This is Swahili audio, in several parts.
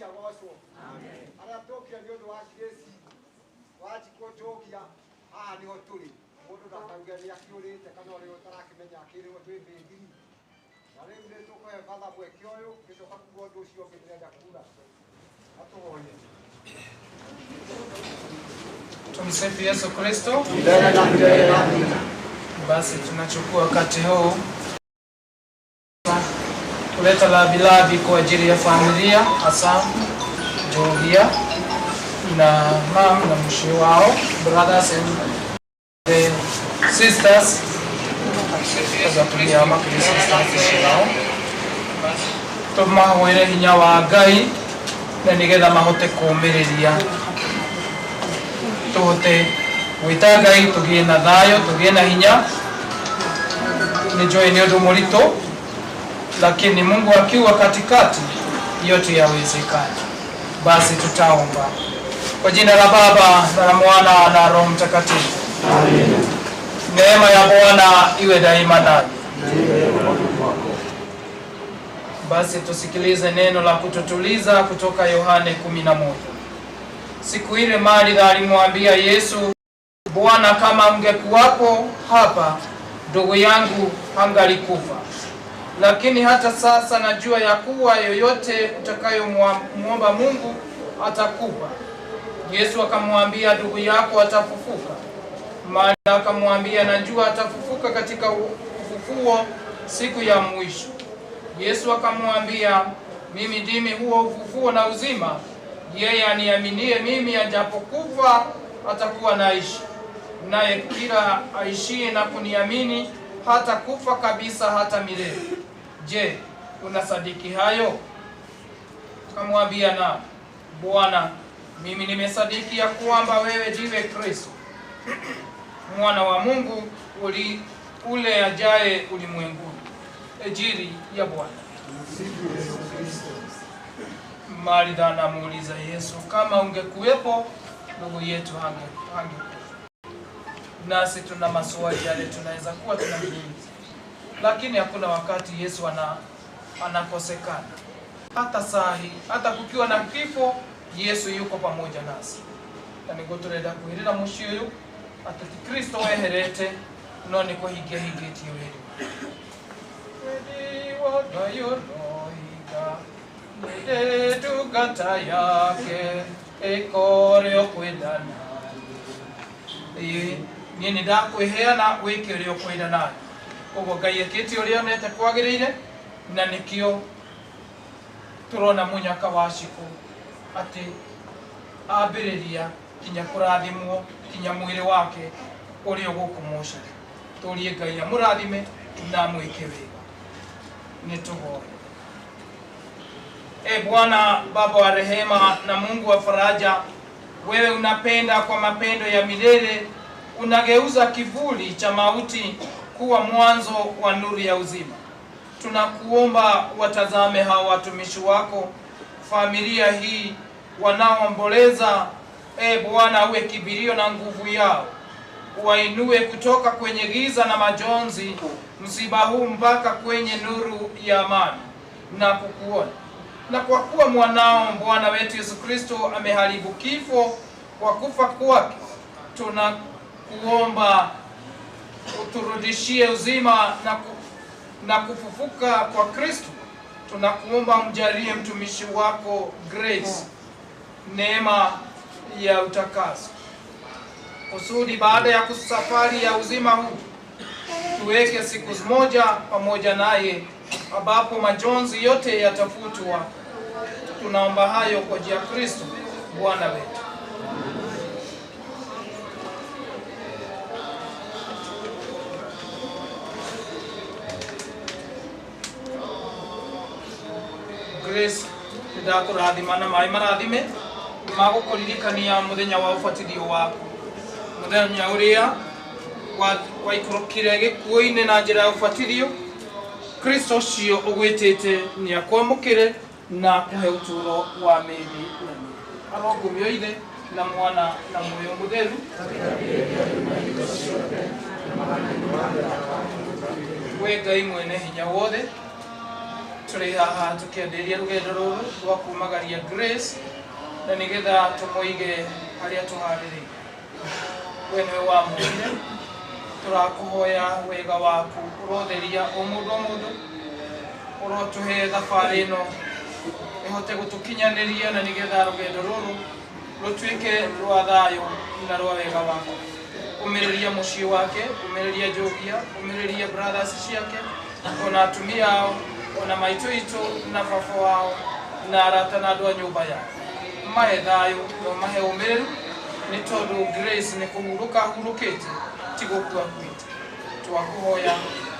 Ngai agocwo. Amen. Ara tokia ni undu wa Grace. Wachi kutokia. Niho turi. Mundu ndakauga ni akiurite kana uri utarakimenya akiriwe twi mbingiri. Na riu ni tukoe fatha mweke uyu gicoka kuwa undu ucio ndirenda kura. Atuhoye. Tumsifu Yesu Kristo. Basi tunachukua wakati huu kuleta labilabi kwa ajili ya familia, hasa Georgia na mom na mshi wao, brothers and the sisters. Kaza kulia makili sisters wao. Tumahwere hinya wa Ngai na nigetha mahote kuumiriria. Tuhote gwita Ngai, tugie na thayo, tugie na hinya. Nijue ni undu murito, lakini Mungu akiwa katikati yote yawezekana. Basi tutaomba. Kwa jina la Baba na la Mwana na Roho Mtakatifu. Amen. Neema ya Bwana iwe daima nanyi. Basi tusikilize neno la kututuliza kutoka Yohane 11. Siku ile Martha alimwambia Yesu, Bwana, kama ungekuwapo hapa, ndugu yangu hangalikufa. Lakini hata sasa najua ya kuwa yoyote utakayomwomba Mungu atakupa. Yesu akamwambia, ndugu yako atafufuka. Martha akamwambia, najua atafufuka katika ufufuo siku ya mwisho. Yesu akamwambia, mimi ndimi huo ufufuo na uzima. Yeye aniaminie mimi, ajapokufa atakuwa naishi. Naye kila aishie na kuniamini hata kufa kabisa hata milele. Je, unasadiki hayo? Akamwambia, na Bwana, mimi nimesadiki ya kwamba wewe ndiwe Kristo, mwana wa Mungu ule ajaye ulimwenguni. Injili ya Bwana. Martha anamuuliza Yesu, kama ungekuwepo ndugu yetu hange. Nasi tuna maswali yale tunaweza kuwa tunajiuliza, lakini hakuna wakati Yesu anakosekana. Hata sahi, hata kukiwa na kifo, Yesu yuko pamoja nasi. Na niko turenda kuhirira mushi uyu ati Kristo weherete no niko higia higitio weri. Wedi wadayo nohiga nede tugata yake ekoreo kwendana. Nini ndakwiheana wike rio kwendana. Koguo Ngai ekiti uria nete kwagirire, na nikio turona munyaka wa ciku ati ambiriria kinya kurathimwo kinya mwiri wake uri gukumusha. Turie Ngai amurathime na mwike wega. Nituhoe. Bwana Baba wa rehema na Mungu wa faraja, wewe unapenda kwa mapendo ya milele, unageuza kivuli cha mauti kuwa mwanzo wa nuru ya uzima. Tunakuomba watazame hawa watumishi wako, familia hii wanaoomboleza. Bwana, uwe kibirio na nguvu yao, wainue kutoka kwenye giza na majonzi msiba huu mpaka kwenye nuru ya amani na kukuona. Na kwa kuwa mwanao Bwana wetu Yesu Kristo ameharibu kifo kwa kufa kwake, tunakuomba uturudishie uzima na kufufuka kwa Kristo. Tunakuomba mjalie mtumishi wako Grace neema ya utakaso, kusudi baada ya kusafari ya uzima huu tuweke siku moja pamoja naye, ambapo majonzi yote yatafutwa. Tunaomba hayo kwa jina la Kristo Bwana wetu. Grace ndakurathimana mai marathime magukuririkania muthenya wa ubatithio waku, muthenya uria waikurukire gikuo-ini na njira ya ubatithio. Kristo cio ugwitite ni akwamukire na kuhe uturo wa mĩĩrĩ arongumio ithe na Mwana na Muoyo Mutheru. We Ngai mwene hinya wothe, tũrĩ haha tũkĩambĩrĩria rũgendo rũrũ rwa kumagaria Grace na nĩgetha tũmũige harĩa tũharĩrĩire. We nĩwe wamũire, tũrakũhoya wega waku ũrotheria o mũndũ ũrotũhe thabarĩ ĩno ĩhote gũtũkinyanĩria na nĩgetha rũgendo rũrũ rũtuĩke rwa thayũ na rwa wega waku. Umĩrĩria mũciĩ wake, umĩrĩria Njogia, umĩrĩria brothers ciake, ona atumia ao, ona maitũ itũ na baba wao na arata na andũ a nyũmba yao. Mahe thayũ na mahe ũmĩrĩru nĩ tondũ Grace nĩ kũhurũka ahurũkĩte ti gũkua akuĩte. Twakũhoya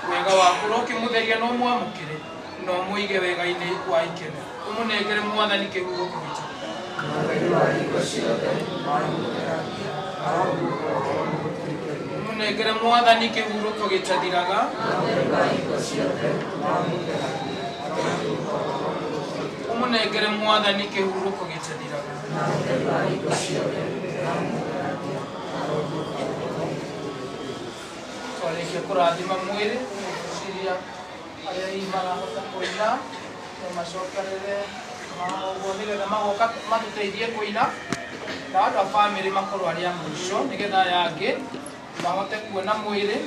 wega waku ũrokĩmũtheria na ũmwamũkĩre na ũmũige wega-inĩ wa ikeno. Ũmũnengere Mwathani kĩhurũko gĩtũ. Ũmũnengere Mwathani kĩhurũko gĩtathiraga. Ũmũnengere Mwathani kĩhurũko gĩtathiraga. Twarĩkia kũrathima mwĩrĩ ciria arĩa hihi marahota kũina macokerere maũguo nĩgetha magoka matũteithie kũina na andũ a bamĩrĩ makorwo arĩa mũico nĩgetha aya angĩ mahote kuona mwĩrĩ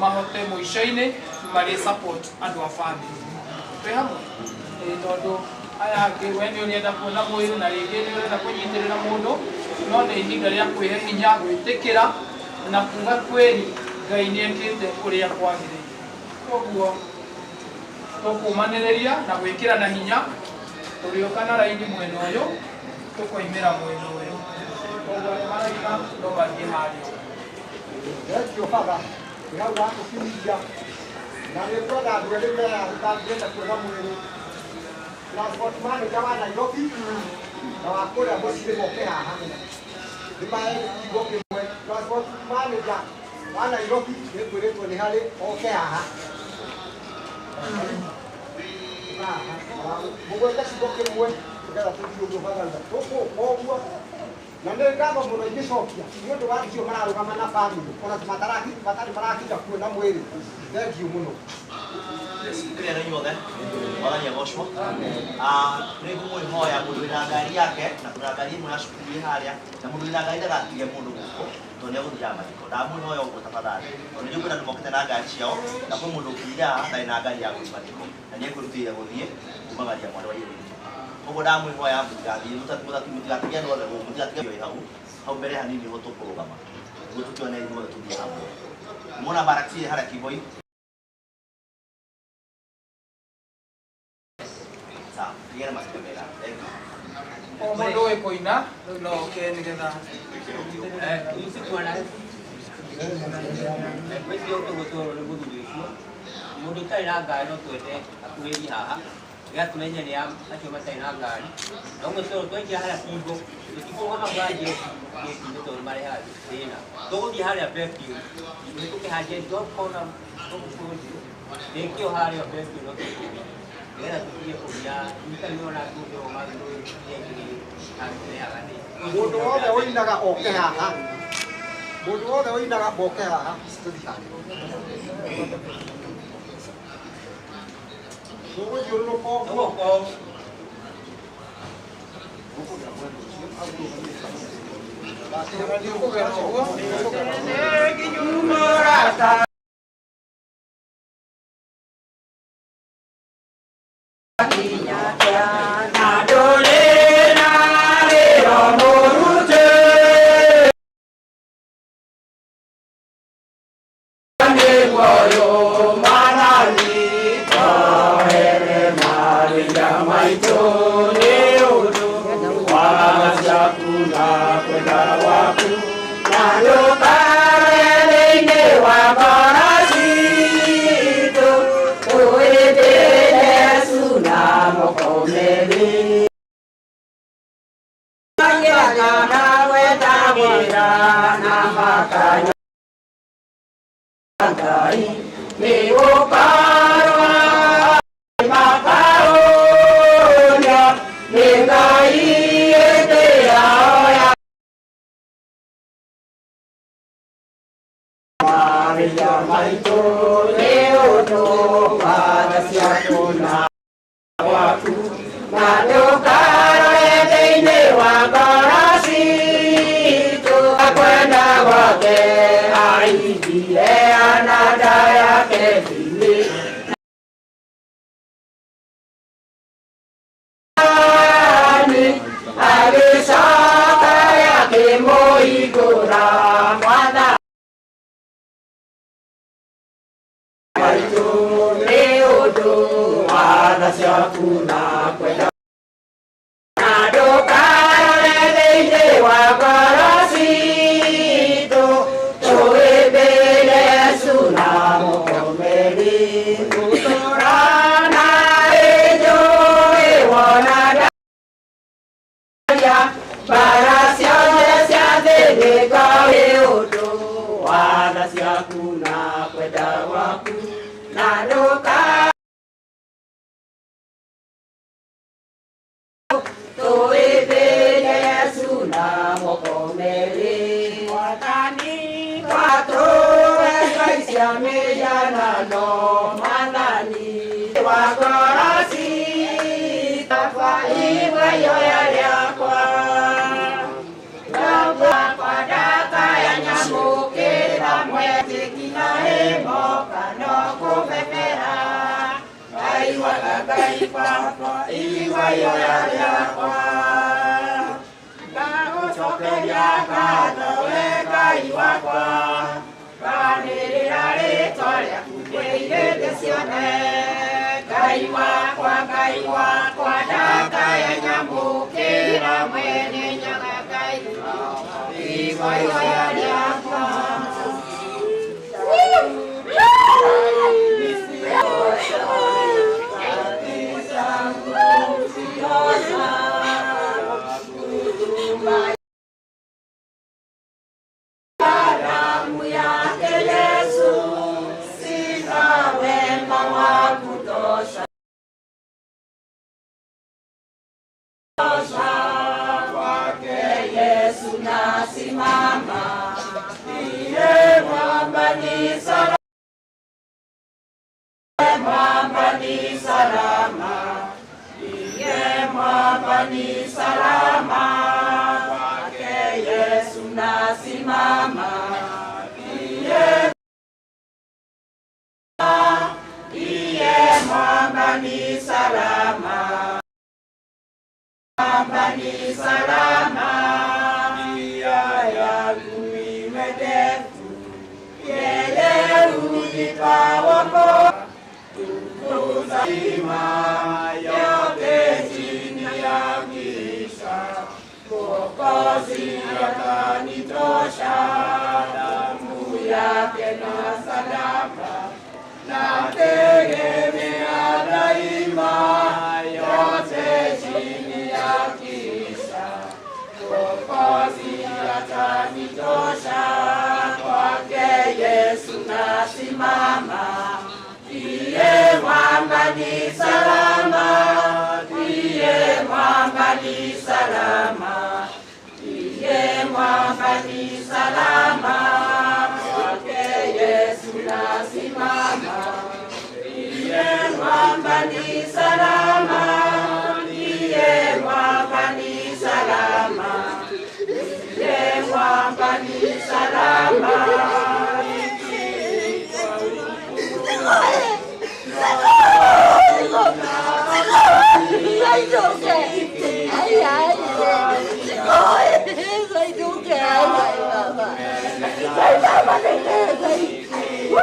mahote mũico-inĩ marĩ support andũ a bamĩrĩ. Twĩ hamwe tondũ aya angĩ we nĩ ũrenda kuona mwĩrĩ na rĩngĩ nĩ ũrenda kũnyitĩrĩra mũndũ no nĩ ihinda rĩa kwĩhe hinya gwĩtĩkĩra na kuga kwĩri Ngai nĩ ekĩte ũrĩa kwagĩrĩire. Koguo tũkũmanĩrĩria na gwĩkĩra na hinya tũrĩoka na raini mwena ũyũ tũkoimĩra mwena ũyũ. Koguo arĩa maraika no mathiĩ harĩa. Thengiũ baba, nĩ hau watũkinyithia na nĩ twenda andũ erĩ meya tũtangĩenda kuona mwĩrĩ. Transport manager wa Nairobi na wa kũrĩa mũciĩ moke haha nĩ mahe kiugo kĩmwe. Transport manager wa Nairobi nĩ kwĩrĩtwo nĩ harĩ oke haha. Mũgwete kiugo kĩmwe nĩgetha tũthiĩ ũguo bagaruga tũkũũguo na nĩ ngatho mũno ingĩcokia nĩ ũndũ wa acio mararũgama na bamĩrĩ ona matarĩ marakinya kuona mwĩrĩ. Thengiũ mũno. Kĩrĩa na inyuothe Mwathani agocwo. Nĩ ngũmwĩhoya mũndũ wĩna ngari yake na kuna ngari ĩmwe ya cukuru ĩ harĩa na mũndũ wĩna ngari ndagatige mũndũ gũkũ tondũ nĩ egũthiaga mathiko. Ndamwĩhoya ũguo tafadhali tondũ nĩ ngwĩra andũ mokĩte na ngari ciao na kwĩ mũndũ ũkinya ndarĩ na ngari ya gũthiĩ mathiko na nĩ ekwĩrutĩire gũthiĩ kumagaria mwana wa Yesu. Koguo ndamwĩhoya mũtigathiĩ mũtigatige andũ othe gũkũ mũtigatige hau mbere hanini ũguo tũkũrũgama nĩguo tũkĩone inyuothe tũthiĩ hamwe. Muona Baraksi harĩa Kiboi. O mũndũ ũĩ kũina rĩu no oke nĩgetha gwĩcio tũgũtwarwo nĩ mũthuri ũcio mũndũ ũtarĩ na ngari no twende akuhĩria haha gĩgatũmenya nĩ acio matarĩ na ngari na ũguo twerwo twaingĩra harĩa Kingo tũtikũrũgama ngari gĩkinĩ tondũ marehaga thĩna tũgũthiĩ harĩa Bethiũ tũkĩhanjia twakona tũgũkũnjũ rĩngĩ o harĩa Bethiũ no tũkũria nĩgetha tũtige kũria nĩtamiona tũgĩo magũrũ Mũndũ wothe ũinaga oke haha. Mũndũ wothe ũinaga oke haha tũthiĩ haha. Tũgũthiũrũrũka ũguo. Hãy subscribe cho kênh Ghiền Mì Gõ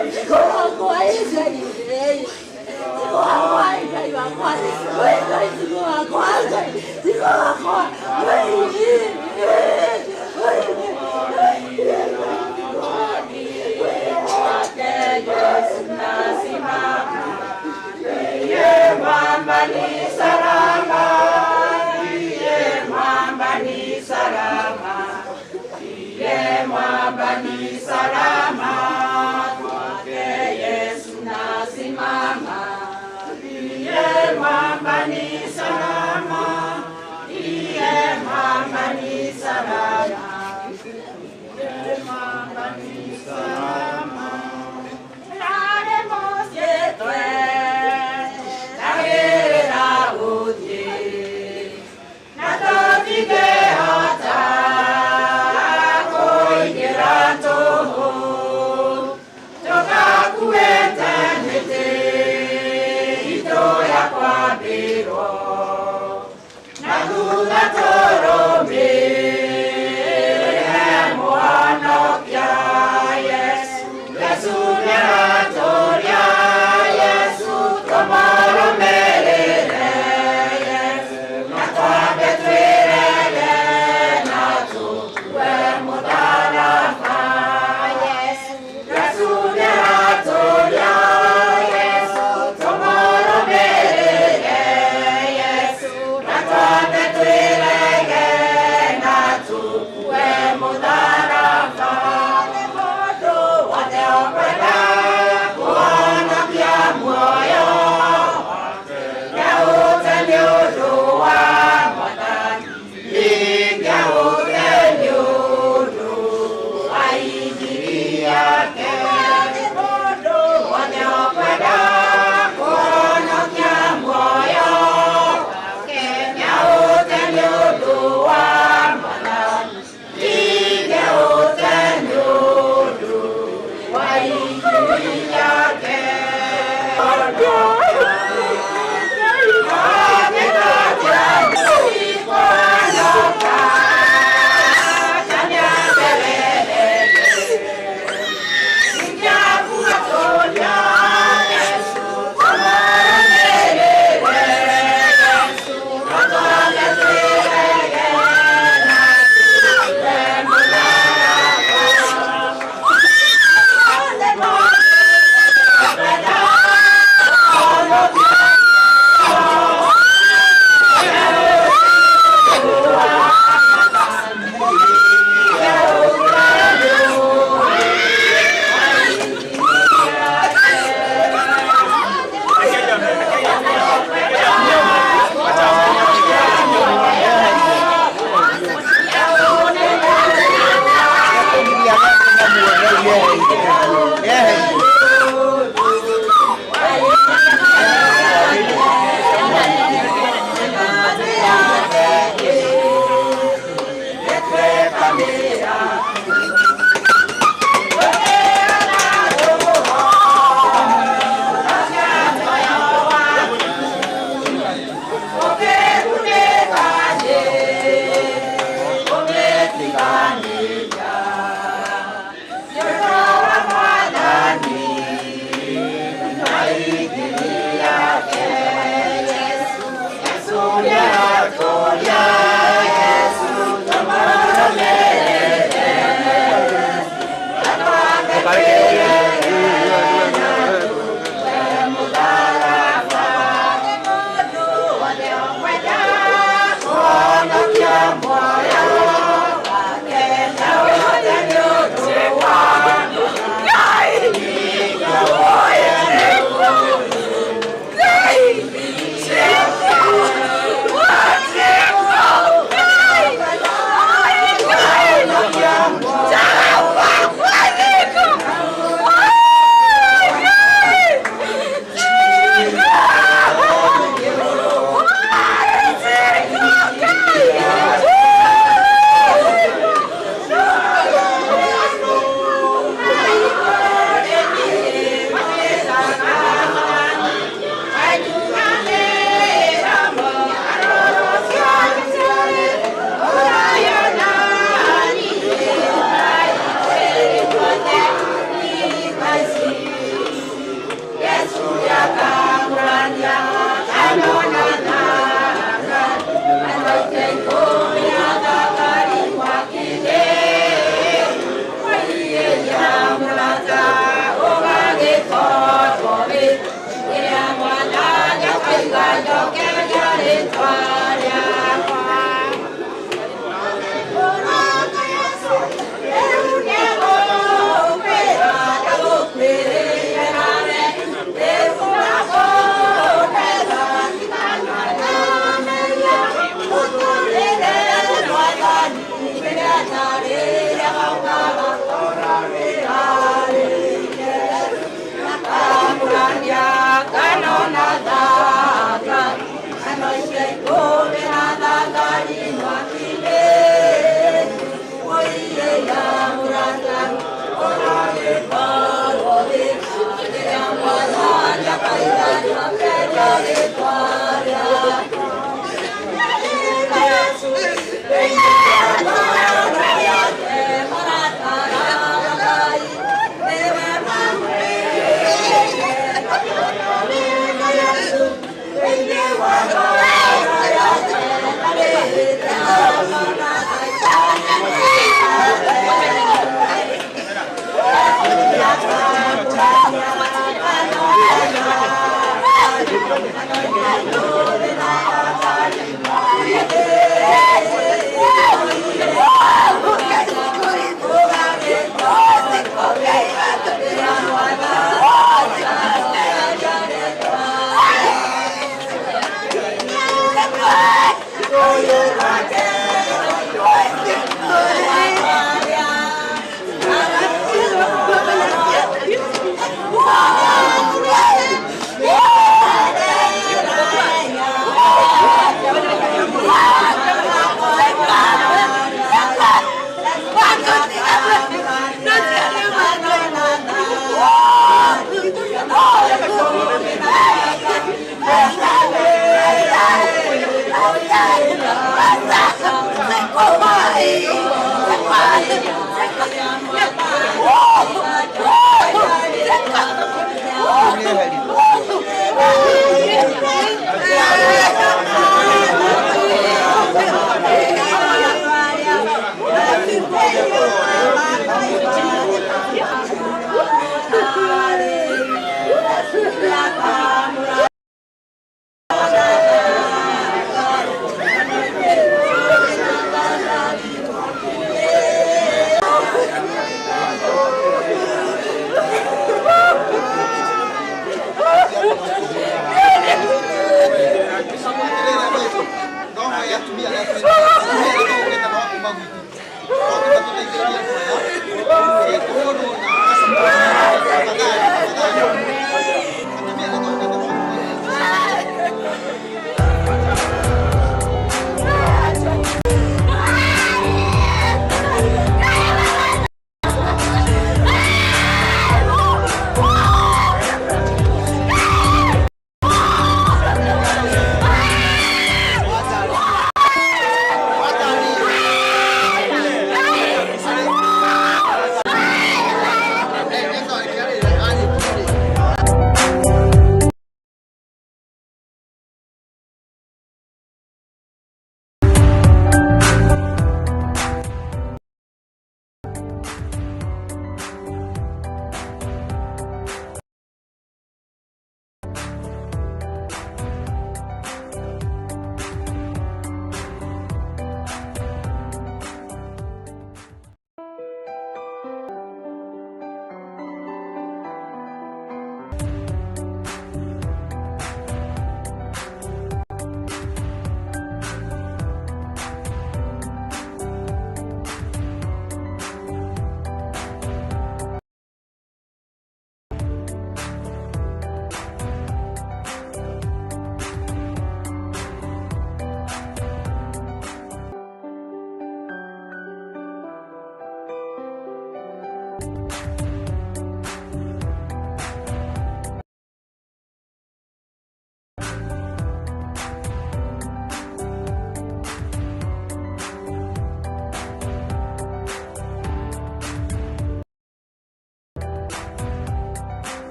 để không bỏ lỡ những video hấp dẫn.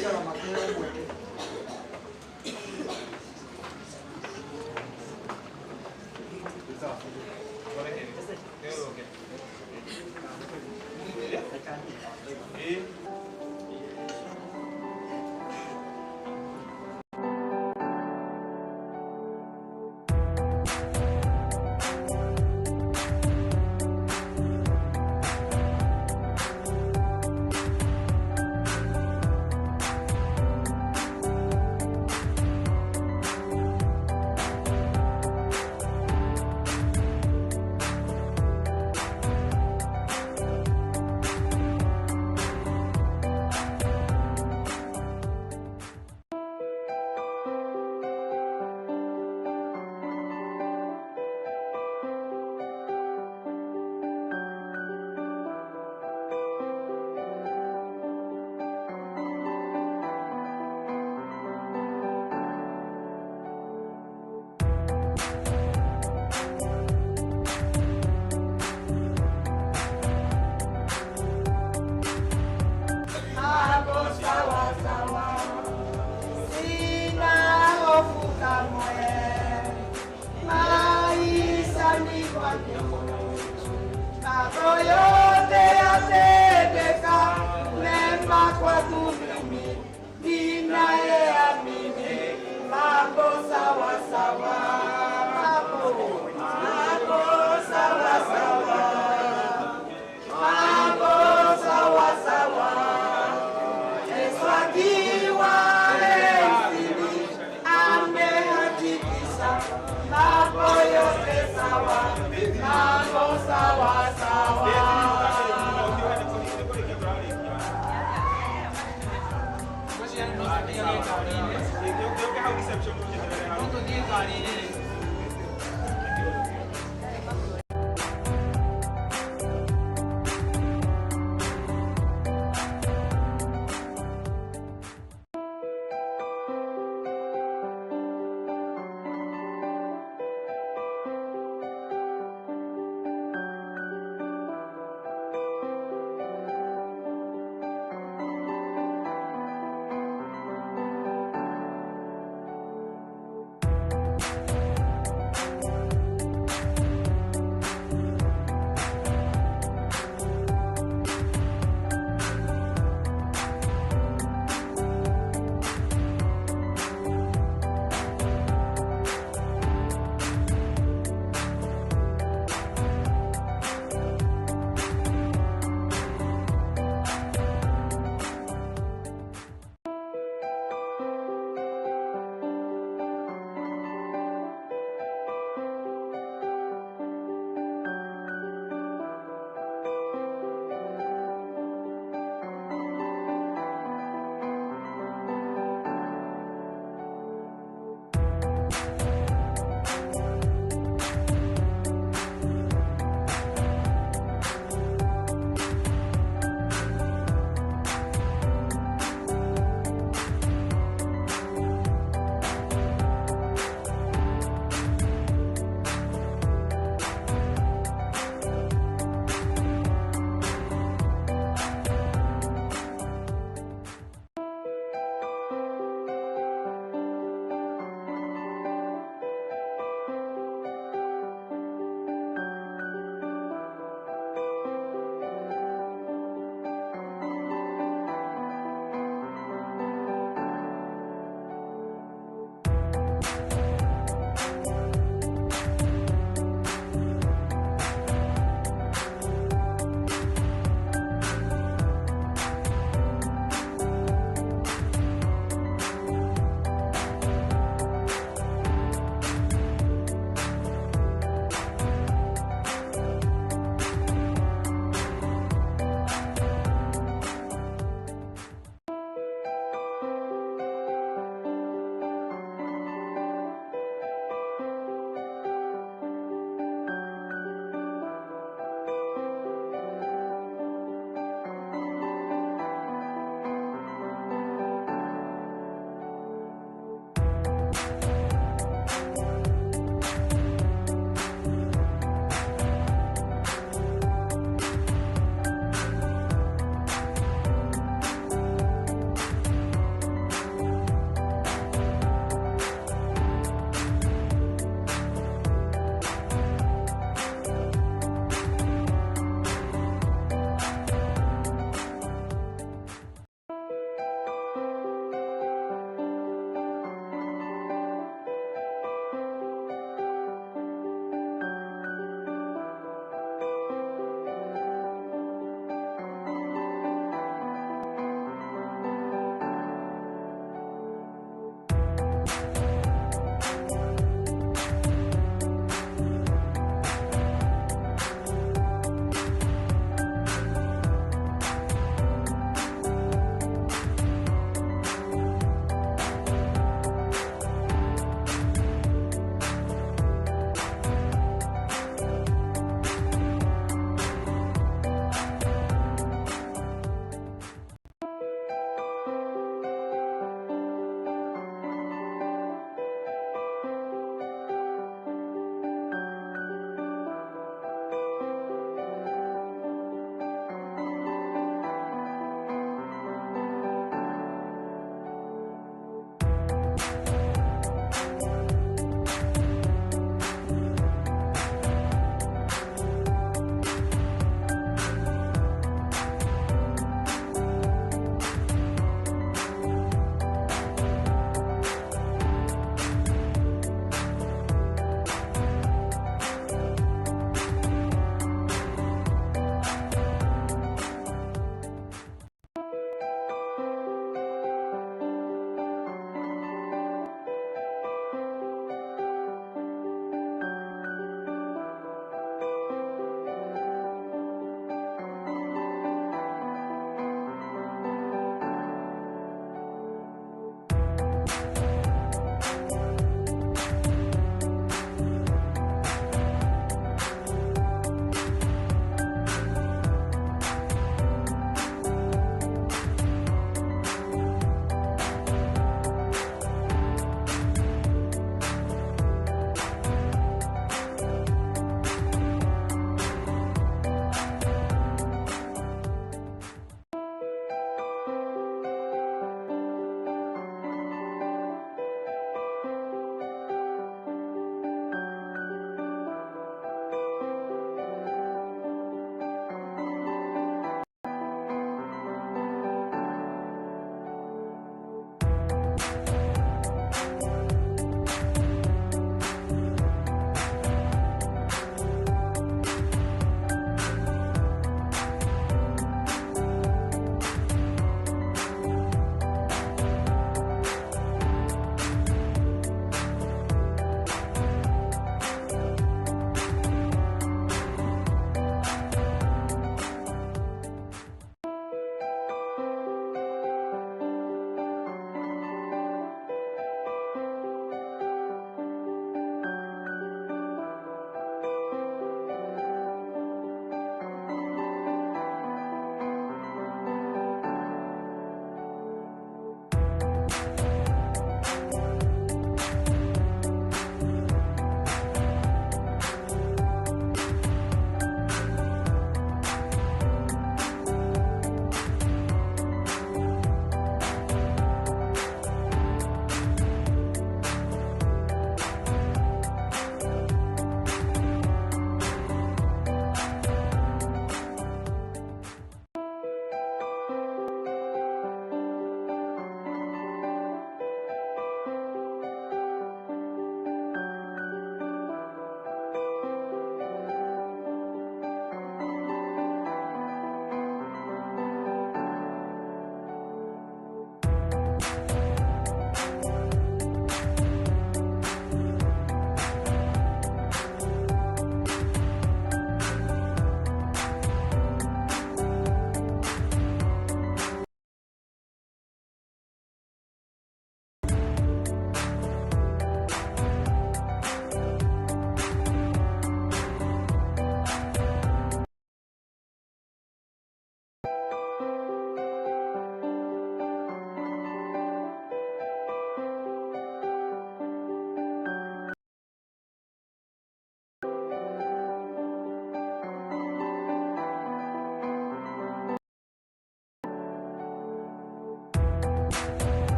Pia na makao mweke.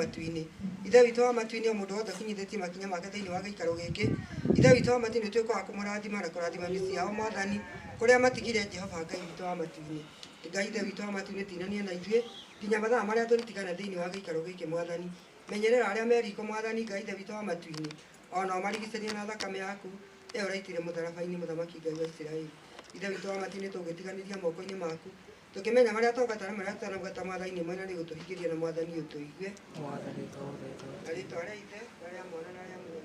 matu-ini ithe witũ wa matu-ini o mũndũ wothe kunyithĩtie makinya make thĩinĩ wa gĩikaro gĩkĩ ithe witũ wa matu-ini ũtuĩke wa kũmũrathima na kũrathima mĩciĩ yao Mwathani kũrĩa matigire Jehova Ngai witũ wa matu-ini Ngai ithe witũ wa matu-ini tinania na ithuĩ nginya mathaa marĩa tũritigana thĩinĩ wa gĩikaro gĩkĩ Mwathani menyerera arĩa meriko Mwathani Ngai ithe witũ wa matu-ini ona ũmarigicĩrie na thakame yaku ĩyo ũraitire mũtharaba-inĩ Mũthamaki Ngai wa Isiraeli ithe witũ wa matu-ini tũgĩtiganĩria moko-inĩ maku tukimenya maria tũgatara maria tũtanagweta Mwathani mwena nĩ gũtũhingĩria na Mwathani ũtũigue na rĩtwa rĩa Ithe na rĩa Mwana na rĩa Mũrũ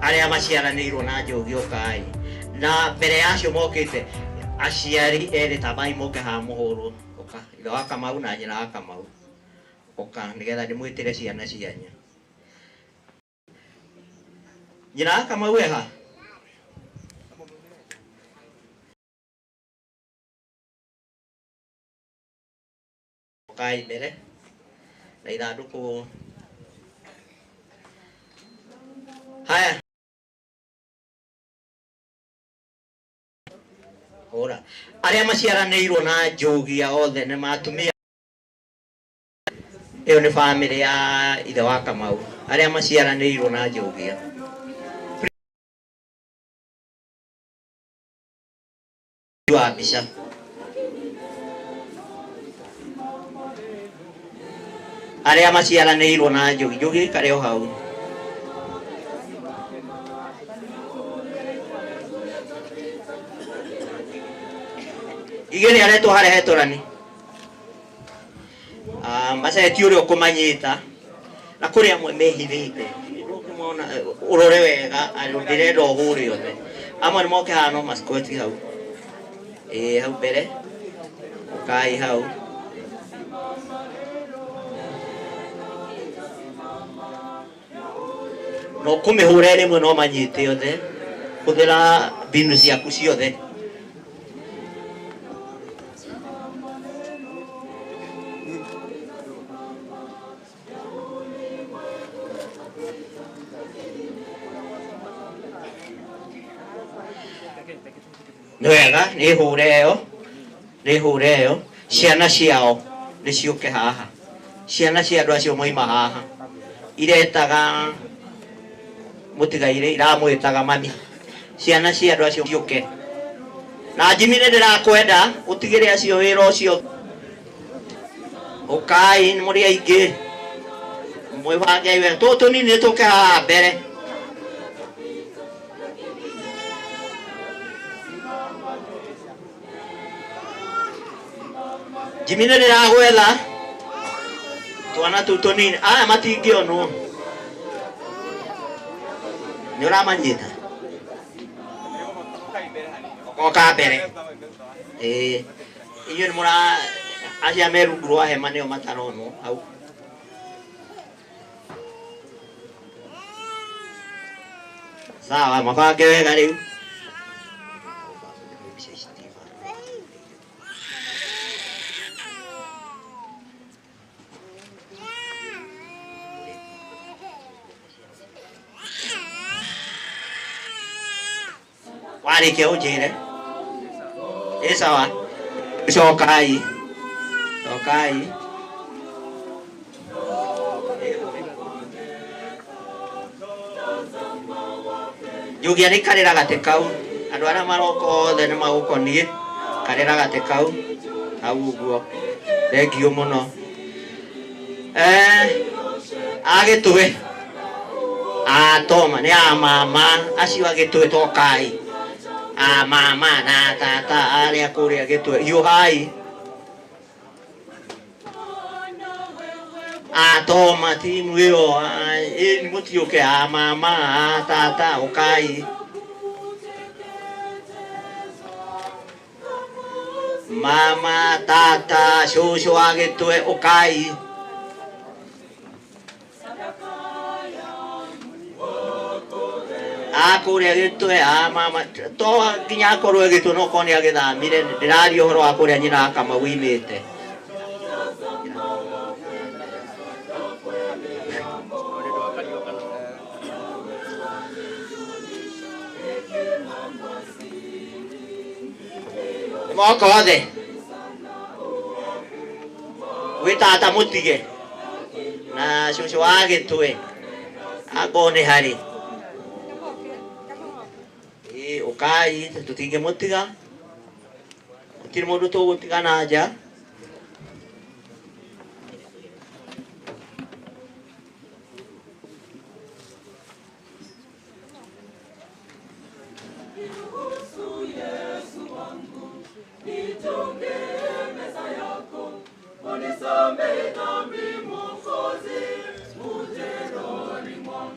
aria maciaranĩirwo na Njũgĩ ũkai na mbere ya acio mokĩte aciari erĩ tabai moke haha mũhũrwo ũka ithe wa Kamau na nyina wa Kamau ũka nĩgetha ndĩmwĩtĩre ciana cianyu. Nyina wa Kamau eha Ukai mbere na ithanduku. Haya, ora aria maciaranĩirwo na Njogia othe nĩ matumia. Iyo ni family ya ithe wa Kamau aria maciaranĩirwo na Njogia. Wa mbica aria maciaranĩirwo na Njogi. Njogi kare o hau. Igeni aretwo harehetwo rani maceti uria ukumanyita na kuri amwe mehithite ukimona urore wega andu ndirenda uhuri othe amwe ni moke hano maskoti hau hau mbere ukai hau no kumihura rimwe no manyite othe kuthira mbinu ciaku ciothe. Wega ni hure yo ciana ciao ni ciuke haha. Ciana cia andu acio moima haha iretaga mutigaire iramwitaga mami. Ciana cia andu acio ciuke na Jimmy ni ndirakwenda utigire acio wira ucio ukai ni muri aingi mwibange we tutu nini tuke haha mbere. Jimmy ni ndiragwetha twana tutu nini aya matingionwo ni uramanyita oka mbere iyo ni mura acia merungu rwa hema nio mataronwo hau. Sawa mabange wega riu warikia ujire sawa cokai Njogia ni karira gate kau andu aria maroko othe ni magukonie karira gate kau hau uguo. Thengio muno agitwe Toma ni mama acio agitwe tokai mama na tata aria kuria gitwe yu hai Toma timu iyo ni mutiuke mama tata ukai mama tata shushu agitwe ukai akuria gitwe mama to nginya akorwo gitwe no koni agithamire ndirari uhoro wa kuria nyina kama wimite moko othe witata mutige na shushu wa gitwe agone hari ukai tutinge mutiga utiri mundu tugutiga na nja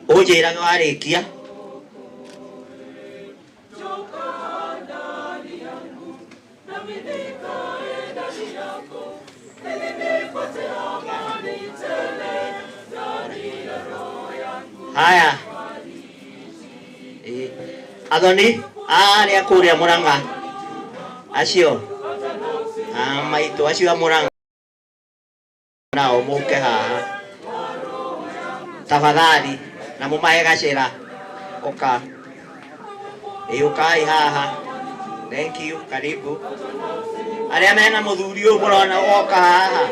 ujiraga warikia haya athoni aria kuria Murang'a acio maitu acio Murang'a nao muke haha tafadhali na mumahe gacira oka ukai haha. Thank you, karibu. Aria mena muthuri uyu murona oka haha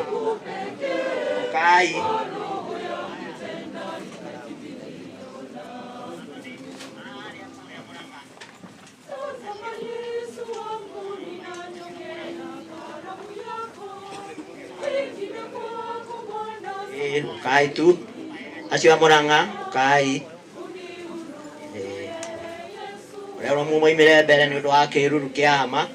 ukai. Ukai tu acio a Murang'a ukai. Leo mumoimire mbere ni undu wa kiruru kia hama.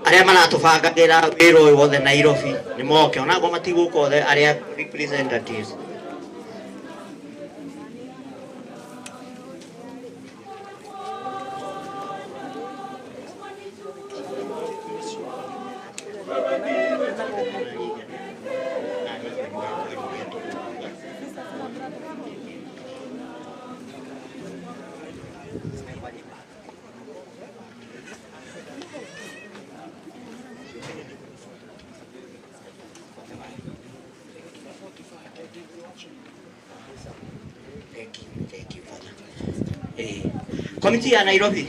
Aria maratubangagira wira uyu wothe Nairobi ni moke ona go matiguka othe aria representatives. Thank you, Father. Committee ya Nairobi.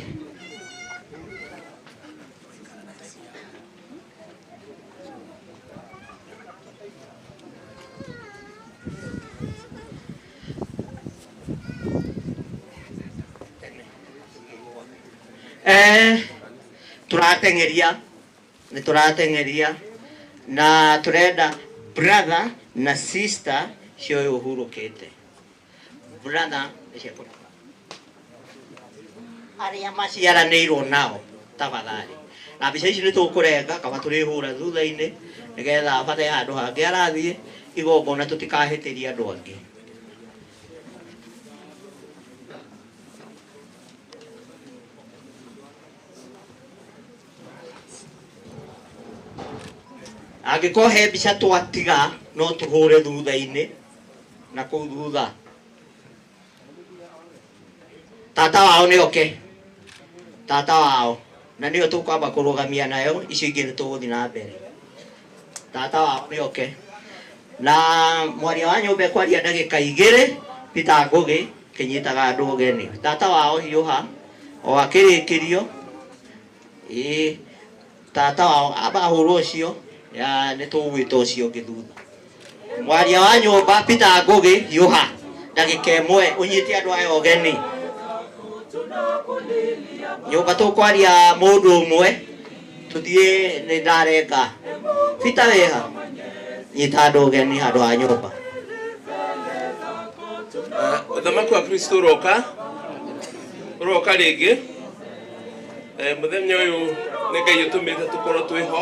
Turatengeria na turenda brother na sister cio uhurukite. Brother aria maciaranĩirwo nao tafadhali na mbica ici nĩ tũkũrenga kaba tũrĩhũra thutha-inĩ nĩgetha bathe handũ hangĩ arathiĩ igongona tũtikahĩtĩria andũ angĩ. Angĩkorwo he mbica twatiga no tũhũre thutha-inĩ na kũu thutha. Tata wao nĩ oke. Tata wao na nĩo tũkwamba kũrũgamia nayo, icio ingĩ nĩ tũgũthiĩ na mbere. Tata wao nĩ oke. Na mwaria wa nyũmba kwaria ndagĩka 2 Peter Ngugi kĩnyitaga andũ ũgeni. Tata wao hiũha o akĩrĩkĩrio. Tata wao aba hũrwo ũcio ya nĩ tũgwĩta ũcio ũngĩ thutha. Mwaria wa nyũmba Peter Ngugi hiũha ndagĩka 1 ũnyite andũ aya ũgeni. Nyũmba tũkwaria mũndũ ũmwe tũthiĩ nĩ ndarenga. Peter wĩha nyita andũ ũgeni handũ ha nyũmba. Ũthamaki wa Kristo ũroka rĩngĩ. Mũthenya ũyũ nĩ Ngai ũtũmĩte tũkorwo twĩho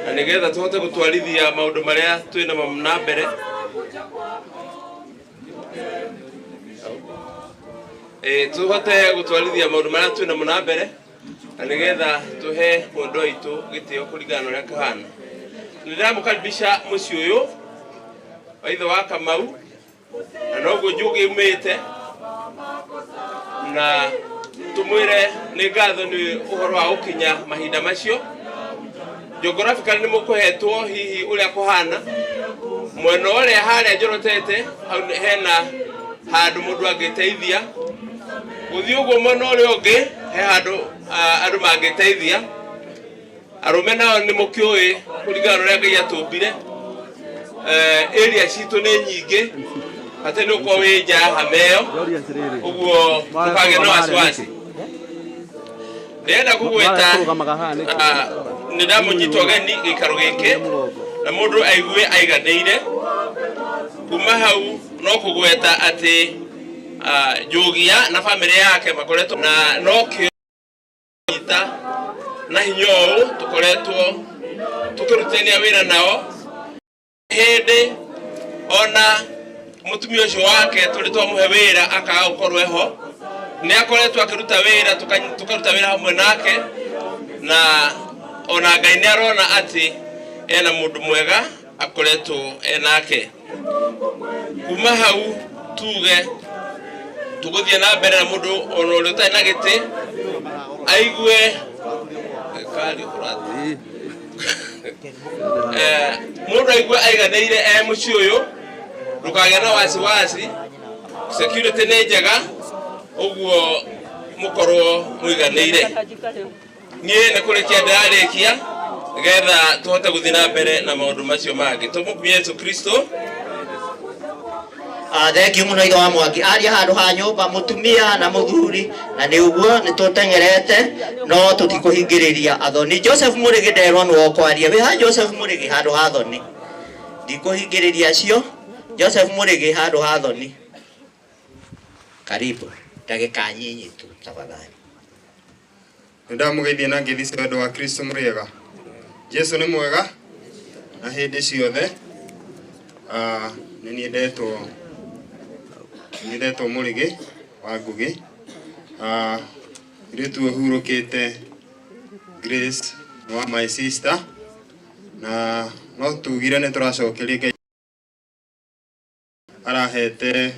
na nĩgetha tũhote gũtwarithia maũndũ marĩa twĩnamo na mbere. Tuhote gũtwarithia maũndũ marĩa twĩnamo na mbere na nĩgetha tũhe mũndũ witũ gĩtĩo kũringana na ũrĩa kahana. Nĩndĩramũkaribisha mũciĩ ũyũ wa ithe wa Kamau na noguo Njũgĩ umĩte na tumwĩre nĩ ngatho nĩ ũhoro wa gũkinya mahinda macio. Geographically nĩ mũkũhetwo hihi ũrĩa kũhana mwena ũrĩa harĩa njorotete hena handũ mũndũ angĩteithia gũthiĩ ũguo mwena ũrĩa ũngĩ he handũ andũ mangĩteithia. Arũme nao nĩ mũkĩũĩ kũringana na ũrĩa Ngai atũmbire area citũ nĩ nyingĩ hata nĩ ũkorwo wĩ nja ya Hameo ũguo tũkagĩa na wasiwasi. Ndĩrenda gũgwĩta nĩ ndamũnyita ũgeni gĩikaro gĩkĩ na mũndũ aigue aiganĩire. Kuma hau no kũgweta atĩ Njũgĩa na bamĩrĩ yake makoretwo na no kĩnyita na hinyo tukoretwo tukirutania wira nao hindi ona mutumia ucio wake tuli twamuhe wira akaga gukorwo eho ni akoretwo akiruta wira tukaruta wira hamwe nake na ona Ngai ni arona ati ena mundu mwega akoretwo enake kuma hau tuge tuguthie na mbere na mundu ona uri utai na giti aigue kali kurati mundu aigue aiganeire muci uyu ndukagĩa na wasiwasi security ni njega uguo mukorwo muiganeire nie ne kurikia ndarikia getha tuhote guthii na mbere na maundu macio mangi tumukumie Yesu Kristo. Thengiũ mũno ithe wa Mwangi aria handũ ha nyũmba mũtumia na mũthuri na nĩ ũguo nĩ tũtengerete no tũtikũhingĩrĩria athoni. Joseph Mũrĩgĩ nderwo nĩwe ũkwaria wĩ ha Joseph Mũrĩgĩ handũ ha athoni ndikũhingĩrĩria acio. Joseph Mũrĩgĩ handũ ha athoni karibu ndagĩka nyinyi tu tafadhali. Ndamugeithia na ngĩthi wendo wa Kristo mũrĩega. Jesu nĩ mwega na hĩndĩ ciothe. Nĩ nyendetwo Mũrĩgĩ wa Ngũgĩ. Rĩtu ũhurũkĩte Grace wa my sister na no tugire nĩ tũracokeria Ngai arahete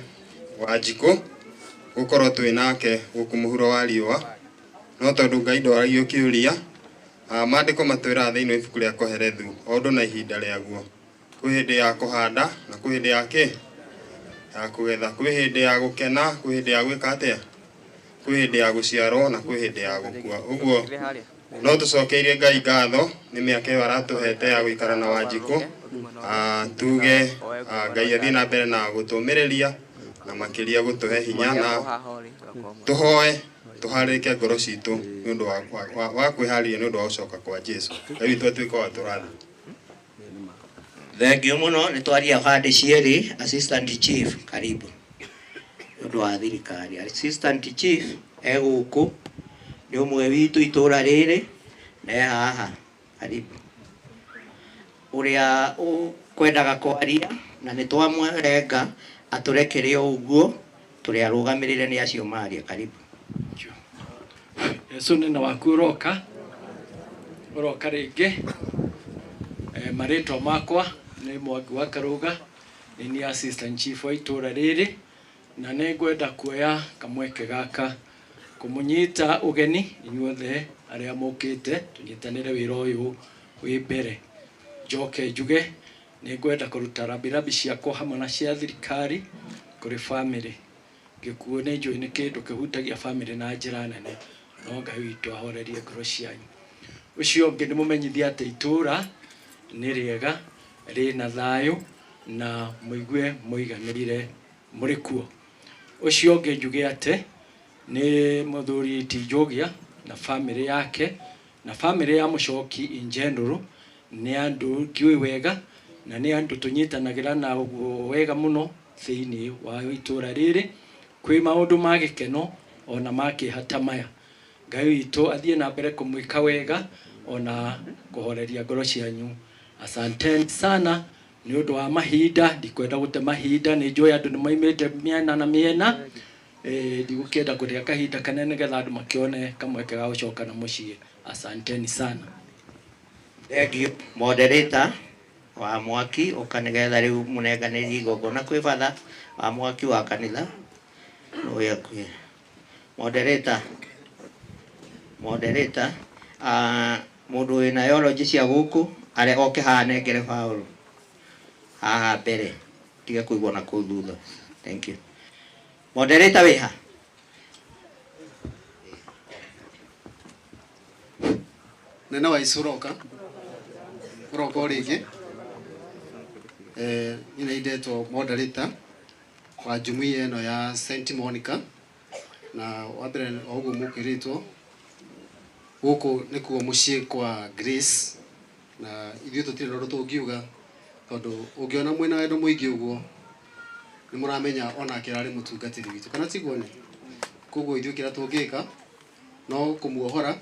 Wanjikũ gukorwo twĩ nake gũkũ mũhuro wa riũa no tondũ Ngai ndoragia kĩũria. Maandĩko matwĩra thĩinĩ wa ibuku rĩa Koherethu o ũndũ na ihinda rĩaguo. Kwĩ hĩndĩ ya kũhanda na kwĩ hĩndĩ ya ya kũgetha, kwĩ hĩndĩ ya gũkena, kwĩ hĩndĩ ya gwĩka atĩa, kwĩ hĩndĩ ya gũciarwo na kwĩ hĩndĩ ya gũkua. Ũguo no tũcokeirie Ngai ngatho nĩ mĩaka ĩyo aratũhete ya gũikara na Wanjikũ. Tuge Ngai athiĩ na mbere na gũtũmĩrĩria na makĩria gũtũhe hinya na tũhoe tuharĩke ngoro citũ nĩ ũndũ wa kwĩharĩria nĩ ũndũ wa gũcoka kwa Jesu. Ngai witũ atuĩke wa tũratha. Thengiũ mũno nĩ twaria handi cierĩ. Assistant Chief karibu nĩ ũndũ wa thirikari. Assistant Chief gũkũ nĩ ũmwe witũ itũra rĩrĩ na haha karibu ũrĩa kwendaga kwaria na nĩ twamwerenga atũrekere ũguo tũrĩa arũgamĩrĩre nĩ acio maria karibu. Yesu nena waku uroka rĩngĩ. Marĩtwa makwa nĩ Mwangi wa Karũga, nĩ Assistant Chief wa itũra rĩrĩ na nĩ ngwenda kuoya kamweke gaka kũmũnyita ũgeni inyuothe arĩa mũkĩte tũnyitanĩre wĩra ũyũ wĩ mbere. Njoke njuge nĩ ngwenda kũruta rambirambi ciakwa hamwe na cia thirikari kũrĩ family. Gĩkuũ nĩ njũĩ nĩ kĩndũ kĩhutagia family na njĩra nene no Ngai witũ ahorerie ngoro cianyu. Ũcio ũngĩ nĩ mũmenyithia atĩ itũra nĩ rĩega rĩna thayũ na mũigue mũiganĩrĩre mũrĩ kuo. Ũcio ũngĩ njuge atĩ nĩ mũthuri ti Njogia na family yake na family ya Mũchoki in general nĩ andũ ngĩũĩ wega na nĩ andũ tũnyitanagĩra na wega mũno thĩinĩ wa itũra rĩrĩ. Kwĩ maũndũ ma gĩkeno ona makĩhata maya. Ngai witũ athiĩ na mbere kũmwĩka wega ona kũhoreria ngoro cianyu. Asanteni sana nĩ ũndũ wa mahinda, ndikwenda gũte mahinda. Nĩ njũĩ andũ nĩ maimĩte mĩena na mĩena, ndigũkĩenda kũrĩa kahinda kanene nĩgetha andũ makĩone kamweke ga gũcoka na mũciĩ. Asanteni sana. Thank you. Moderator wa Mwaki ũkanĩgetha rĩu mũnenganĩri igongona kwĩ batha wa Mwaki wa kanitha ũyũ kwĩ moderator mũndũ wĩna theology cia gũkũ arĩa oke haha nengere Paulo haha mbere tiga kũigua na kũu thutha. Thank you. Moderator wĩ ha? Nene wa Isuroka uroka rĩngĩ. Ina indetwo moderator wa jumuiya ĩno ya St Monica na wambere oguo mũkĩrĩtwo gũkũ nĩkuo mũciĩ kwa Grace na ithuĩ tũtirĩ na ũndũ tũngiuga tondũ ũngĩona mwĩna wendo mũingĩ ũguo nĩ mũramenya onake arĩ mũtungatĩri witũ kana tiguo nĩ. Koguo ithuĩ kĩrĩa tũngĩka no kũmuohora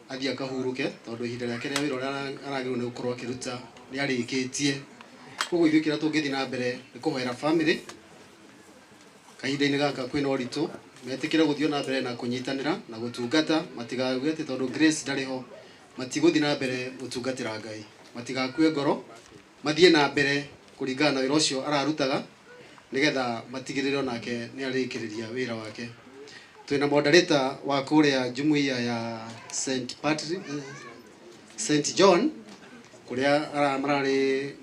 athia kahuruke tondu ihinda riake ria wira uria aragirwo ni gukorwo akiruta ni arikitie. Koguo ithuĩ kĩrĩa tũngĩthiĩ na mbere nĩ kũhoera family kahinda-inĩ gaka kwĩna ũritũ, metĩkĩre gũthiĩ na mbere na kũnyitanĩra na gũtungata, matigauge atĩ tondũ Grace ndarĩ ho matigũthiĩ na mbere gũtungatĩra Ngai, matigakue ngoro, mathiĩ na mbere kũringana na wĩra ũcio ararutaga nigetha matigĩrĩre onake nĩ arĩkĩrĩria wĩra wake. Twĩna moderator wa kũrĩa jumuiya ya St John kuria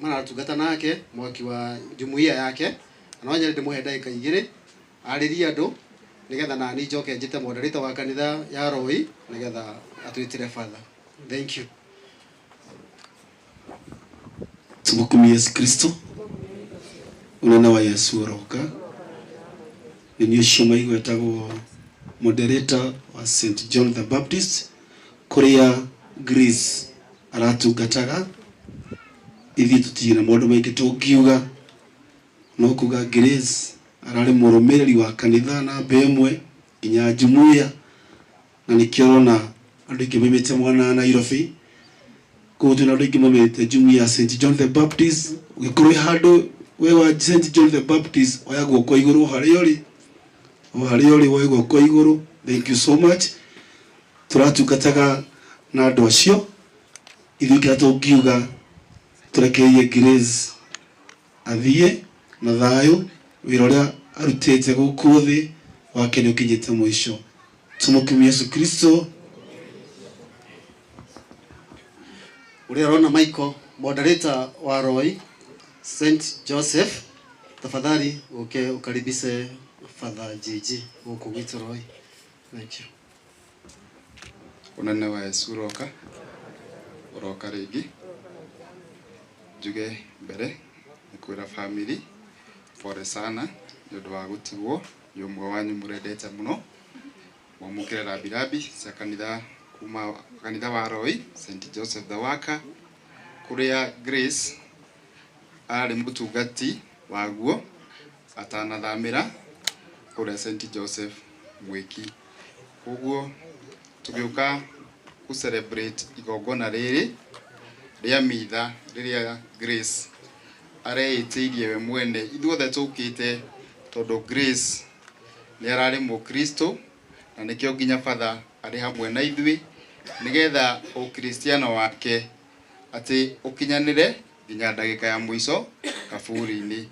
maratungata nake mwaki wa jumuiya yake, no nyende ndĩmũhe ndagĩka igĩrĩ arĩrie andũ nigetha nani njoke njĩte moderator wa kanitha ya Roi nigetha atwĩtire father. Thank you. Tumukumie Yesu Kristo. Unena wa Yesu uroka. Ni ucio maigwetagwo moderator wa St John the Baptist kuria Grace aratungataga. Ithi tutina maundu maingi tungiuga no kuga Grace arari murumiriri wa kanitha na bemwe inya jumuiya na nikiorona andu ingi mimite mwana Nairobi ko tuna andu ingi mimite jumuiya St John the Baptist ugikorwo handu we wa St John the Baptist oyagwo kwa iguru hariori oyagwo kwa iguru. Thank you so much. Turatungataga na andu acio ithuĩ kĩrĩa tũngiuga turekererie Grace athie na thayũ wĩra ũrĩa arutĩte gũkũ thĩ wake nĩ ũkinyĩte mũico. Tumukumie Yesu Kristo. Ũrĩa arona Michael moderator wa Roy St Joseph, tafadhali ukaribishe Father JJ huko gwitu Roy. Thank you. Unene wa Yesu uroka rĩngĩ njuge mbere nĩkwĩra family pole sana nĩ ũndũ wa gũtigwo nĩ ũmwe wanyu mũrendete mũno mwamũkĩre rambirambi cia kanitha kuma kanitha wa Roy St Joseph the Worker kũrĩa Grace arĩ mũtungati waguo atanathamĩra kũrĩa St Joseph Mwiki. Koguo tũgĩũka ku celebrate igongona rĩrĩ rĩa mitha rĩrĩa Grace areĩtĩirie we mwene. Ithuothe tũkĩte tondũ Grace nĩ ararĩ mũkristo na nĩkĩo nginya father arĩ hamwe na ithuĩ nigetha ũkristiano wake atĩ ũkinyanĩre nginya ndagĩka ya mũico kaburi-inĩ.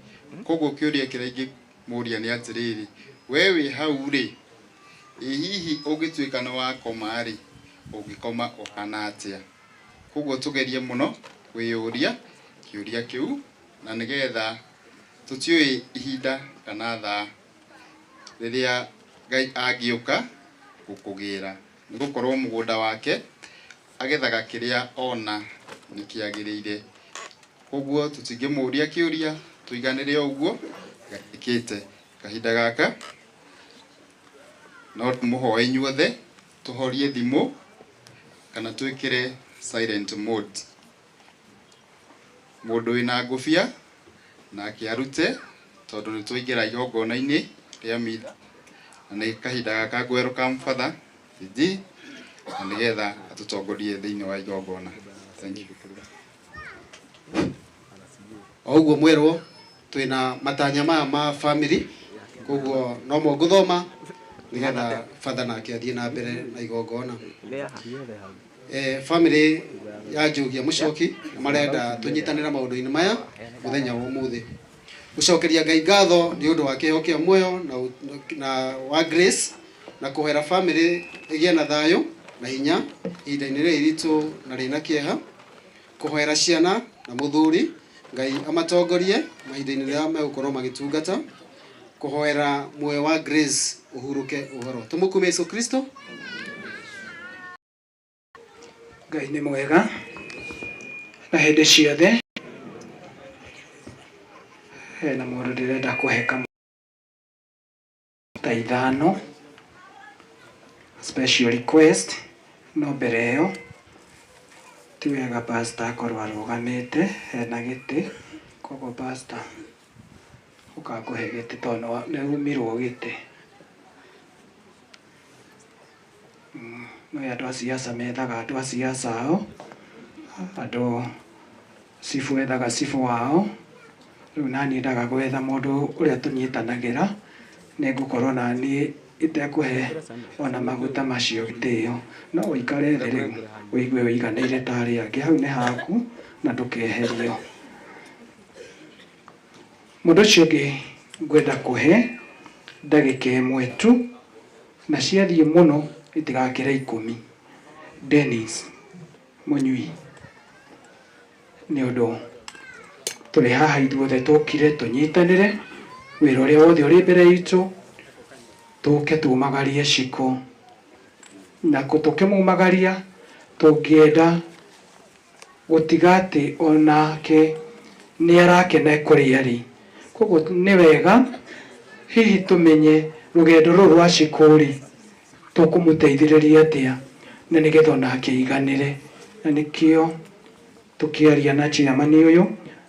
Koguo kĩũria kĩrĩa ingĩmũria nĩ atĩrĩrĩ, we wĩ hau rĩ, hihi ũngĩtuĩka nĩ wakoma rĩ ũngĩkoma ũhana atĩa? Koguo tũgerie mũno kwĩyũria kĩũria kĩu na nigetha tũtiũĩ ihinda kana thaa rĩrĩa Ngai angĩũka gũkũgĩra, nĩ gũkorwo mũgũnda wake agethaga kĩrĩa ona nĩkĩagĩrĩire. Koguo tũtingĩmũria kĩũria, tũiganĩre ũguo gakĩte kahinda gaka. No tũmũhoe inyuothe tũhorie thimũ kana twĩkĩre silent mode. Mũndũ wĩna ngũbia nake arute tondũ nĩ twaingĩra igongona-inĩ rĩa mitha na nĩ kahinda gaka ngwerũka father JJ na nigetha atũtongorie thĩinĩ wa igongona. Thank you. Oguo mwerwo twĩna matanya maya ma family, koguo no mũngũthoma nigetha father nake athiĩ na mbere na igongona. Family ya Njogia Mũchoki marenda tũnyitanĩra maũndũ-inĩ maya mũthenya wa ũmũthĩ. Gũcokeria Ngai ngatho nĩ ũndũ wa kĩheo kĩa muoyo na wa Grace na kũhera family ĩgĩe na thayũ na hinya ihinda-inĩ rĩrĩ ritũ na rĩna kĩeha. Kũhoera ciana na mũthuri Ngai amatongorie mahinda-inĩ rĩrĩa megũkorwo magĩtungata. Kũhoera muoyo wa Grace ũhurũke ũhoro. Tũmũkumie Yesu Kristo. Ngai nĩ mwega na hĩndĩ ciothe. Hena mũndũ ndĩrenda kũheka ta ithano special request, no mbere ĩyo ti wega pastor akorwo arũgamĩte hena gĩtĩ, koguo pastor ũkakũhe gĩtĩ tondũ nĩ umirwo gĩtĩ. no andũ a siasa methaga andũ a siasa ao, andũ cibu ethaga cibu wao. Rĩu naniĩ ndaga gwetha mũndũ ũrĩa tũnyitanagĩra, nĩngũkorwo naniĩ itekũhe ona maguta macio gĩtĩo. No ũikare thĩ rĩu ũigue ũiganĩire ta arĩa angĩ, hau nĩ haku na ndũkeherio. Mũndũ ũcio ũngĩ ngwenda kũhe ndagĩka ĩmwe tu, na ciathiĩ mũno itigakĩre 10. Dennis Mũnyui, nĩ ũndũ tũrĩ haha ithuothe tũkire tũnyitanĩre wĩra ũrĩa wothe ũrĩ mbere itũ, tũke tumagarie Shiko, na tũkĩmumagaria tũngĩenda gũtiga atĩ onake nĩ arakena kũrĩa arĩ. Koguo nĩ wega hihi tũmenye rũgendo rũrũ rwa Shiko rĩ tũkũmũteithĩrĩria atĩa na nĩgetha onake aiganĩre. Na nĩkĩo tũkĩaria na chairman ũyũ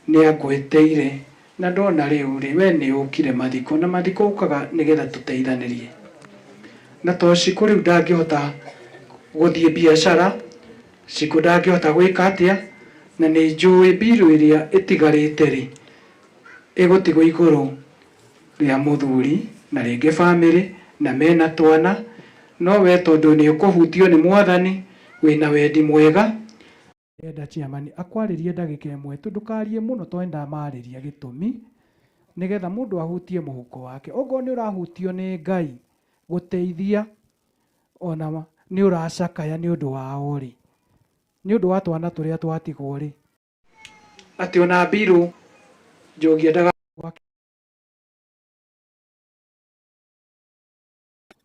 nĩ angwĩteire, na ndona rĩu rĩ we nĩ ũkire mathiko, na mathiko ũkaga nĩgetha tũteithanĩrie. Na to Shiko rĩu ndangĩhota gũthiĩ biacara, Shiko ndangĩhota gwĩka atĩa, na nĩ njũĩ mbiru ĩrĩa ĩtigarĩte rĩ ĩgũtigwo igũrũ rĩa mũthuri na rĩngĩ bamĩrĩ na mena twana. No we tondũ nĩ ũkũhutio nĩ Mwathani, wĩna wendi mwega, enda chairman akwarĩrie ndagĩka ĩmwe tu, ndũkarie mũno tondũ ndamarĩria gĩtũmi, nĩgetha mũndũ ahutie mũhuko wake. Okorwo nĩ ũrahutio nĩ Ngai gũteithia, ona nĩ ũracakaya nĩ ũndũ wao rĩ, nĩ ũndũ wa twana tũrĩa twatigwo rĩ, atĩ ona mbiru Njogi endaga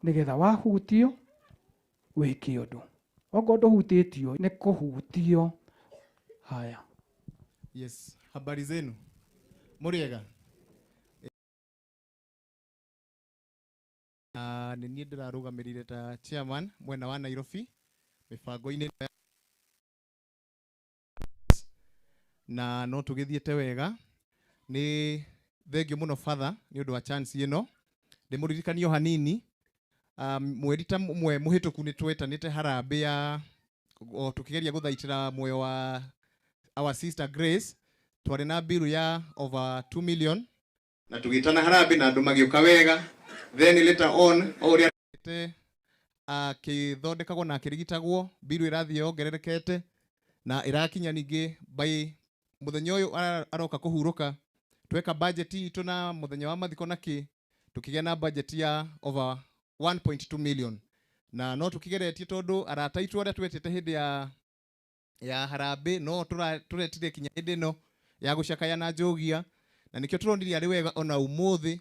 nĩgetha wahutio wĩke ũndũ. Okorwo ndũhutĩtio nĩ kũhutio. Haya. Yes, habari zenu. Mũrĩega. Nĩ niĩ ndĩrarũgamĩrĩire ta chairman mwena wa Nairobi mĩbango-inĩ na no tũgĩthiĩte wega. Nĩ thengiũ mũno father nĩ ũndũ wa chance ĩno. Ndĩmũririkanio hanini, mweri ta mwe mũhĩtũku nĩ twetanĩte harambĩ ya tũkĩgeria gũthaitĩra muoyo wa our sister Grace. Twarĩ na bill ya over 2 million na tũgĩtana harambĩ na andũ magĩũka wega. Then later on ũrĩa akĩthondekagwo na akĩrigitagwo, bill ĩrathiĩ yongererekete na ĩrakinya ningĩ by mũthenya ũyũ aroka kũhurũka. Tweka budget itũ na mũthenya wa mathiko naki tukigĩa na budget ya over 1.2 million. Na no tukigeretie tondu arata itu aria twetete hindi ya harambĩ no turetire kinya hindi no ya gucakaya na Njogia, na nikio turonire ari wega ona umuthi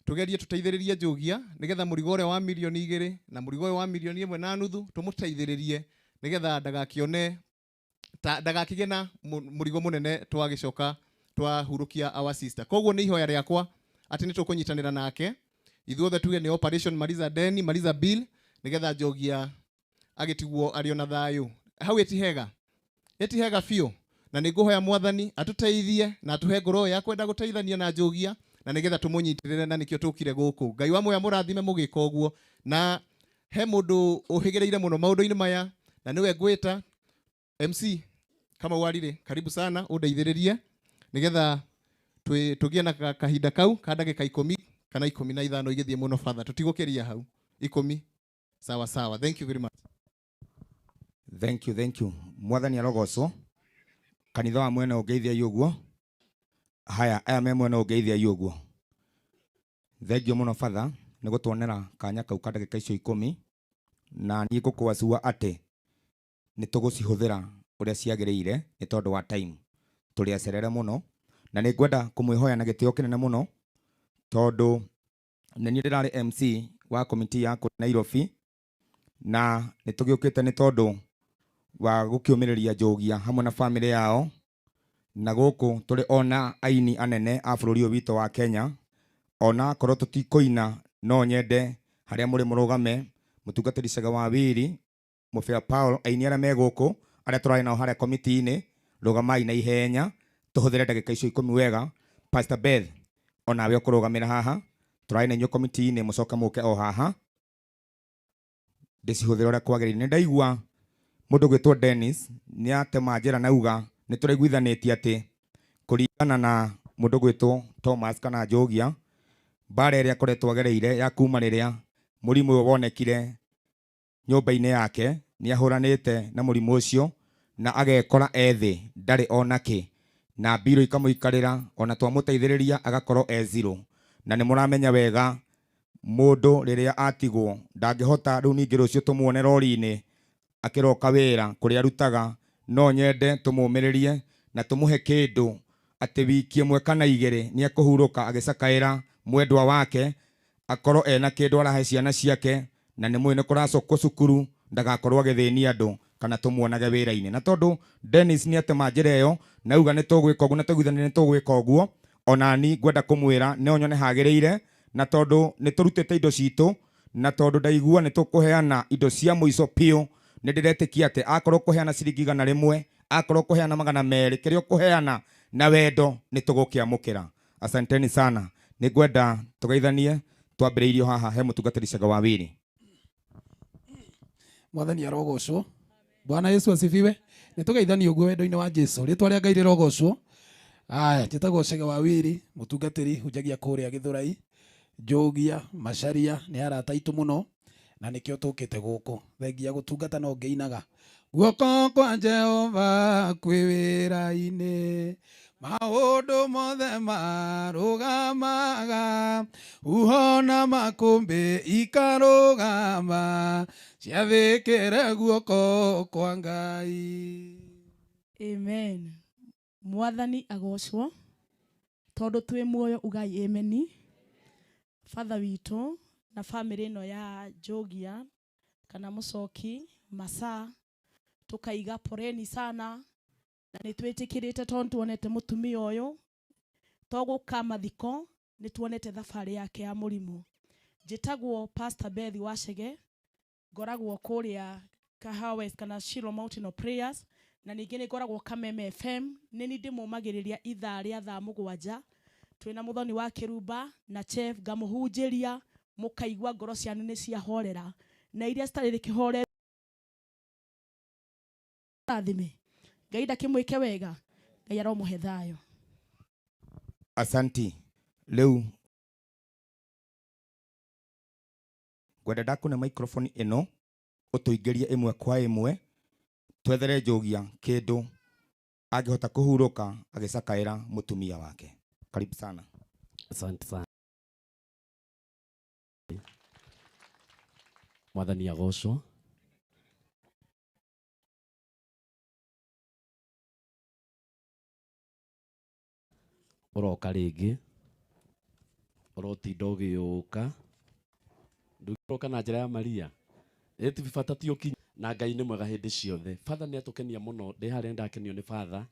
tugerie tuteithĩrĩrie Njogia nigetha mũrigo ũrĩa wa milioni 2 na mũrigo ũyũ wa milioni 1.5 tumuteithĩrĩrie nigetha ndagakĩgĩe na mũrigo mũnene twagicoka twahurukia our sister. Koguo nĩ ihoya rĩakwa atĩ nĩ tũkũnyitanĩra nake ithuothe tuge nĩ operation Maliza Deni Maliza Bill nigetha Njogia agĩtigwo arĩ ona thayũ. Hau ĩtihega biũ, na nĩ ngũhoya Mwathani atũteithie na atuhe ngoro ya kwenda gũteithania na Njogia na nigetha tũmũnyitĩrĩre, na nĩkĩo tũkire gũkũ. Ngai wa muoya mũrathime mũgĩka ũguo, na he mũndũ ũhĩgĩrĩire mũno maũndũ-inĩ maya na niwe ngwĩta MC kama warire. Karibu sana ũndeithĩrĩrie nigetha tũgĩe na kahinda kau ka ndagĩka 10 kana 15 igĩthiĩ mũno father, tũtigũkĩria hau 10. Sawa sawa, thank you very much. Thank you. Mwathani arogocwo. Kanitha wa mwena ũngeithia yuguo. Haya, aya me mwena ũngeithia yuguo. Thank you mũno father nĩ gũtuonera kanya kau ka ndagĩka icio 10, na niĩ ngũkũacua atĩ nĩ tũgũcihũthĩra ũrĩa ciagĩrĩire nĩ tondũ wa time. Tũrĩ acerere mũno na nĩ ngwenda kũmwĩhoya na gĩtĩo kĩnene mũno tondũ nĩ niĩ ndĩrarĩ MC wa committee ya Nairobi, na nĩ tũgĩũkĩte nĩ tondũ wa gũkĩũmĩrĩria Njogia hamwe na family yao, na gũkũ tũrĩ ona aini anene a bũrũri ũyũ witũ wa Kenya. Ona korwo tũtikũina no nyende harĩa mũrĩ mũrũgame mũtungatĩri Cega wa Wili, Mũbĩa Paul, aini arĩa me gũkũ arĩa tũrarĩ nao harĩa committee-inĩ, rũgamai na ihenya tũhũthĩre ndagĩka icio 10 wega. Pastor Beth onawe ũkũrũgamĩra haha, tũrarĩ na inyuĩ committee-inĩ mũcoke mũke o haha. ndĩcihũthĩre ũrĩa kwagĩrĩire. Nĩ ndaigua mũndũ gwĩtwo Dennis nĩ atema njĩra nauga nĩ tũraiguithanĩtie atĩ kũringana na mũndũ gwĩtwo Thomas kana Njogia, mbara ĩrĩa akoretwo agereire ya kuma rĩrĩa mũrimũ ũyũ wonekire nyũmba-inĩ yake, nĩ ahũranĩte na mũrimũ ũcio na agekora ethĩ ndarĩ ona kĩ, na mbirũ ikamũikarĩra, ona twamũteithĩrĩria agakorwo zero. Na nĩ mũramenya wega mũndũ rĩrĩa atigwo ndangĩhota rĩu ningĩ rũciũ tũmuone rori-inĩ akĩroka wĩra kũrĩa arutaga. No nyende tũmũmĩrĩrie na tũmũhe kĩndũ atĩ wiki ĩmwe kana igĩrĩ nĩ ekũhurũka agĩcakaĩra mwendwa wake, akorwo ena kĩndũ arahe ciana ciake, na nĩ mwĩne kũracokwo cukuru, ndagakorwo agĩthĩnia andũ kana tũmuonage wĩra-inĩ. Na tondũ Dennis nĩ atema njĩra ĩyo na uga nĩ tũgwĩka ũguo na tũiguithanĩtie nĩ tũgwĩka ũguo, onani ngwenda kũmwĩra no nyone hagĩrĩire, na tondũ nĩ tũrutĩte indo citũ, na tondũ ndaigua nĩ tũkũheana indo cia mũico piũ, nĩ ndĩretĩkia atĩ akorwo kũheana ciringi 100, akorwo kũheana 200, kĩrĩa ũkũheana na wendo nĩ tũgũkĩamũkĩra. Asanteni sana. Nĩ ngwenda tũgeithanie twambĩrĩirio haha he mũtungatĩri Cega wa Wili. Mwathani arogocwo. Bwana Yesu asifiwe. Nĩ tũgeithanie ũguo wendo-inĩ wa Jesu. Rĩtwa rĩa Ngai rĩrogocwo. Aya, njĩtagwo Cega wa Wili, mũtungatĩri hunjagia kũrĩa Gĩthũrai, Njogia, Macharia, nĩ arata aitũ mũno na nĩkĩo tũkĩte gũkũ. Thengia gũtungata no ngĩinaga. Guoko kwa Jehova kwĩ wĩra-inĩ, maũndũ mothe marũgamaga, uhona makũmbĩ ikarũgama, ciathĩkĩre guoko kwa Ngai. Amen. Mwathani agocwo, tondũ twĩ muoyo ugai ameni. Father witũ na family ĩno ya Njogia kana Mũcoki Masa, tukaiga poreni sana, na nĩ twĩtĩkĩrĩte tondũ tuonete mũtumia ũyũ togũka mathiko, nĩ tuonete thabarĩ yake ya mũrimũ. Njĩtagwo Pastor Beth Wachege, ngoragwo kũrĩa Kahawes kana Shilo Mountain of Prayers, na ningĩ nĩ ngoragwo Kameme FM. Nĩ ni ndĩmũmagĩrĩria ithaa rĩa thaa 7 twĩna mũthoni wa Kĩrumba na chef ngamũhunjĩria, mũkaigua ngoro cianyu nĩ ciahorera, na iria citarĩ kĩhore rathime Ngai ndakĩmwĩke wega, Ngai aromũhe thayũ. Asanti. Leo ngwenda ndakũne microphone ĩno ũtũingĩrie ĩmwe kwa ĩmwe, twethere Njogia kĩndũ angĩhota kũhurũka agĩcakaĩra mũtumia wake. Karibu sana. Asante sana. Mwathani agocwo. Ũroka rĩngĩ, ũrotinda ũgĩũka, ndũroka na njĩra ya Maria. Eti bata ti ũkinya na Ngai nĩ mwega hĩndĩ ciothe. Father nĩ atũkenia mũno, ndĩ harĩa ndakenio nĩ Father,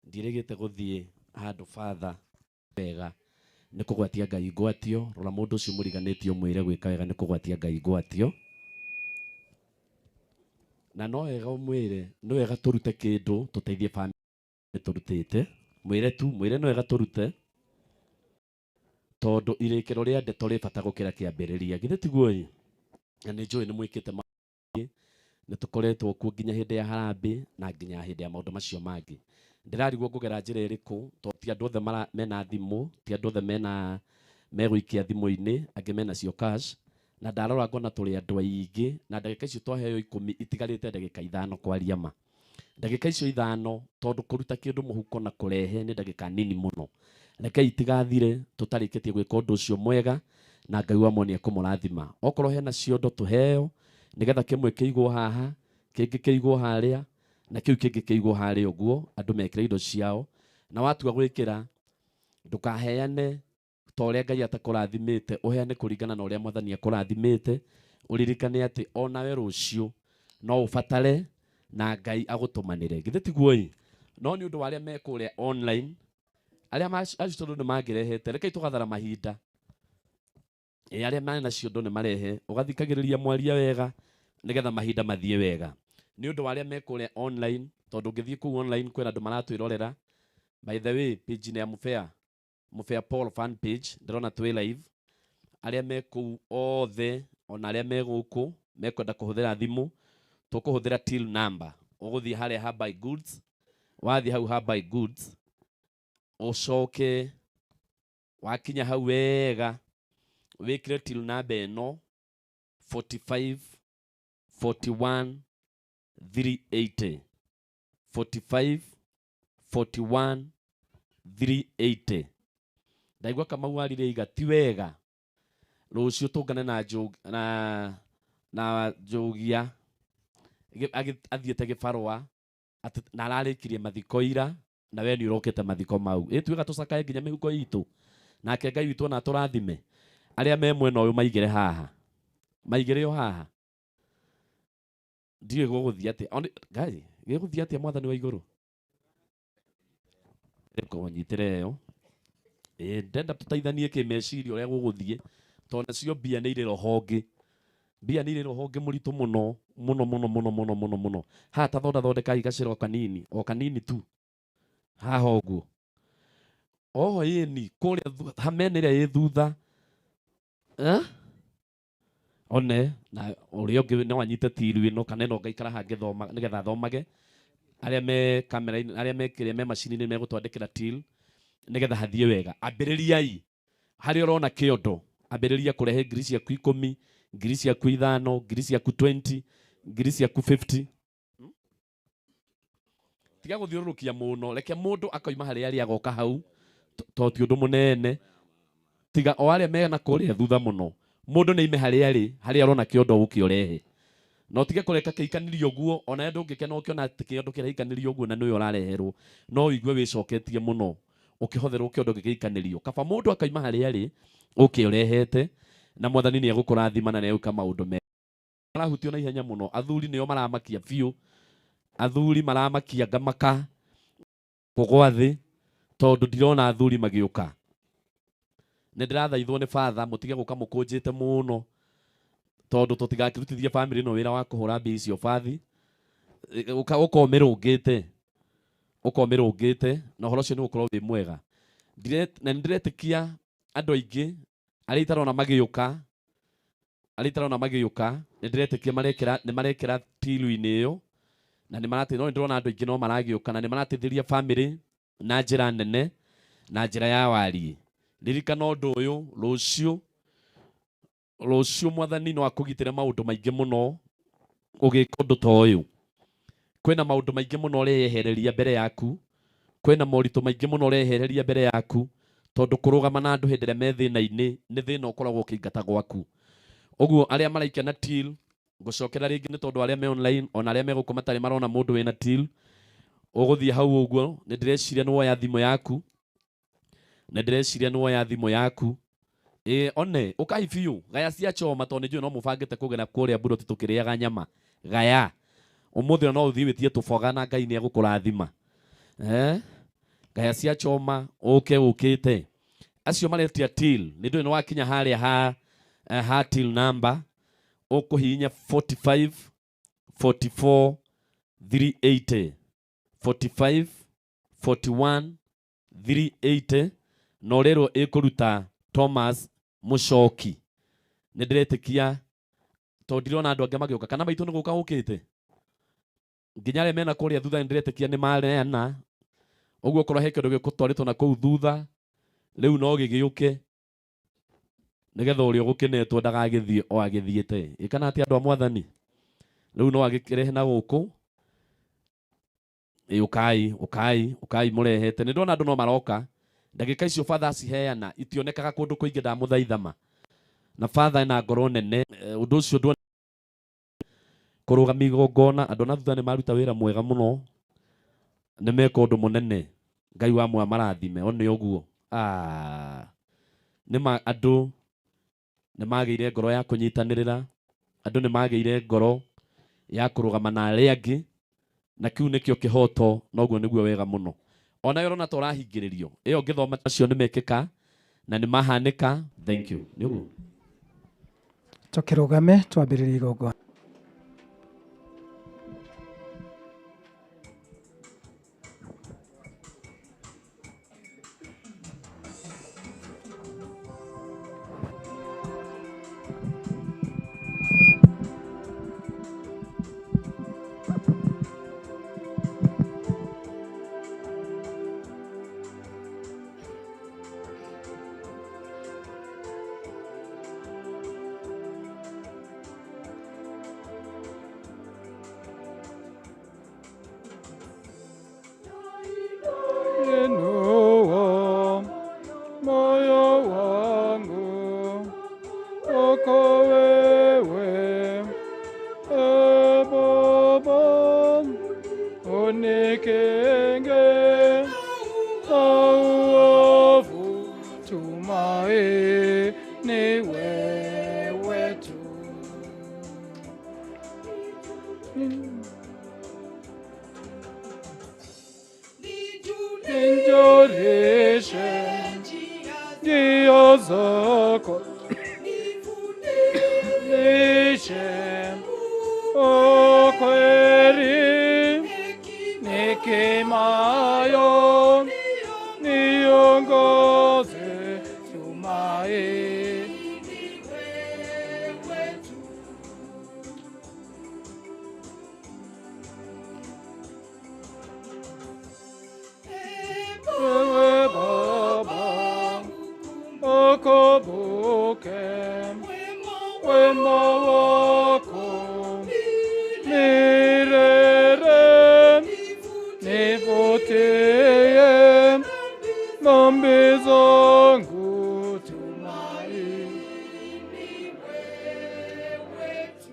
ndirĩgĩte gũthiĩ handũ Father wega nĩ kũgwatia Ngai ngwatio. Rora mũndũ ũcio mũriganĩtio mwĩre gwĩka wega nĩ kũgwatia Ngai ngwatio, na no wega ũmwĩre nĩ wega tũrute kĩndũ tũteithie family tũrutĩte. Mwĩre tu, mwĩre nĩ wega tũrute, tondũ irĩkĩro rĩa ndeto rĩ bata gũkĩra kĩambĩrĩria. Githĩ tiguo ĩ? Na nĩ njũĩ nĩ mwĩkĩte maingĩ, nĩ tũkoretwo kuo nginya hĩndĩ ya harambĩ na nginya hĩndĩ ya maũndũ macio mangĩ. Ndĩrarigwo ngũgera njĩra ĩrĩkũ, tondũ ti andũ othe mena thimũ, ti andũ othe megũikia thimũ-inĩ, angĩ mena cio cash, na ndarora ngona tũrĩ andũ aingĩ, na ndagĩka icio twaheo 10 itigarĩte ndagĩka 5 kwaria ma. Ndagĩka icio 5 tondũ kũruta kĩndũ mũhuko na kũrehe nĩ ndagĩka nini mũno. Rekei itigathire tũtarĩkĩtie gwĩka ũndũ ũcio mwega, na Ngai wa moni ekũmũrathima. Okorwo hena ciondo tũheo, nĩgetha kĩmwe kĩigwo haha, kĩngĩ kĩigwo harĩa, na kĩu kĩngĩ kĩigwo harĩa ũguo, andũ mekĩre indo ciao. Na watua gwĩkĩra, ndũkaheane ta ũrĩa Ngai atakũrathimĩte, ũheane kũringana na ũrĩa Mwathani akũrathimĩte. Ũririkane atĩ onawe rũciũ no ũbatare na Ngai agũtũmanĩre. Githĩ tiguo ĩ? No nĩ ũndũ wa arĩa mekũrĩa online, arĩa acio tondũ nĩ mangĩrehete, rekei tũgathara mahinda. Arĩa mena ciondo nĩ marehe, ũgathikagĩrĩria mwaria wega, nĩgetha mahinda mathiĩ wega. Nĩ ũndũ wa arĩa mekũrĩa online, tondũ ũngĩthiĩ kũu online kwĩna andũ maratwĩrorera. By the way, page ya Mũbea Paul fan page, ndĩrona twĩ live. Arĩa me kũu othe, ona arĩa me gũkũ, mekwenda kuhuthira thimu tukuhuthira till number uguthie haria ha buy goods wathie hau ha buy goods ucoke wakinya hau wega wikire till number eno 45 41 380 45 41 380 ndaigua kama warire iga ti wega rucio tungane na Jogia athiete gibarwa na ararikirie mathiko ira na we ni urokete mathiko mau itwega tucakae nginya mihuko itu nake Ngai witu na turathime aria me mwena uyu maigire haha maigire yo haha ndiye guguthia ati Ngai giguthia ati mwathani wa iguru eko nyitire yo ndenda tutaithanie kimeciria uria guguthie tona cio mbia ni ire rohonge mbia ni ire rohonge muritu muno muno ha ta thondeka igacira o kanini tu haha uguo oho yini kuria hamene ria ithutha one na uria ungi no anyite tiru ino kana no ngaikara ha ngithoma nigetha thomage aria me kamera aria mekire me macini ni megutwandikira till nigetha hathie wega ambiririai hari urona kiondo ambiriria kurehe ngiri ciaku 10 ngiri ciaku 5 ngiri ciaku 20 ngiri ciaku 50 tiga guthiururukia muno reke mundu akoima hari ari agoka hau to ti undu munene tiga o aria mena kuria thutha muno mundu ni ime hari ari arona kiondo ukiorehe no tige kureka kiikanirio guo ona ndu ngikena ukiona kiondo kiraikanirio guo na niwe urareherwo no uigue wicoketie muno ukihotherwo kiondo giikanirio kaba mundu akaima hari ari ukiorehete na mwathani ni agukurathima na neuka maundu me marahutio na ihenya muno athuri nio maramakia biu athuri maramakia ngamaka kugwa thi tondu ndirona athuri magiuka ni ndirathaithwo ni father mutige guka mukunjite muno tondu tutigakirutithie family no wira wa kuhura mbia icio fathi ukomirungite na horo cio ni gukorwo wi mwega na ndiretikia andu aingi aria itarona magiuka ni ndiretikia ni marekira tilu-ini iyo na ni marate no ndirona andu aingi no maragiuka na ni marateithiria family na njira nene na njira ya wari ririkana undu uyu rucio mwathani no akugitire maundu maingi muno ugika undu ta uyu kwina maundu maingi muno ureyehereria mbere yaku kwina moritu maingi muno ureyehereria mbere yaku tondu kurugama na andu hindire me thina-ini ni thina ukoragwo ukingata gwaku uguo aria maraikia na till ngucokera ringi ni tondu aria me online ona aria meguko matari marona mundu wina till uguthie hau uguo ni ndireciria ni woya thimu yaku one ukai biu gaya cia choma tondu njui no mubangite kugena kuria buroti tukiriaga nyama gaya umuthi no uthii witie tuboga na Ngai ni agukurathima gaya cia choma ukite acio maretia till ni ndu no wakinya haria ha till number ukuhinya 45 44 380 45 41 380 no rero ikuruta Thomas Mucoki ni ndiretikia to ndirona andu angi magiuka kana maitu ni guka ukite nginya aria mena kuria thutha ndiretikia ni mareana uguo korwo he kindu gikutwaritwo na kuu thutha riu no gigiuke nigetha uria gukinetwo ndagagithie o agithiete ikana ati andu a mwathani riu no agikirehe na guku ukai murehete ni ndona andu no maroka ndagika icio father ciheana itionekaga kundu kuingi ndamuthaithama na father ena ngoro nene undu ucio ndu kurugami gongona andu na thutha ni maruta wira mwega muno ni meka undu munene Ngai wa mwa marathime one uguo andu ni magire ngoro ya kunyitanirira andu ni magire ngoro ya kurugama na aria angi na kiu nikio kihoto noguo niguo wega muno ona yorona to rahingiririo iyo ngithoma acio ni mekika na ni mahanika thank you niguo tukirugame twambiririe igongona Baba onikenge auovu tumaini wewe tu. Nijulishe njia zako, nifundishe ukweli, nikimayo niongoze tumaini wewe tu. Ewe Baba ukumbuke wema wako milele, nivutie dhambi zangu tumaini wewe tu.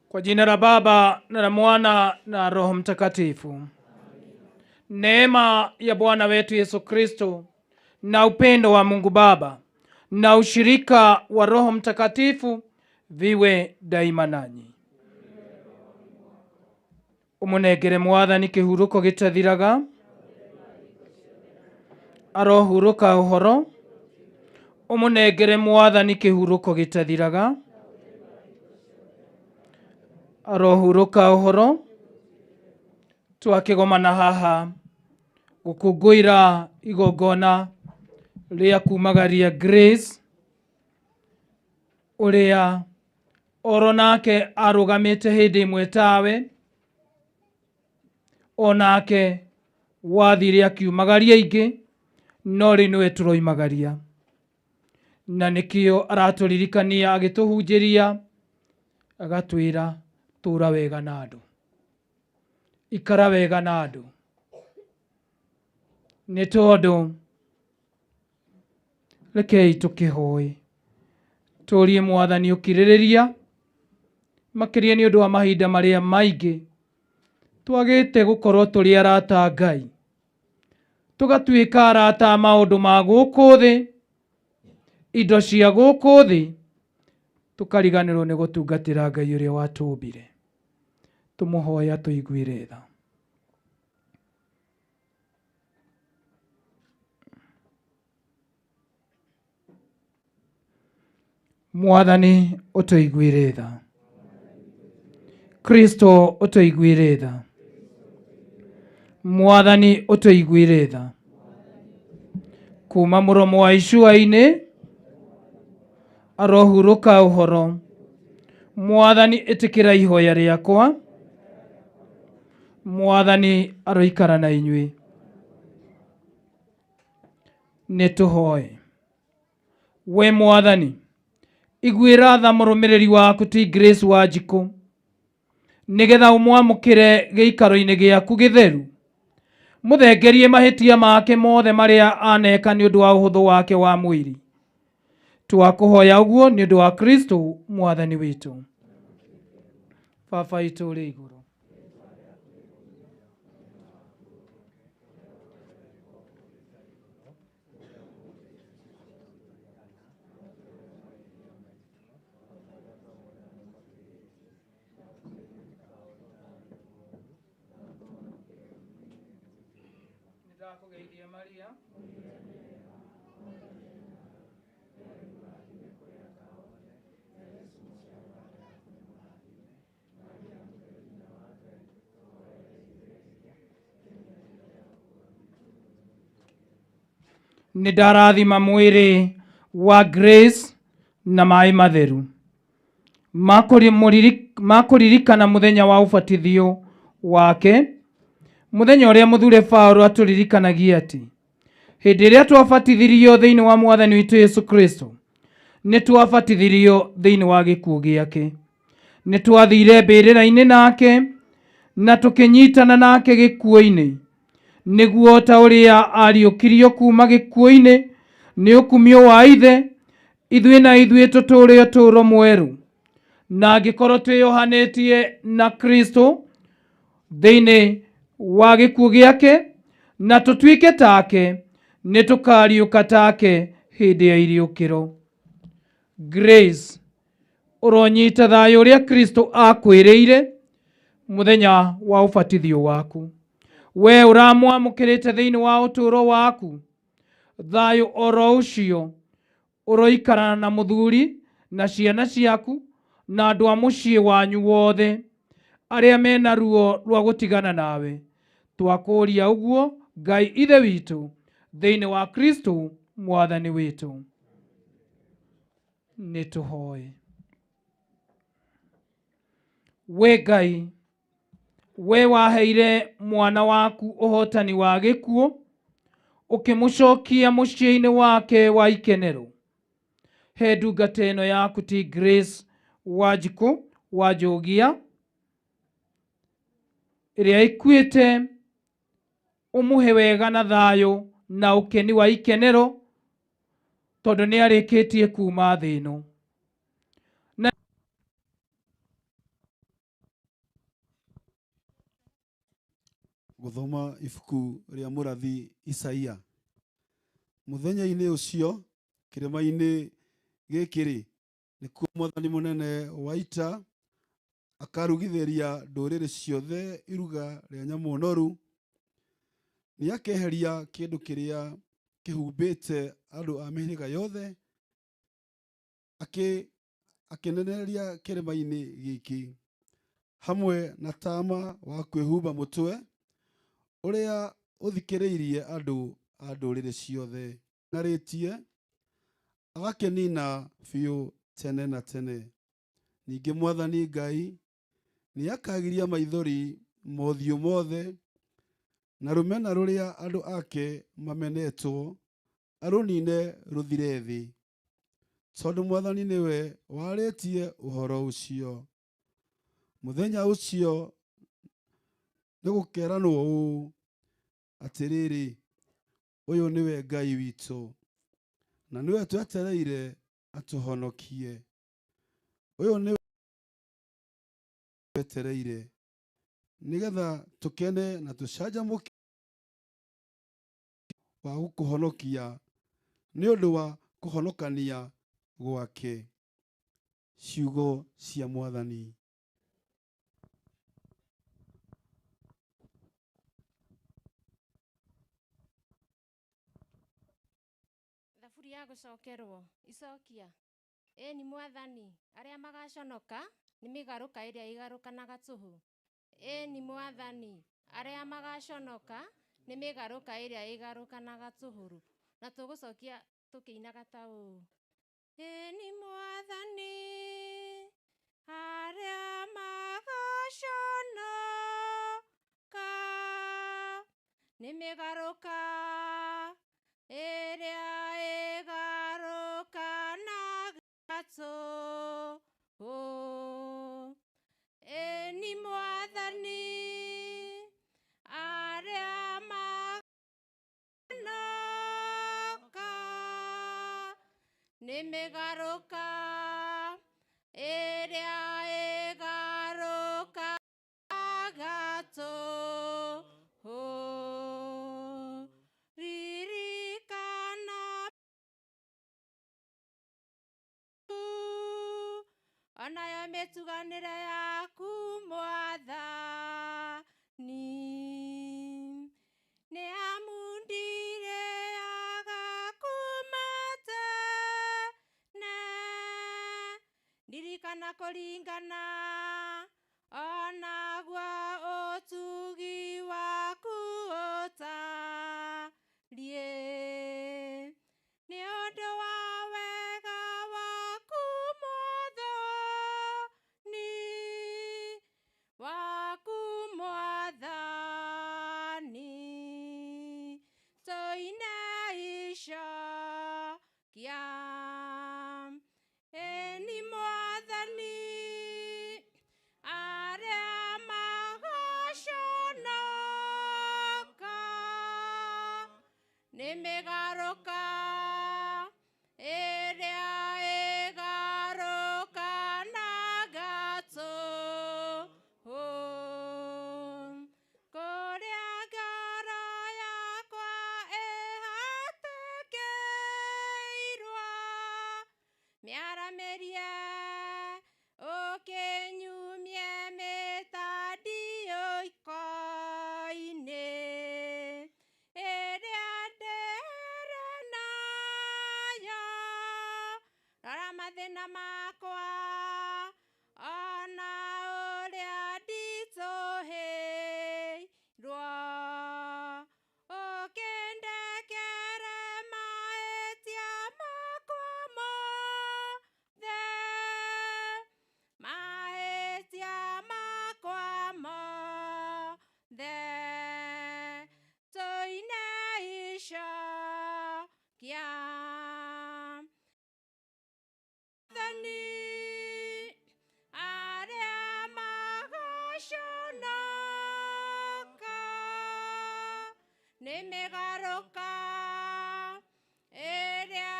Kwa jina la Baba na la Mwana na Roho Mtakatifu. Neema ya Bwana wetu Yesu Kristo na upendo wa Mungu Baba na ushirika wa Roho Mtakatifu viwe daima nanyi. Umunegere Mwathani kihuruko gitathiraga, arohuruka uhoro. Umunegere Mwathani kihuruko gitathiraga, arohuruka uhoro. Twakigomana haha gukungwira igongona ria kumagaria Grace uria oronake arugamite hindi imwe tawe, onake wathire akiumagaria ingi no ri niwe turoimagaria, na nikio araturirikania agituhunjiria agatwira tura wega na andu, ikara wega na andu, ni tondu rekei tukihoi turie Mwathani ukiririria makiria ni undu wa mahinda maria maingi twagite gukorwo turi arata Ngai, tugatuika arata maundu ma guku thi, indo cia guku thi, tukariganirwo ni gutungatira Ngai uria watumbire. Tumuhoya tuiguire tha. Mwathani utuiguire tha. Kristo utuiguire tha. Mwathani utuiguire tha. Kuma muromo wa icua-ini arohuruka uhoro. Mwathani itikira ihoya riakwa. Mwathani aroikara na inyui. Nituhoe. We Mwathani igwira tha murumiriri waku ti Grace Wanjiku, nigetha umwamukire giikaro-ini giaku githeru, muthengerie mahitia make mothe maria aneka ni undu wa uhuthu wake wa mwiri. Twakuhoya uguo ni undu wa Kristo Mwathani witu. Baba itu uri iguru, ni ndarathima mwiri wa Grace na mai matheru makuririkana muthenya wa ubatithio wake, muthenya uria muthure Paulo aturirikanagia ati hindi iria twabatithirio thiini wa Mwathani witu Yesu Kristo ni twabatithirio thiini wa gikuo giake, ni twathire mbirira-ini nake na tukinyitana nake gikuo-ini, niguo ta uria ariukirio kuma gikuo-ini ni ukumio wa ithe, ithuĩ na ithuĩ tũtũũre ũtũũro mwerũ, na angĩkorwo twĩyohanĩtie na Kristo thĩinĩ wa gĩkuũ gĩake na tũtuĩke take, nĩ tũkariũka take hĩndĩ ya iriũkĩro. Grace, ũronyita thayũ ũrĩa Kristo akwĩrĩire mũthenya wa ũbatithio waku. We ũramwamũkĩrĩte thĩinĩ wa ũtũũro waku, thayũ oro ũcio ũroikarana na mũthuri na ciana ciaku na andũ a mũciĩ wanyu wothe arĩa mena ruo rwa gũtigana nawe. Twakũũria ũguo Ngai ithe witũ thĩinĩ wa Kristo mwathani witũ. Nĩ tũhoe. We Ngai, we waheire mwana waku ũhotani wa gĩkuũ, ũkĩmũcokia mũciĩ-inĩ wake wa ikenero. He ndungata ĩno yaku ti Grace Wanjikũ wa Njogia ĩrĩa ĩkuĩte, ũmũhe wega na thayũ na ũkeni wa ikenero, tondũ nĩ arĩkĩtie kuma thĩ ĩno. Gũthoma ibuku rĩa mũrathi Isaia. Mũthenya-inĩ ũcio kĩrĩma-inĩ gĩkĩ nĩkuo Mwathani mũnene wa ita akarugithĩria ndũrĩrĩ ciothe iruga rĩa nyamũ noru. Nĩ akeheria kĩndũ kĩrĩa kĩhumbĩte andũ a mĩhĩrĩga yothe, akĩnenereria kĩrĩma-inĩ gĩkĩ hamwe na taama wa kwĩhumba mũtwe ũrĩa ũthikĩrĩirie andũ a ndũrĩrĩ ciothe. Narĩtie agakĩnina biũ tene na tene. Ningĩ Mwathani Ngai nĩ akagiria maithori mothiũ mothe, na rũmena rũrĩa andũ ake mamenetwo arũnine rũthire thĩ, tondũ Mwathani nĩwe warĩtie ũhoro ũcio. Mũthenya ũcio nĩ gũkeranwo ũũ atĩrĩrĩ, ũyũ nĩwe Ngai witũ, na nĩwe twetereire atũhonokie. Ũyũ nĩwe twetereire nĩgetha tũkene na tũcanjamũke wa gũkũhonokia nĩ ũndũ wa kũhonokania gwake. Ciugo cia Mwathani. Thaburi ya gũcokerwo icokia. Ĩni Mwathani, arĩa magaconoka nĩ mĩgarũka ĩrĩa ĩgarũkanaga tũhũ. Ĩni Mwathani, arĩa magaconoka nĩ mĩgarũka ĩrĩa ĩgarũkanaga tũhũru. Na tũgũcokia tũkĩinaga ta ũũ. Ĩni Mwathani, arĩa magaconoka nĩ mĩgarũka ĩrĩa ĩgarũkanaga tũhũ. Ĩni Mwathani, arĩa magaconoka nĩ mĩgarũka ĩrĩa ĩgarũkanaga tũhũ. Ririkana onayo mĩtuganĩre yaku Mwathani, nĩ amundire agakuma tene. Ndirikana kũringana onagua ũtugi waku ũtariĩ, nĩ ũndũ wa wega waku Mwathani, waku Mwathani. Tũine icokia. Ĩni Mwathani, arĩa magaconoka nĩ nĩarameria ũkĩnyumie mĩtandio iko-inĩ ĩrĩa ndĩrĩ nayo. Rora mathĩna makwa ona ũrĩa nditũhĩirwo, ũkĩndekere mahĩtia makwa mothe, mahĩtia makwa mothe, tũine icokia. Mwathani arĩa magaconoka nĩ mĩgarũka ĩrĩa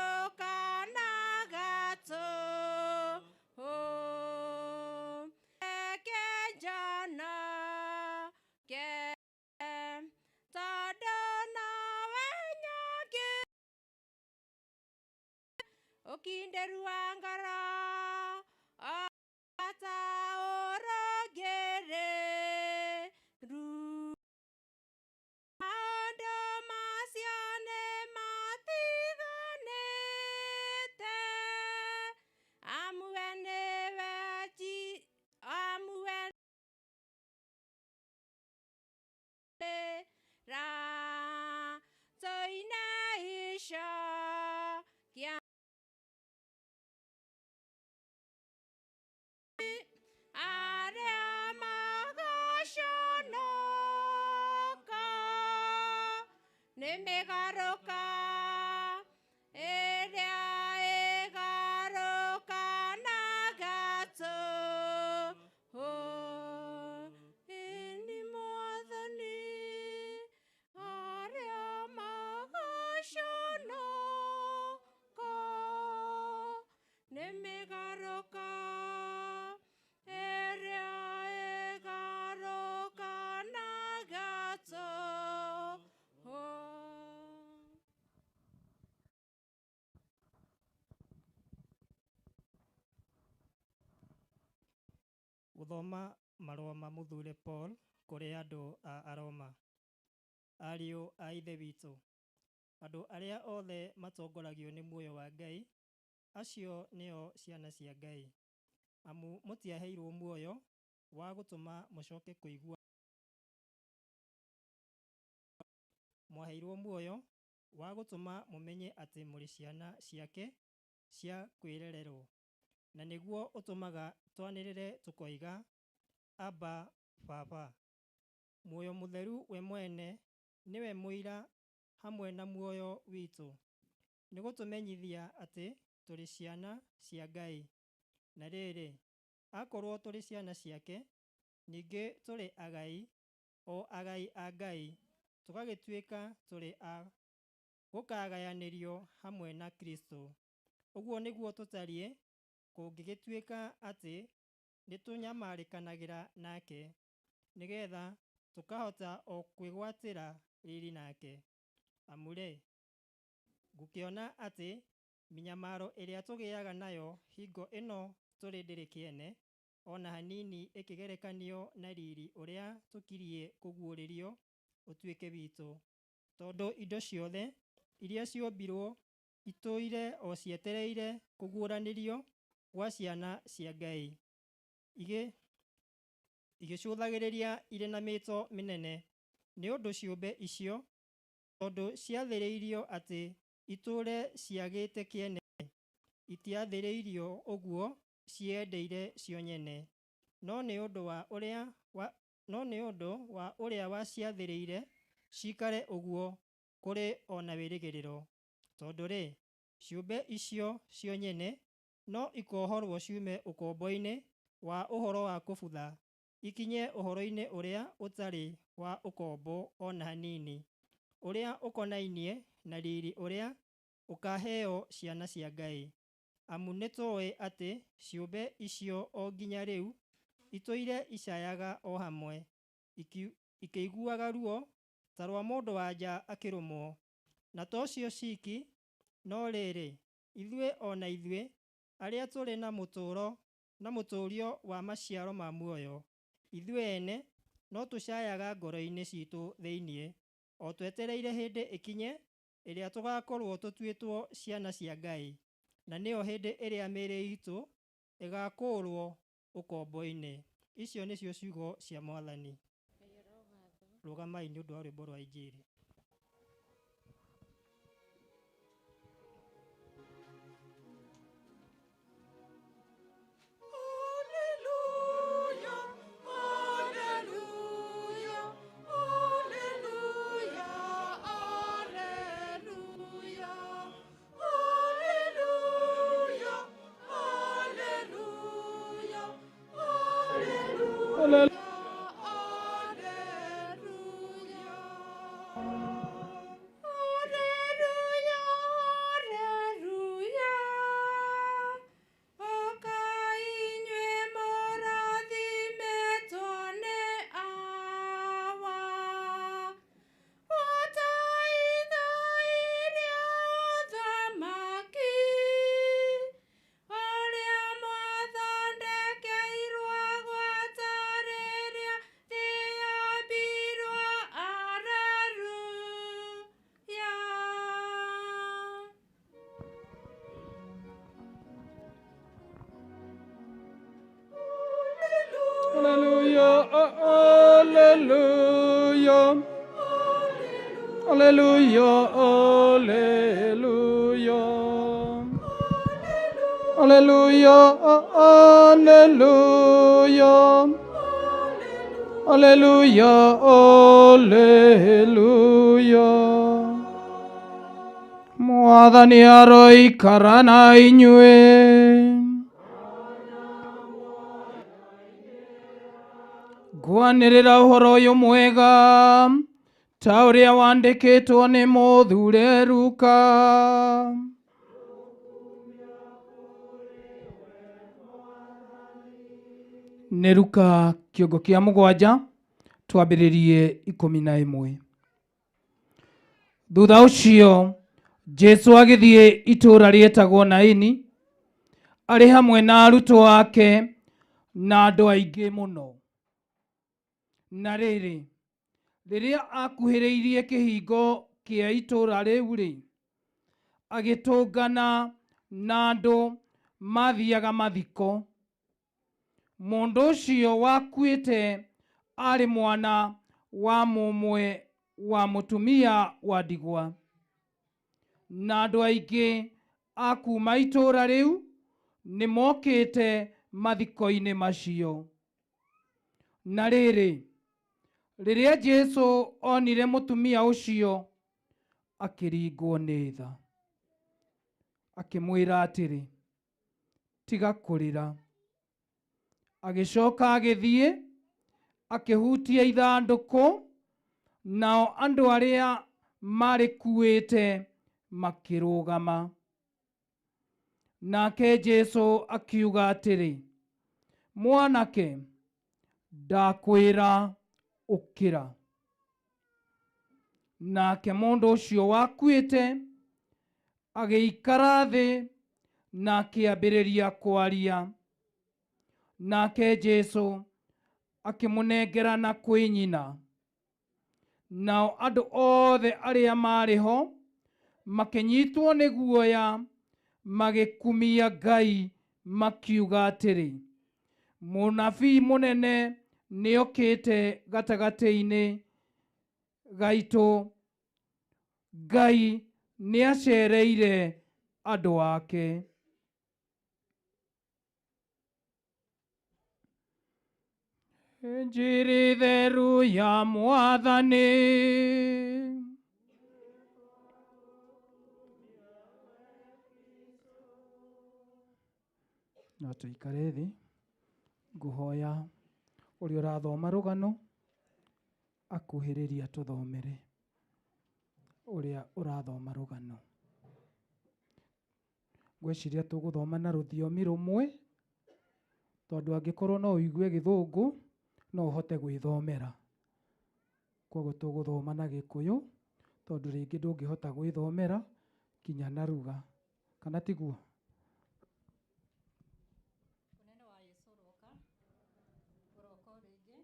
ũkanaga tũhũ reke njonoke tondũ nowe nyongĩ ũkindĩru wa ngoro ota ũrũngĩrĩru. Maũndũ macio nĩ matiganĩte, amwe nĩwe amwe ra tũine icokia. Arĩa magaconoka nĩ mĩgarũka ĩrĩa ĩgarũkanaga tũhũ. Ĩni Mwathani arĩa magaconoka nĩ mĩgarũka ĩrĩa ĩgarũkanaga tũhũ. Gũthoma marũa ma mũthure Paul kũrĩ andũ a Aroma. Ariũ a Ithe witũ, andũ arĩa othe matongoragio nĩ muoyo wa Ngai, acio nĩo ciana cia Ngai, amu mũtiaheirwo muoyo wa gũtũma mũcoke kũigua, mwaheirwo muoyo wa gũtũma mũmenye atĩ mũrĩ ciana ciake cia kwĩrererwo, na nĩguo ũtũmaga twanĩrĩre tũkoiga Aba Baba. Muoyo mũtheru we mwene nĩwe mũira hamwe na muoyo witũ, nĩ gũtũmenyithia atĩ tũrĩ ciana cia Ngai. Na rĩrĩ, akorwo tũrĩ ciana ciake, ningĩ tũrĩ agai, o agai a Ngai, tũgagĩtuĩka tũrĩ a gũkagayanĩrio hamwe na Kristo. Ũguo nĩguo tũtariĩ kũngĩgĩtuĩka atĩ nĩ tũnyamarĩkanagĩra nake, nĩgetha tũkahota o kwĩgwatĩra riri nake. Amure, ngũkĩona atĩ minyamaro ĩrĩa tũgĩaga nayo hingo ĩno tũrĩ ndĩrĩ kĩene, ona hanini ĩkĩgerekanio na riri ũrĩa tũkirie kũguũrĩrio ũtuĩke witũ, tondũ indo ciothe iria ciũmbirwo itũire o cietereire kũguũranĩrio gwa ciana cia Ngai, igĩcũthagĩrĩria irĩ na mĩto mĩnene. Nĩ ũndũ ciũmbe icio, tondũ ciathĩrĩirio atĩ itũũre ciagĩte kĩene, itiathĩrĩirio ũguo ciendeire cio nyene, no nĩ ũndũ wa ũrĩa waciathĩrĩire cikare ũguo kũrĩ ona wĩrĩgĩrĩro. Tondũ rĩ, ciũmbe icio cio nyene no ikohorwo ciume ũkombo-inĩ wa ũhoro wa kũbutha ikinye ũhoro-inĩ ũrĩa ũtarĩ wa ũkombo ona hanini, ũrĩa ũkonainie na riri ũrĩa ũkaheo ciana cia Ngai. Amu nĩtũĩ atĩ ciũmbe icio o nginya rĩu itũire icayaga o hamwe, ikĩiguaga ruo ta rwa mũndũ wa nja akĩrũmwo, na to cio ciki, no rĩrĩ ithuĩ ona ithuĩ arĩa tũrĩ na mũtũũrio wa maciaro ma muoyo, ithuĩ ene no tũcayaga ngoro-inĩ citũ thĩinĩ, o twetereire hĩndĩ ĩkinye ĩrĩa tũgakorwo tũtuĩtwo ciana cia Ngai, na nĩyo hĩndĩ ĩrĩa mĩĩrĩ itũ ĩgakũũrwo ũkombo-inĩ. Icio nĩcio ciugo cia Mwathani. Rũgamai nĩ ũndũ wa rwĩmbo rwa Injili. Hallelujah, hallelujah, hallelujah, hallelujah, hallelujah. Mwathani aroikara na inyuĩ. Ngwanĩrĩra ũhoro ũyũ mwega ta ũrĩa wandĩkĩtwo nĩ mũthure Luka. Nĩ Luka kĩongo kĩa 7 twambĩrĩrie 11. Thutha ũcio Jesũ agĩthiĩ itũũra rĩetagwo Naini, arĩ hamwe na arutwo ake na andũ aingĩ mũno. Na rĩrĩ, rĩrĩa akuhĩrĩirie kĩhingo kĩa itũũra rĩu-rĩ, agĩtũngana na andũ mathiaga mathiko. Mũndũ ũcio wakuĩte arĩ mwana wa mũmwe wa mũtumia wa ndigwa, na andũ aingĩ a kuma itũũra rĩu nĩ mokĩte mathiko-inĩ macio. Na rĩrĩ, rĩrĩa Jesũ onire mũtumia ũcio, akĩringwo nĩ tha, akĩmwĩra atĩrĩ, tiga kũrĩra. Agĩcoka agĩthiĩ, akĩhutia ithandũkũ, nao andũ arĩa marĩkuĩte makĩrũgama. Nake Jesũ akiuga atĩrĩ, mwanake, ndakwĩra ũkĩra. Nake mũndũ ũcio wakuĩte agĩikara thĩ na akĩambĩrĩria kwaria. Nake Jesũ akĩmũnengerana kwĩ nyina. Nao andũ othe arĩa marĩ ho makĩnyitwo nĩ guoya, magĩkumia Ngai, makiuga atĩrĩ, mũnabii mũnene nĩokĩte gatagatĩ-inĩ gaitũ. Ngai nĩacereire andũ ake. Injili theru ya Mwathani. No tũikare thĩ, ngũhoya ũrĩa ũrathoma rũgano akuhĩrĩria tũthomere ũrĩa ũrathoma rũgano. Ngwĩciria tũgũthoma na rũthiomi rũmwe, tondũ angĩkorwo no ũigue Gĩthũngũ no ũhote gwĩthomera. Koguo tũgũthoma na Gĩkũyũ, tondũ rĩngĩ ndũngĩhota gwĩthomera kinya na ruga kana tiguo? Unene wa Yesu roka uroko ringi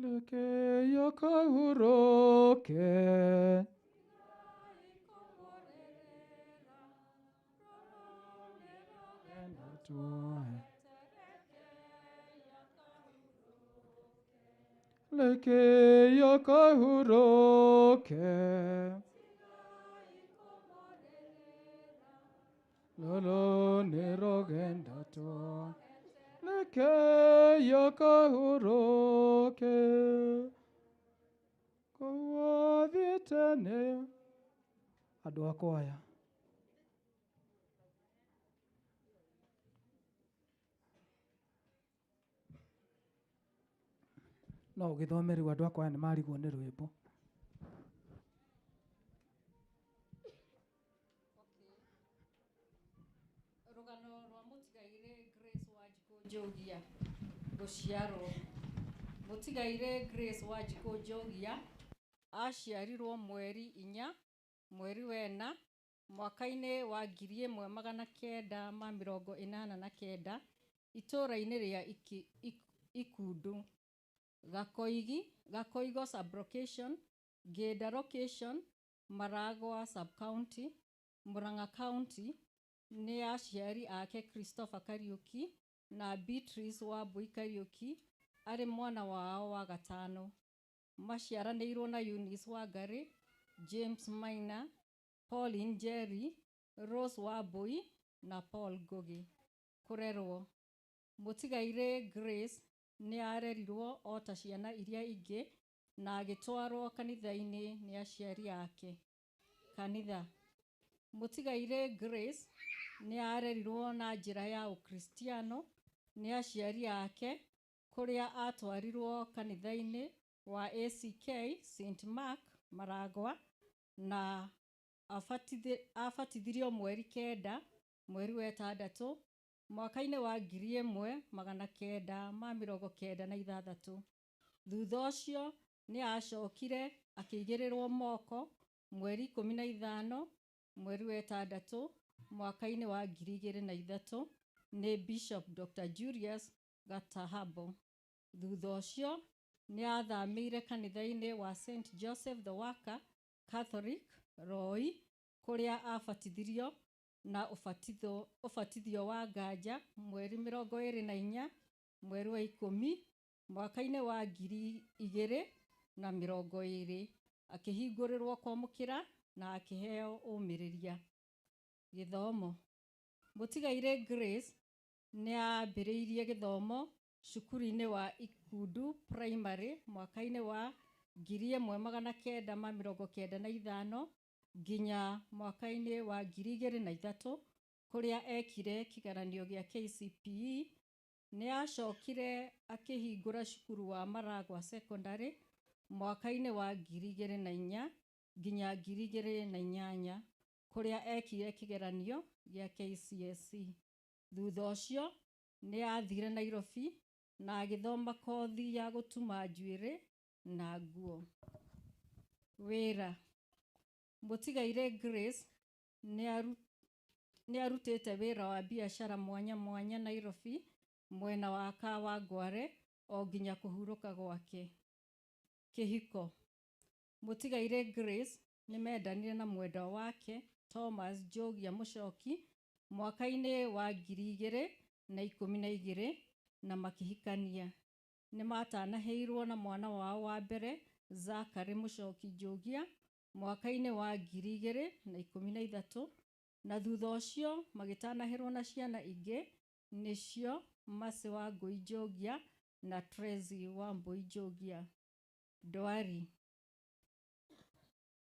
Leke yakahuroke Leke yakahuroke Lolo nirogenda to Leke yakahuroke Kowathiĩtene andũ a kwaya no ũgĩthome rĩu andũ a kwaya nĩ marigwo nĩ rwĩmbo. rũgano rwa mũtigaire Grace Wanjikũ Njogia gũciarwo. Mũtigaire Grace Wanjikũ Njogia aciarirwo mweri 4 mweri wena mwaka-inĩ wa 1989 itũũra-inĩ rĩa Ikundu, Gakoigo sub-location, Ngĩnda location, Maragwa sub-county, Murang'a county. Nĩ aciari ake Christopher Kariuki na Beatrice Wambui Kariuki arĩ mwana wao wa gatano. Maciaranĩirwo na Eunice Wangari, James Maina, Pauline Njeri, Rose Wambui na Paul Ngugi. Kũrerwo. Mũtigaire Grace nĩ arerirwo o ta ciana iria ingĩ na agĩtwarwo kanitha-inĩ nĩ aciari ake. Kanitha. Mũtigaire Grace nĩ arerirwo na njĩra ya Ũkristiano nĩ aciari ake, kũrĩa atwarirwo kanitha-inĩ wa ACK St Mark Maragwa na abatithirio mweri 9 mweri wa 6 mwaka-inĩ wa 1996. Thutha ũcio nĩ acokire akĩigĩrĩrwo moko mweri 15 mweri wa 6 mwaka-inĩ wa 2003 nĩ Bishop Dr. Julius Gatahabo. Thutha ũcio nĩ athamĩire kanitha-inĩ wa St Joseph the Worker Catholic Roi, kũrĩa abatithirio na ũbatithio wa nganja mweri 24 mweri wa 10 mwaka-inĩ wa 2020, akĩhingũrĩrwo kwamũkĩra na akĩheo ũmĩrĩria. Gĩthomo. Mũtigaire Grace nĩ ambĩrĩirie gĩthomo cukuru-inĩ wa Ikundu Primary mwaka-inĩ wa 1995 nginya mwaka-inĩ wa 2003, kũrĩa ekire kĩgeranio gĩa KCPE. Nĩ acokire akĩhingũra cukuru wa Maragwa Secondary mwaka-inĩ wa 2004 nginya 2008, kũrĩa ekire kĩgeranio gĩa KCSE. Thutha ũcio nĩ athire Nairobi na agĩthoma kothi ya gũtuma njuĩrĩ na nguo. Wĩra. Mũtigaire Grace nĩ arutĩte wĩra wa biacara mwanya mwanya Nairobi mwena wa Kawangware o nginya kũhurũka gwake. Kĩhiko. Mũtigaire Grace nĩ mendanire na mwendwa wake Thomas Njogia Mũchoki mwaka-inĩ wa 2012 na makĩhikania. Nĩ matanaheirwo na mwana wao wa mbere Zachary Mũchoki Njogia mwaka-inĩ wa 2013, na thutha ũcio magĩtanahĩrwo na ciana ingĩ, nĩcio Mercy Wangui Njogia na Tracy Wambui Njogia. Ndwari.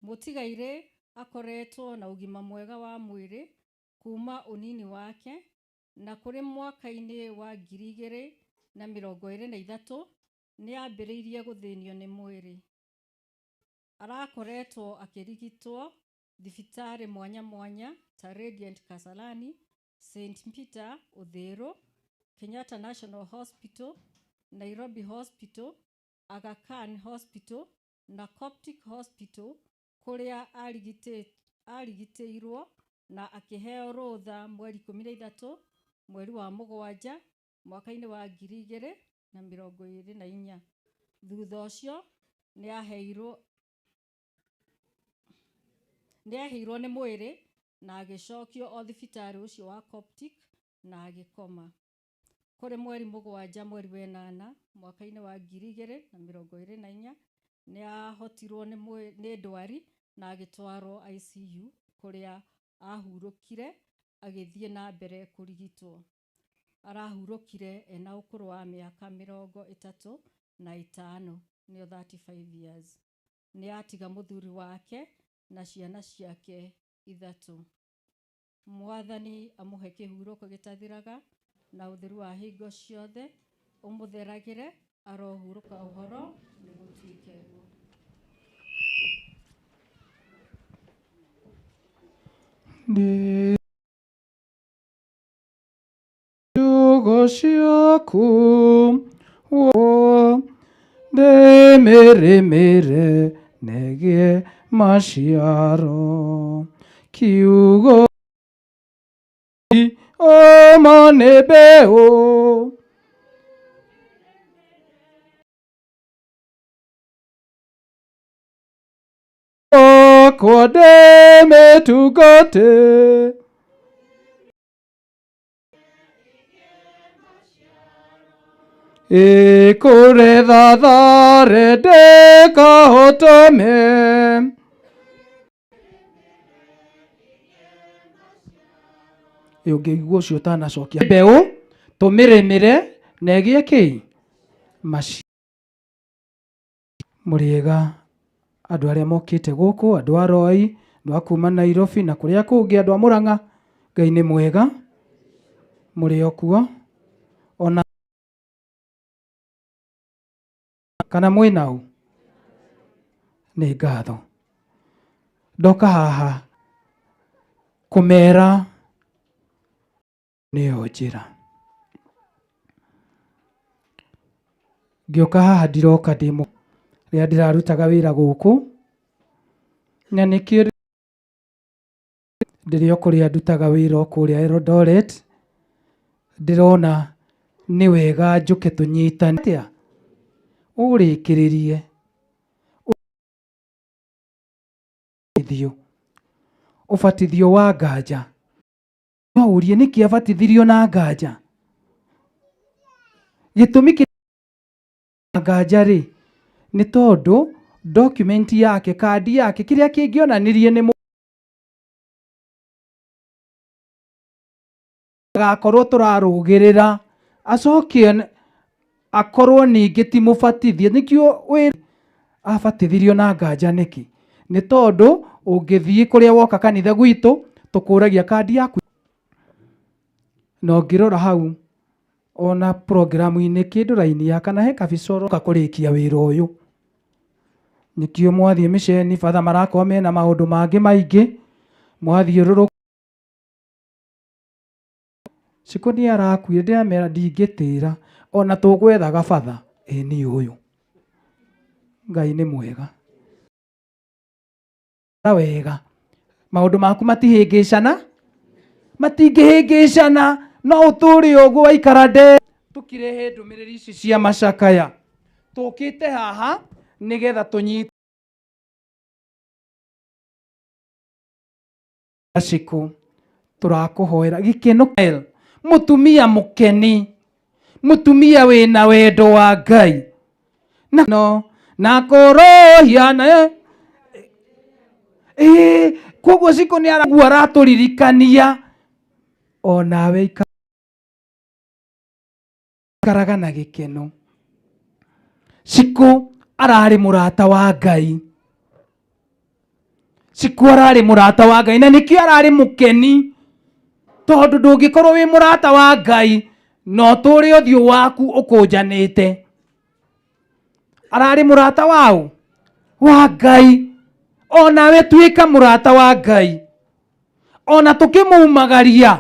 Mũtigaire akoretwo na ũgima mwega wa mwĩrĩ kuma ũnini wake, na kũrĩ mwaka-inĩ wa 2023 nĩ ambĩrĩirie gũthĩnio nĩ mwĩrĩ. Arakoretwo akĩrigitwo thibitarĩ mwanya mwanya ta Radiant Kasarani, St Peter Uthiru, Kenyatta National Hospital, Nairobi Hospital, Aga Khan Hospital na Coptic Hospital kuria arigitĩirwo na akĩheo rũtha mweri 13 mweri wa mũgwanja mwaka-inĩ wa 2024. Thutha ũcio nĩaheirwo nĩ mwĩrĩ na agĩcokio o thibitarĩ ũcio wa Coptic na agĩkoma. Kũrĩ mweri mũgwanja mweri wa 8 mwaka-inĩ wa 2024 nĩahotirwo nĩ ndwari na agĩtwarwo ICU kũrĩa ahurũkire agĩthiĩ na mbere kũrigitwo. Arahurũkire ena ũkũrũ wa mĩaka 35 nĩyo 35 years. Nĩatiga mũthuri wake na ciana ciake 3. Mwathani amũhe kĩhurũko gĩtathiraga na ũtheru wa hingo ciothe ũmũtheragĩre arohurũka ũhoro nĩ gũtuĩke guo. Ndugu ciaku ndĩmĩrĩmĩre negĩe maciaro kiugo oma nĩ mbeũ okwo ndĩmĩtungate ikure thathare ndĩkahotome ũngĩigua ũcio ũtanacokia mbeũ tũmĩrĩmĩre na ĩgĩe kĩ mũrĩega andũ arĩa mokĩte gũkũ, andũ a Roi, andũ a kuma Nairobi na kũrĩa kũngĩ, andũ a Mũrang'a, Ngai nĩ mwega. Mũrĩ o kuo ona kana mwĩna ũ? Nĩ ngatho ndoka haha kũmera nĩyo njĩra. Ngĩoka haha ndiroka rĩrĩa ndĩrarutaga wĩra gũkũ, na nĩkĩo ndĩrĩ o kũrĩa ndutaga wĩra o kũrĩa Eldoret, ndĩrona nĩ wega njũke tũnyitane ũrĩkĩrĩrie ũbatithio wa nganja. No ũrie nĩkĩ abatithirio na nganja? Gĩtũmi kĩa nganja rĩ nĩ tondũ document yake, kandi yake, kĩrĩa kĩngĩonanirie nĩ agakorwo tũrarũgĩrĩra acoke akorwo ningĩ ti mũbatithie. Nĩkĩo abatithirio na nganja nĩkĩ? Nĩ tondũ ũngĩthiĩ kũrĩa woka kanitha gwitũ tũkũragia kandi yaku. Na ũngĩrora hau ona programu-inĩ kĩndũ raini ya kana he kabicoro kakũrĩkia wĩra ũyũ. Nĩkĩo mwathiĩ mĩceni batha marakorwo mena maũndũ mangĩ maingĩ, mwathiũrũrũka Cikũ nĩ arakuire ndĩramera ndingĩtĩra ona tũgwethaga batha. Ĩ nĩ ũyũ. Ngai nĩ mwega. Wega maũndũ maku matingĩhĩngĩcana, no ũtũre ũguo waikara tũkirehe ndũmĩrĩri ici cia macakaya. Tũkĩte haha nĩgetha tũnyite Cikũ tũrakũhoera gĩkeno, mũtumia mũkeni, mũtumia wĩna wendo wa Ngai na kũrohiana koguo Cikũ nĩ aratũririkania onawe ikaraga na gĩkeno. Cikũ ararĩ mũrata wa Ngai, Cikũ ararĩ mũrata wa Ngai na nĩkĩo ararĩ mũkeni, tondũ ndũngĩkorwo wĩ mũrata wa Ngai no tũrĩ ũthiũ waku ũkũnjanĩte. Ararĩ mũrata wa Ngai, onawe tuĩka mũrata wa Ngai, ona tukimumagaria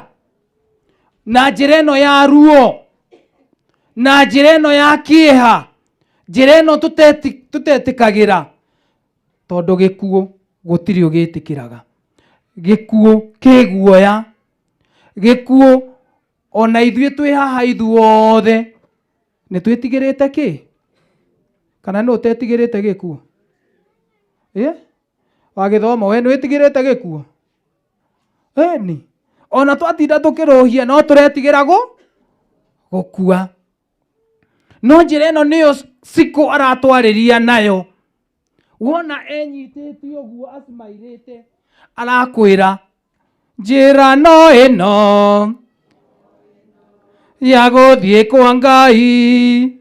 na njĩra ĩno ya ruo, na njĩra ĩno ya kĩeha, njĩra ĩno tũtetĩkagĩra, tondũ gĩkuũ gũtirĩ ũgĩtĩkĩraga. Gĩkuũ kĩ guoya, gĩkuũ ona ithuĩ twĩ haha ithuothe nĩ twĩtigĩrĩte kĩ? Kana nĩ ũtetigĩrĩte gĩkuũ? Wagĩthoma we nĩ wĩtigĩrĩte gĩkuũ? Ĩni, ona twatinda tũkĩrũhia no tũretigĩra gũkua. No njĩra ĩno nĩyo Cikũ aratwarĩria nayo. Wona enyitĩte ũguo acimairĩte, arakwĩra njĩra no ĩno ya gũthiĩ kwa Ngai.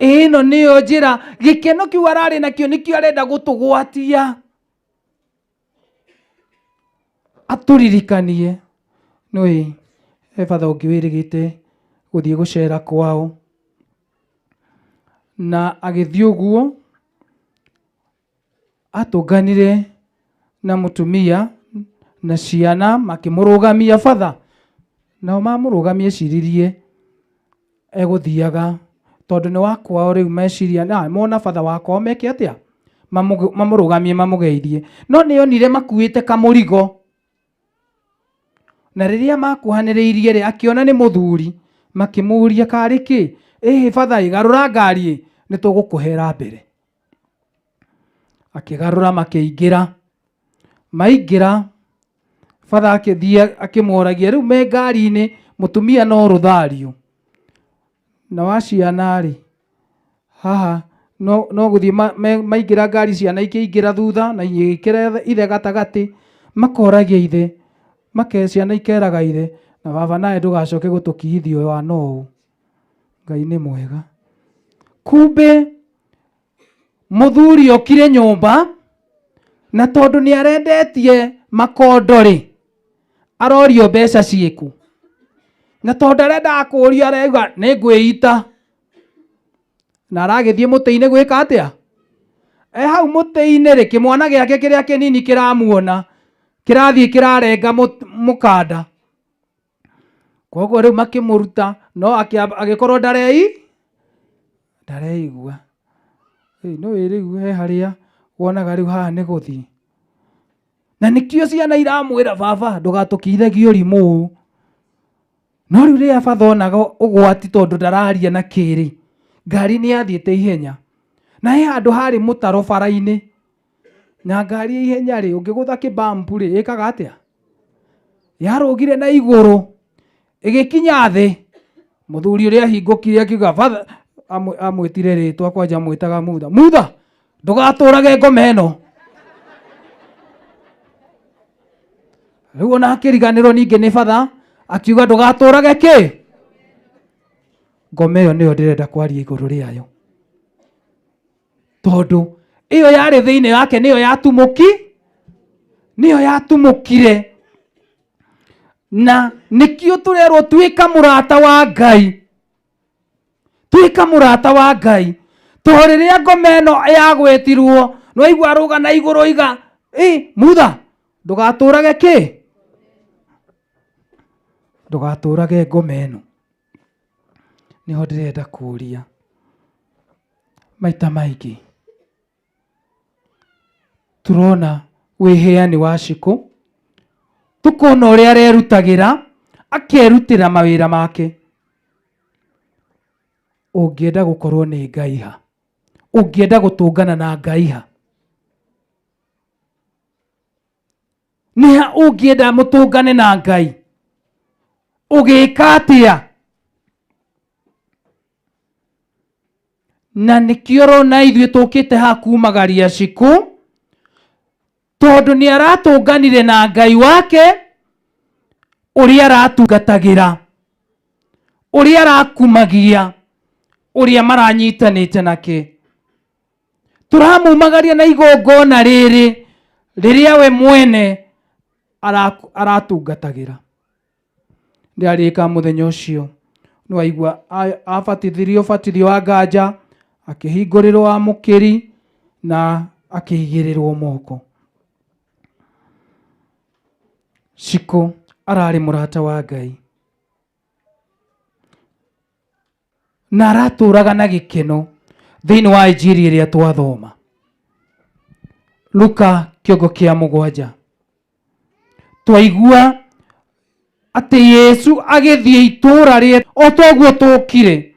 Ĩno nĩyo njĩra. Gĩkeno kĩu ararĩ nakĩo nĩkĩo arenda gũtũgwatia, atũririkanie nĩ batha ũngĩ wĩrĩgĩte gũthiĩ gũcera kwao. Na agĩthiĩ ũguo atũnganire na mũtumia na ciana makĩmũrũgamia batha, nao mamũrũgamia eciririe egũthiaga, tondũ nĩ wa kwao rĩu meciria na mona batha wakwa meke atĩa, mamũrũgamie mamũgeithie. No nĩonire makuĩte kamũrigo, na rĩrĩa makuhanĩrĩirie rĩ, akĩona nĩ mũthuri, makĩmũria karĩ kĩ? Batha garũra ngari, nĩ tũgũkũhera mbere. Akĩgarũra makĩingĩra. Maingĩra batha akĩthiĩ akĩmoragia rĩu me ngari-inĩ, mũtumia no rũthario na wa ciana rĩ, haha no gũthiĩ maingĩra ngari, ciana ikĩingĩra thutha na igĩkĩra ithe gatagatĩ, makoragia ithe, ciana ikeraga ithe, na baba nawe ndũgacoke gũtũkihithia ũyũ wa no. Ngai nĩ mwega. Kumbe mũthuri okire nyũmba, na tondũ nĩ arendetie makondo rĩ, arorio mbeca ciĩku, na tondũ arenda kũũria arauga nĩ ngwĩita, na aragĩthiĩ mũtĩ-inĩ gwĩka atĩa? Hau mũtĩ-inĩ rĩ, kĩmwana gĩake kĩrĩa kĩnini kĩramuona, kĩrathiĩ kĩrarenga mũkanda. Koguo rĩu makĩmũruta, no agĩkorwo ndareigua. No rĩu he harĩa wonaga rĩu haha nĩ gũthiĩ. Na nĩkĩo ciana iramwĩra baba ndũgatũkithagie ũrimũ ũũ. No rĩu rĩrĩa batha onaga ũgwati tondũ ndararia na kĩrĩ, ngari nĩ yathiĩte ihenya, na he handũ harĩ mũtaro bara-inĩ, na ngari ya ihenya rĩ, ũngĩgũtha kĩbambu rĩ, ĩkaga atĩa? Yarũgire na igũrũ, ĩgĩkinya thĩ, mũthuri ũrĩa ahingũkire akiuga batha, amwĩtire rĩtwa kwanja mwĩtaga Mutha. Mutha, ndũgatũrage ngoma ĩno. Rĩu ona akĩriganĩrwo ningĩ nĩ batha, akiuga ndũgatũrage kĩ? Ngoma ĩyo nĩyo ndĩrenda kwaria igũrũ rĩayo, tondũ ĩyo yarĩ thĩinĩ wake nĩyo yatumũkire. Na nĩkĩo tũrerwo tuĩka mũrata wa Ngai, tuĩka mũrata wa Ngai, tondũ rĩrĩa ngoma ĩno yagwetirwo nĩwaigua arũga na igũrũ iga, Mutha, ndũgatũrage kĩ? Ndũgatũrage ngoma ĩno. Nĩho ndĩrenda kũria, maita maingĩ turona wĩheani wa Cikũ, tukona ũrĩa arerutagĩra, akerutĩra mawĩra make. Ũngĩenda gũkorwo nĩ Ngai ha? Ũngĩenda gũtũngana na Ngai ha? Nĩ ha ũngĩenda mũtũngane na Ngai? Ũgĩka atĩa? Na nĩkĩo ũrona ithuĩ tũkĩte haha kumagaria Cikũ, tondũ nĩ aratũnganire na Ngai wake, ũrĩa aratungatagĩra, ũrĩa arakumagia, ũrĩa maranyitanĩte nake. Tũramumagaria na igongona rĩrĩa we mwene aratungatagĩra. Ndarĩka mũthenya ũcio nĩwaigua abatithirio ũbatithio wa nganja, akĩhingũrĩrwo amũkĩri, na akĩigĩrĩrwo moko. Shiko ararĩ mũrata wa Ngai na aratũraga na gĩkeno thĩinĩ wa injiri ĩrĩa twathoma Luka kĩongo kĩa 7. Twaigua atĩ Yesu agĩthiĩ itũũra rĩe o toguo tũkire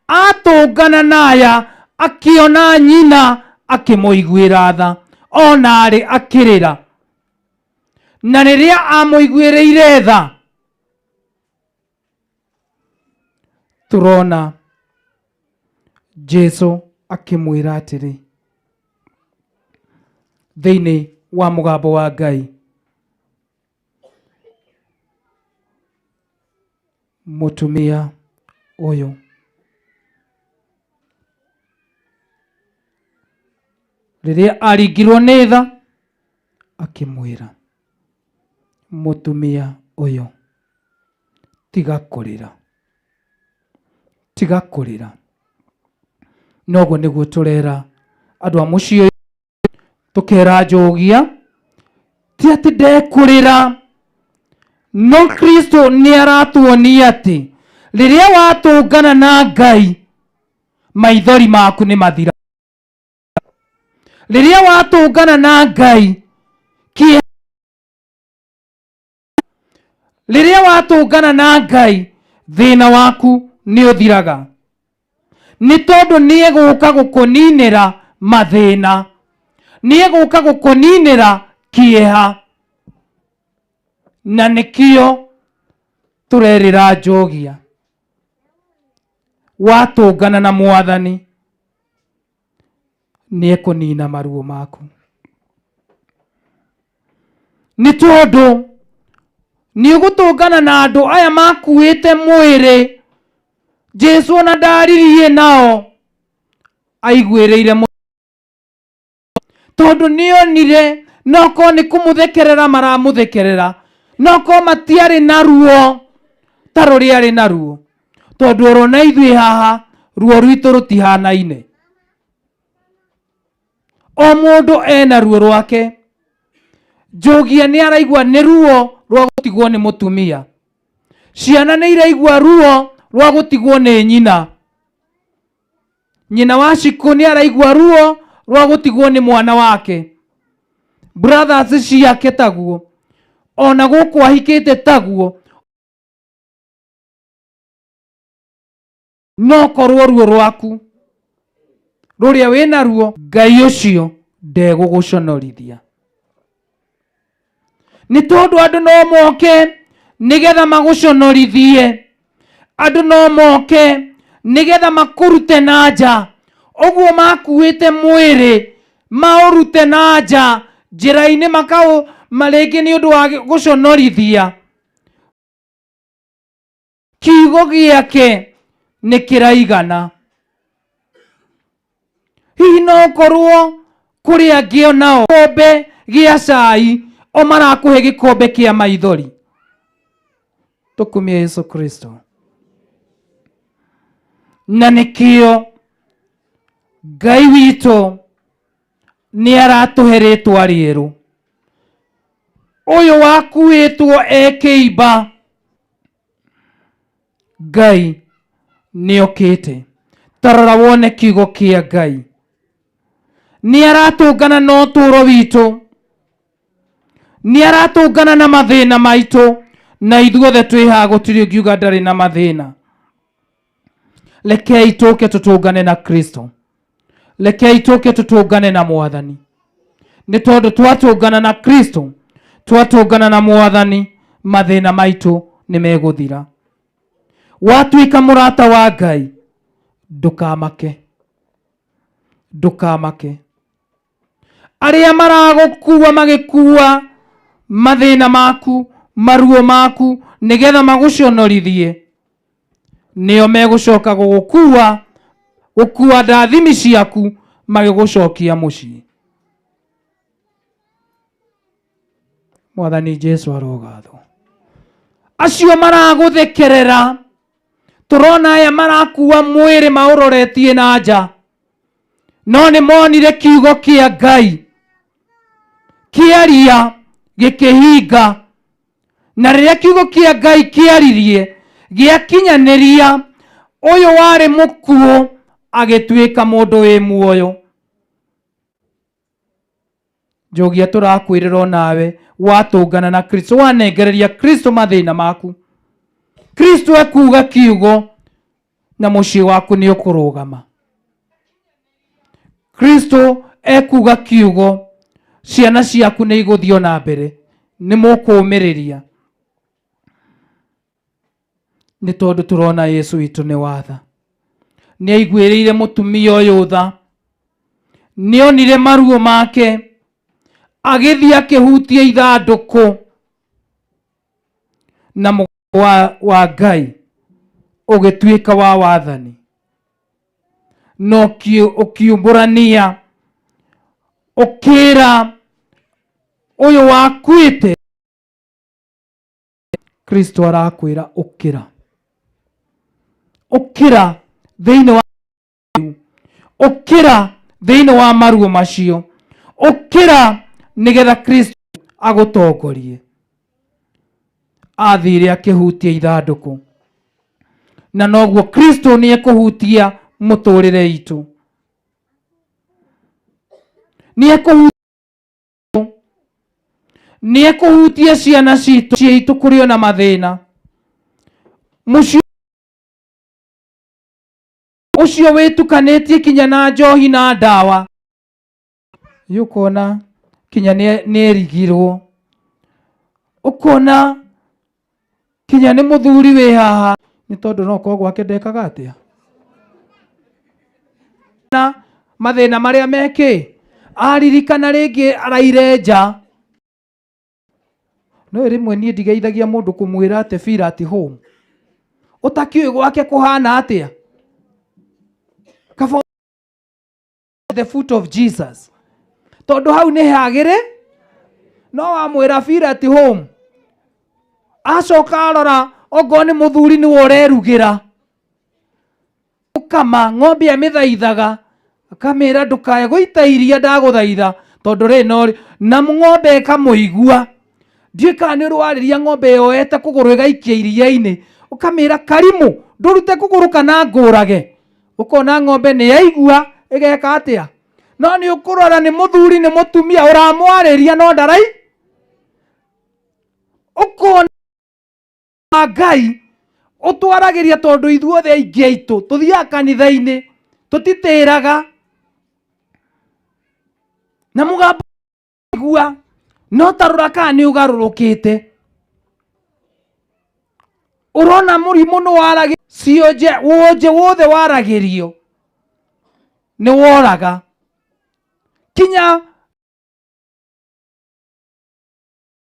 atũngana naya akĩona nyina akĩmũiguĩra tha ona arĩ akĩrĩra. Na rĩrĩa amũiguĩrĩire tha tũrona Jesu akĩmwĩra atĩrĩ thĩinĩ wa mũgambo wa Ngai, mũtumia ũyũ rĩrĩa aringirwo nĩ tha akĩmwĩra, mũtumia ũyũ tiga kũrĩra, tiga kũrĩra. Noguo nĩguo tũrera andũ a mũciĩ ũyũ, tũkera Njogia ti atĩ ndekũrĩra, no Kristo nĩ aratuonia atĩ rĩrĩa watũngana na Ngai maithori maku nĩ mathira. Rĩrĩa watũngana na Ngai rĩrĩa watũngana na Ngai thĩna waku nĩ ũthiraga, nĩ tondũ nĩ egũka gũkũninĩra mathĩna, nĩ egũka gũkũninĩra kĩeha. Na nĩkĩo tũrerĩra Njogia, watũngana na Mwathani nĩ ekũnina maruo maku, nĩ tondũ nĩ ũgũtũngana na andũ aya makuĩte mwĩrĩ. Jesu ona ndaririe nao, aiguĩrĩire tondũ nĩonire noko nĩ kũmũthekerera maramũthekerera, noko matiarĩ na ruo ta rũrĩa arĩ na ruo, tondũ orona ithuĩ haha ruo rwitũ rũtihanaine. O mũndũ ena ruo rwake. Njogia nĩ araigua nĩ ruo rwa gũtigwo nĩ mũtumia, ciana nĩ iraigua ruo rwa gũtigwo nĩ nyina, nyina wa Shiko nĩ araigua ruo rwa gũtigwo nĩ mwana wake, brothers ciake taguo, ona gũkũ ahikĩte taguo. No korwo ruo rwaku rũrĩa wĩna ruo, Ngai ũcio ndegũgũconorithia, nĩ tondũ andũ no moke nĩgetha magũconorithie, andũ no moke nĩgetha makũrute na nja. Ũguo makuĩte mwĩrĩ maũrute na nja njĩra-inĩ marĩngĩ nĩ ũndũ wa gũconorithia. Kiugo gĩake nĩ kĩraigana. Hihi no korwo kũrĩ angĩ onao gĩkombe gĩa cai o marakũhe gĩkombe kĩa maithori. Tũkumie Yesu Kristo. Na nĩkĩo Ngai witũ nĩ aratũhe rĩtwa rĩerũ. Ũyũ wakuĩtwo ekĩimba, Ngai nĩ okĩte. Tarora wone kiugo kĩa Ngai. Nĩ aratũngana na ũtũũro witũ, nĩ aratũngana na mathĩna maitũ, na ithuothe twĩ haha gũtirĩ ũngiuga ndarĩ na mathĩna. Rekei tũke tũtũngane na Kristo, rekei tũke tũtũngane na Mwathani, nĩ tondũ twatũngana na Kristo, twatũngana na Mwathani, mathĩna maitũ nĩ megũthira. Watuĩka mũrata wa Ngai, ndũkamake, ndũkamake. Arĩa maragũkua magĩkua mathĩna maku, maruo maku nĩgetha magũconorithie, nĩo megũcoka gũkua ndathimi ciaku magĩgũcokia mũciĩ. Mwathani Jesu arogathwo. Acio maragũthekerera turona aya marakua mwiri mauroretie na nja, no nĩ monire kiugo kĩa Ngai kĩaria gĩkĩhinga. Na rĩrĩa kiugo kĩa Ngai kĩaririe gĩakinyanĩria, ũyũ warĩ mũkuũ agĩtuĩka mũndũ wĩ muoyo. Njogia tũrakwĩrĩra nawe watũngana na Kristo, wanengereria Kristo mathĩna maku, Kristo ekuga kiugo na mũciĩ waku nĩ ũkũrũgama. Kristo ekuga kiugo, ciana ciaku nĩ igũthiĩ na mbere, nĩ mũkũũmĩrĩria. Nĩ tondũ tũrona Yesu witũ nĩ watha. Nĩ aiguĩrĩire mũtumia ũyũ tha, nĩ onire maruo make, agĩthiĩ akĩhutia ithandũkũ, na mũgambo wa Ngai ũgĩtuĩka wa wathani, no ũkiumbũrania ũkĩra ũyũ wakuĩte, Kristo arakwĩra ũkĩra, ũkĩra thĩinĩ wa ũkĩra thĩinĩ wa maruo macio, ũkĩra nĩgetha Kristo agũtongorie. Athire akĩhutia ithandũkũ, na noguo Kristo nĩ ekũhutia mũtũrĩre itũ, nĩ ekũhutia ciana citũ kũrĩ ona mathĩna. Mũciĩ ũcio wĩtukanĩtie kinya na njohi na ndawa, ũkona kinya nĩ erigirwo, ũkona kinya nĩ mũthuri wĩ haha, nĩ tondũ no kwa gwake ndekaga atĩa na mathĩna marĩa mekĩ, aririkana rĩngĩ araire nja. No rĩmwe niĩ ndigeithagia mũndũ kũmwĩra atĩ feel at home, ũtakĩũĩ gwake kũhana atĩa. The foot of Jesus, tondũ hau nĩ hagĩrĩ, no wamwĩra feel at home, acoka arora okorwo nĩ mũthuri nĩwe ũrerugĩra, ũkama ng'ombe amĩthaithaga, akamĩra ndũkae gũita iria ndagũthaitha, tondũ rĩ no na ng'ombe ĩkamũigua. Ndiũĩ kana nĩ ũrwarĩria ng'ombe yoete kũgũrũ ĩgaikia iria-inĩ, ũkamĩra karimũ ndũrute kũgũrũ kana ngũrage, ũkona ng'ombe nĩ yaigua ĩgeka atĩa. No nĩ ũkũrora nĩ mũthuri nĩ mũtumia ũramwarĩria no ndarai, ũkona Ngai ũtwaragĩria, tondũ ithuothe aingĩ aitũ tũthiaga kanitha-inĩ tũtitĩraga na mũgambo igua, no tarora kana nĩ ũgarũrũkĩte. Ũrona mũrimũ nĩ waragĩrio, wonje wothe waragĩrio nĩ woraga, kinya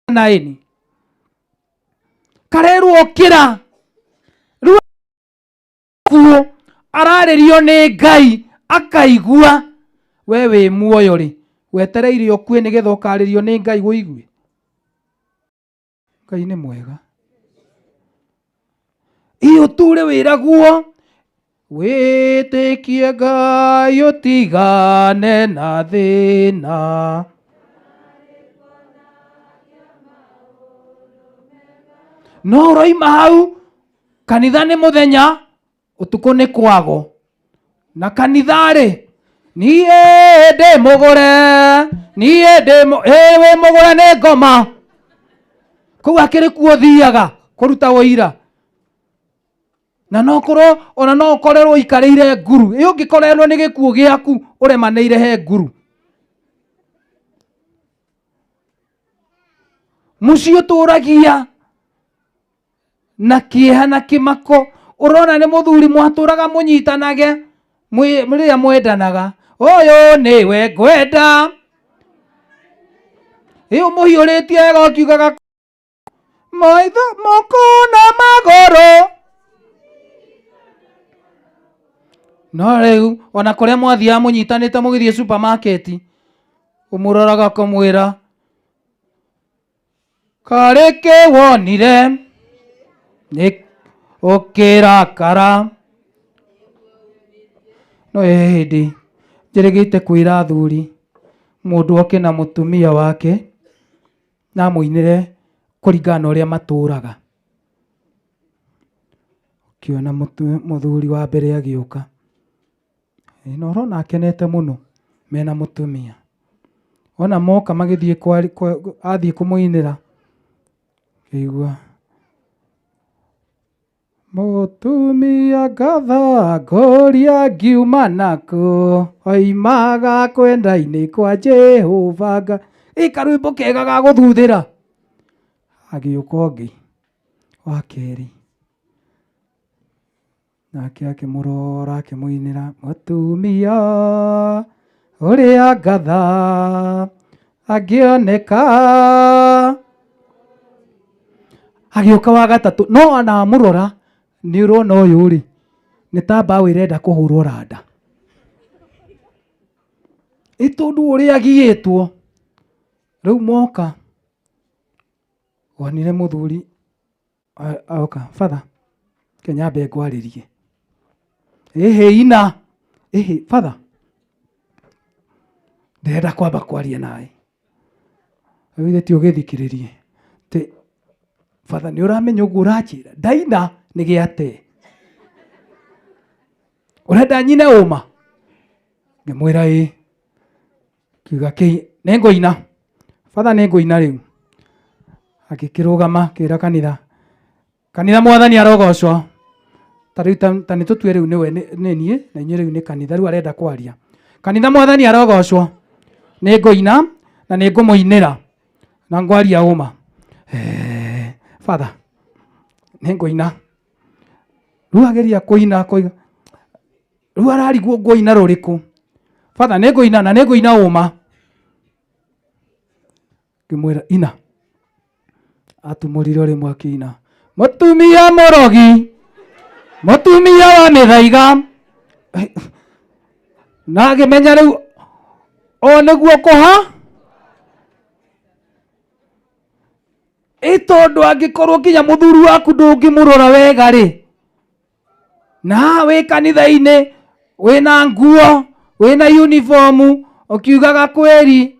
naini karerwo ũkĩra, rĩu ararĩrio nĩ Ngai akaigua. We wĩ muoyo rĩ, wetereire ũkue nĩgetha ũkarĩrio nĩ Ngai wũigue? Ngai nĩ mwega. Iyo ture wĩragwo wĩtĩkie Ngai ũtigane na thĩna, no ũroima hau kanitha nĩ mũthenya, ũtukũ nĩ kwago, na kanitha rĩ niĩ ndĩ mũgũre, niĩ ndĩ wĩ mũgũre nĩ ngoma, kũu akĩrĩ kuo thiaga kũruta ũira. Na no korwo ona no ũkorerwo ikarĩire nguru, ĩ ũngĩkorerwo nĩ gĩkuũ gĩaku ũremanĩire he nguru. Mũciĩ ũtũragia na kĩeha na kĩmako, ũrona nĩ mũthuri mwatũraga mũnyitanage rĩrĩa mwendanaga, ũyũ nĩwe ngwenda, ĩ ũmũhiũrĩtie wega ũkiugaga maitho moko na magũrũ. No rĩu ona kũrĩa mwathiaga mũnyitanĩte mũgĩthiĩ supermarket, ũmũroraga ũkamwĩra karĩ kĩ wonire, ukirakara no hindi njirigite kwira athuri mundu oke na mutumia wake na muinire kuringana uria maturaga. Kiona muthuri wa mbere agiuka no urona akenete muno mena mutumia, ona moka magithie athie kumuinira igua mutumia gatha ngoria ngiuma nako oimaga kwenda-ini kwa Jehova ikarwimbo kega ga guthuthira. Agiuka ungi wa keri nake akimurora akimuinira mutumia uria ngatha agioneka. Agiuka wa gatatu no ana amurora ni urona uyu ri ni ta mbaũ irenda kuhurwo randa itundu uria agiitwo. Riu moka wonire muthuri oka father kenyambe ngwaririe ina father ndenda kwamba kwaria nawe withe ti ugithikiririe te father ni uramenya uguo uranjira ndaina ni giate urenda nyine uma ngimwira kiuga ki nenguina father nenguina riu agikirugama kira kanitha mwathani arogocwo tariu ta ni tutue riu niwe ni nie na inyu riu ni kanitha riu arenda kwaria kanitha mwathani arogocwo ni nguina na ni ngumuinira na ngwaria uma father ni nguina riu ageria kuina koiga riu ararigwo nguina ruriku father ni nguina na ni nguina uma ngimwira ina atumurire rimwe akiina mutumia murogi mutumia wa mithaiga na agimenya riu o niguo kuha itondu angikorwo nginya muthuri waku ndungimurora wega ri na wi kanitha-ini wina nguo wina uniform ukiugaga kweri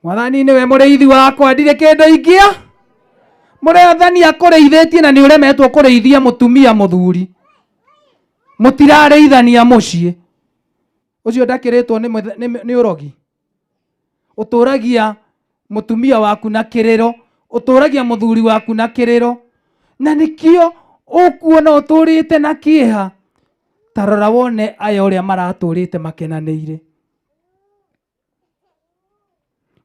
mwathani niwe muriithi wakwa ndire kindu ingia murathani akuriithitie na ni uremetwo kuriithia mutumia muthuri mutirarithania mucii ucio ndakiritwo ni urogi uturagia mutumia waku na kiriro uturagia muthuri waku na kiriro na nikio ukuona uturite na kieha tarora wone aya uria maraturite makenaniire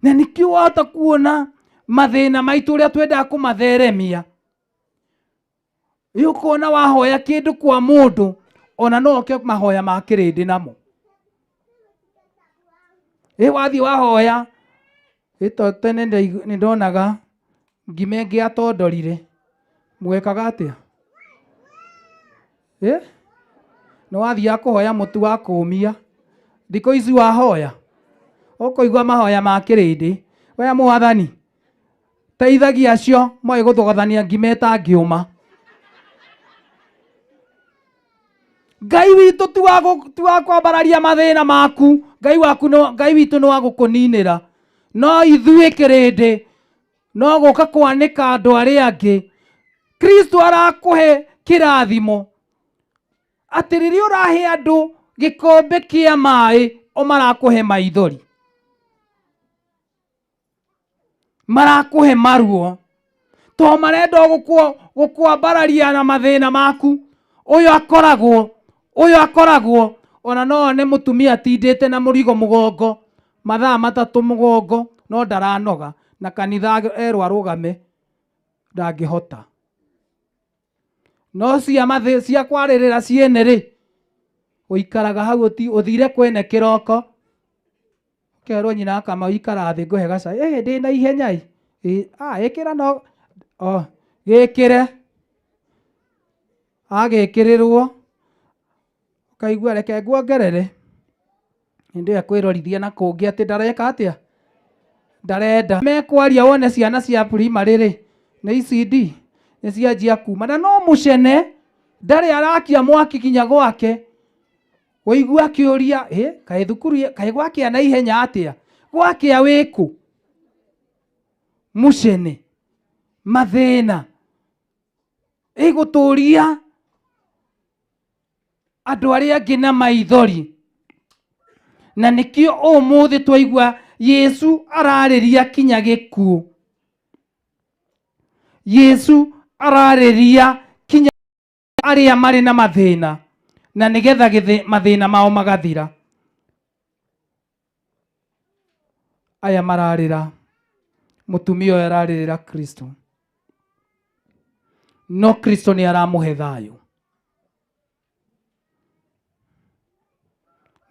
na nikio wata kuona mathina maitu uria twenda kumatheremia yukuona wahoya kindu kwa mundu ona no ke mahoya ma kirindi namo wathi wahoya ito tene ni ndonaga ngime ngiatondorire mwekaga atia no wathi akuhoya mutu wa kumia thiko ici wahoya ukoigwa mahoya ma kirindi we mwathani teithagia acio moe guthogothania ngime tangiuma Ngai witu tu wa kwambararia mathina maku Ngai witu no agukuninira no ithuĩ kirindi no guka kwanika andu aria angi Kristo arakuhe kirathimo ati riria urahe andu gikombe kia mai o marakuhe maithori marakuhe maruo to marenda gukwambararia na mathina maku uyu akoragwo ona no ne mutumia tindite na murigo mugongo mathaa matatu mugongo no ndaranoga na kanitha erwo arugame ndangihota no cia kwaririra ciene ri uikaraga hau uthire kwene kiroko kerwo nyina kama uikara thi nguhe gaca ndi na ihenya ikira no gikire agikirirwo kaigua reke nguongerere ndi akwirorithia na kungi ati ndareka atia ndarenda mekwaria wone ciana cia primary ri ni ICD nĩ cianjia kuma, na no mũcene ndarĩ arakia mwaki kinya gwake, waigua akĩũria kaĩ thukuru kaĩ gwakĩa na ihenya atĩa, gwakĩa wĩkũ? Mũcene mathĩna ĩgũtũria andũ arĩa angĩ na maithori, na nĩkĩo ũmũthĩ twaigua Yesu ararĩria kinya gĩkuũ. Yesu ararĩria kinya arĩa marĩ na mathĩna, na nĩgetha mathĩna mao magathira. Aya mararĩra, mũtumia ũyũ ararĩrĩra Kristo, no Kristo nĩ aramũhe thayũ.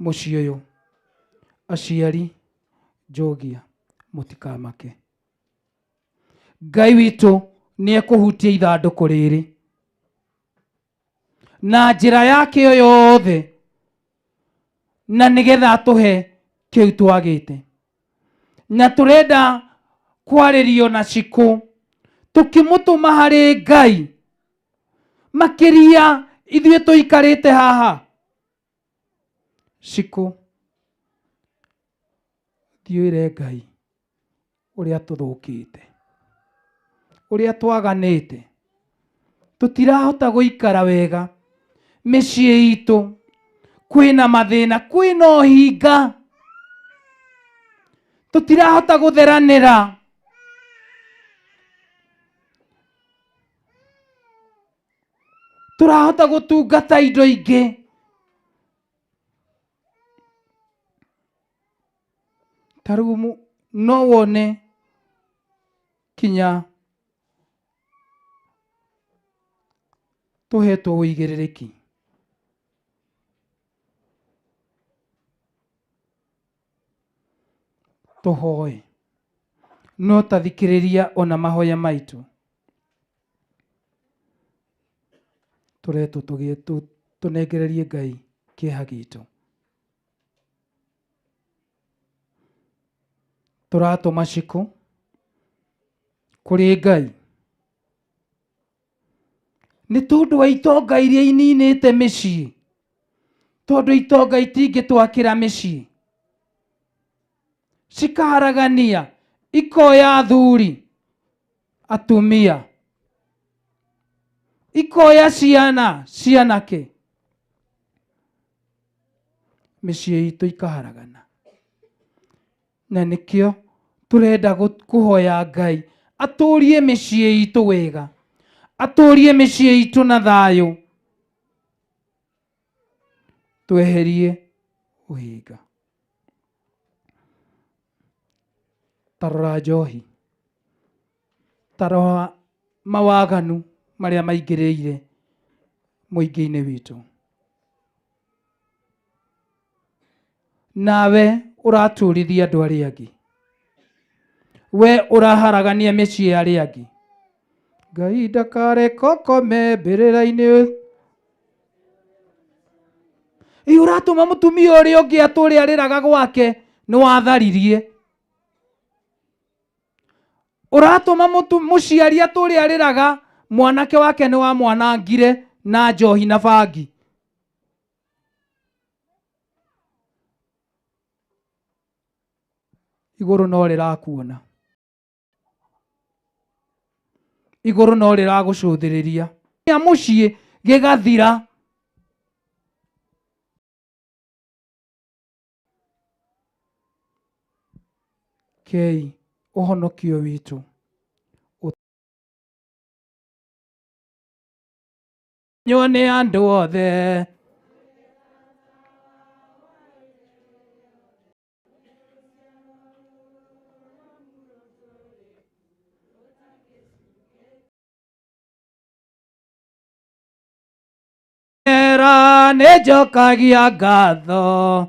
Mũciĩ ũyũ, aciari Njogia, mũtikamake. Ngai witũ nĩ ekũhutia ithandũkũ rĩrĩ na njĩra yake yothe, na nĩgetha atũhe kĩu twagĩte, na tũrenda kwarĩrio na Cikũ, tũkĩmũtũma harĩ Ngai makĩria ithuĩ tũikarĩte haha. Cikũ, thiũĩre Ngai ũrĩa tũthũkĩte, ũrĩa twaganĩte, tũtirahota gũikara wega mĩciĩ itũ, kwĩna mathĩna, kwĩna ũhinga, tũtirahota gũtheranĩra, tũrahota gũtungata indo ingĩ, tarĩu no wone kinya tũhetwo ũigĩrĩrĩki. Tũhoe, no tathikĩrĩria ona mahoya maitũ. Tũretwo tũnengererie Ngai kĩeha gitũ. Tũratũma Cikũ kũrĩ Ngai nĩ tondũ wa itonga iria ininĩte mĩciĩ, tondũ itonga itingĩtwakĩra mĩciĩ, cikaharagania, ikoya athuri, atumia, ikoya ciana, cianake, mĩciĩ itũ ikaharagana. Na nĩkĩo tũrenda kũhoya Ngai atũrie mĩciĩ itũ wega, atũrie mĩciĩ itũ na thayũ, tweherie ũhinga. Tarora njohi, tarora mawaganu marĩa maingĩrĩire mũingĩ-inĩ witũ. Nawe ũraturithia andũ arĩa angĩ, we ũraharagania mĩciĩ ya arĩa angĩ. Ngai ndakareke ũkome mbĩrĩra-inĩ. Ũratũma mũtumia ũrĩa ũngĩ atũre arĩraga gwake, nĩ watharirie. Ũratũma mũciari atũre arĩraga mwanake wake nĩ wa mwanangire na njohi na bangi. Igũrũ no rĩrakuona, igũrũ no rĩragũcũthĩrĩria, ya mũciĩ gĩgathira. Kei ũhonokio witũ nyone andũ othe. Era nĩnjokagia ngatho.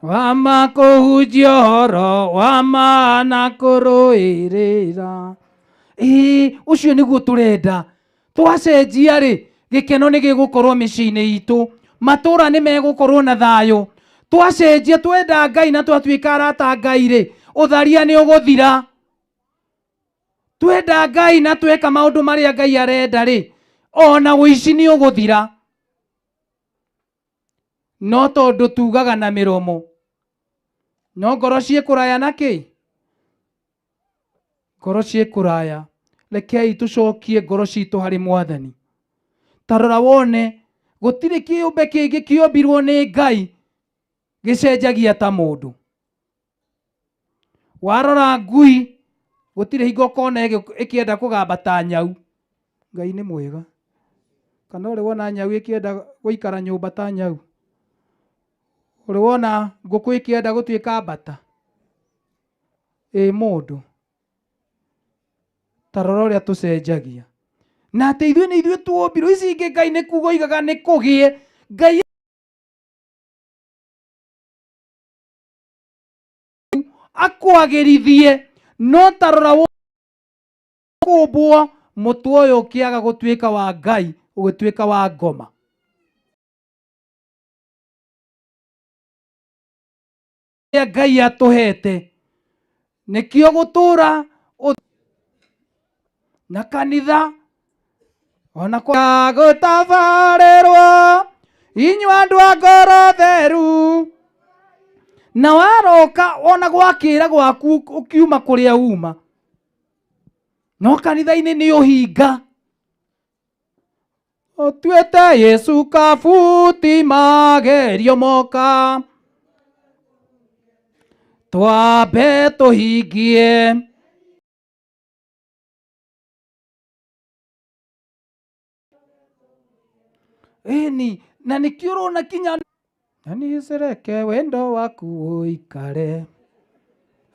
Wama kũhunjia ũhoro wama na kũrũĩrĩra. Ũcio nĩguo tũrenda. Twacenjia rĩ, gĩkeno nĩ gĩgũkorwo mĩciĩ-inĩ itũ, matura nĩ megũkorwo na thayũ. Twacenjia twenda Ngai na twatuĩka arata Ngai rĩ, ũtharia nĩ ũgũthira. Twenda Ngai na tweka maũndũ marĩa Ngai arenda rĩ, ona ũici nĩ ũgũthira. No tondũ tugaga na mĩromo, no ngoro ciĩkũraya na kĩ? Ngoro ciĩkũraya. Rekei tũcokie ngoro citũ harĩ Mwathani. Ta rora wone, gũtirĩ kĩũmbe kĩngĩ kĩombirwo nĩ Ngai gĩcenjagia ta mũndũ. Warora ngui, gũtirĩ hingo ũkona ĩkĩenda kũgamba ta nyau. Ngai nĩ mwega. Kana ũrĩ wona nyau ĩkĩenda gũikara nyũmba ta nyau? Ũrĩ wona ngũkũ ĩkĩenda gũtuĩka mbata? Mũndũ. Ta rora ũrĩa tũcenjagia. Na atĩ ithuĩ nĩ ithuĩ tuombirwo. Ici ingĩ Ngai nĩ kuuga oigaga nĩ kũgĩe. Ngai akwagĩrithie. No ta rora kũmbwo mũtu ũyũ ũkĩaga gũtuĩka wa Ngai, ũgĩtuĩka wa ngoma. Ngai atũhete nĩkĩo gũtũra na kanitha ona gũtabarĩrwo inyuĩ andũ a ngoro theru, na waroka ona gwakĩra gwaku ũkiuma kũrĩa uma, no kanitha-inĩ nĩ ũhinga. Ũtuĩte Yesu kabuti magerio moka, twambe tũhingie. Ĩni, na nĩkĩo ũrona kinya na nĩcereke wendo waku ũikare,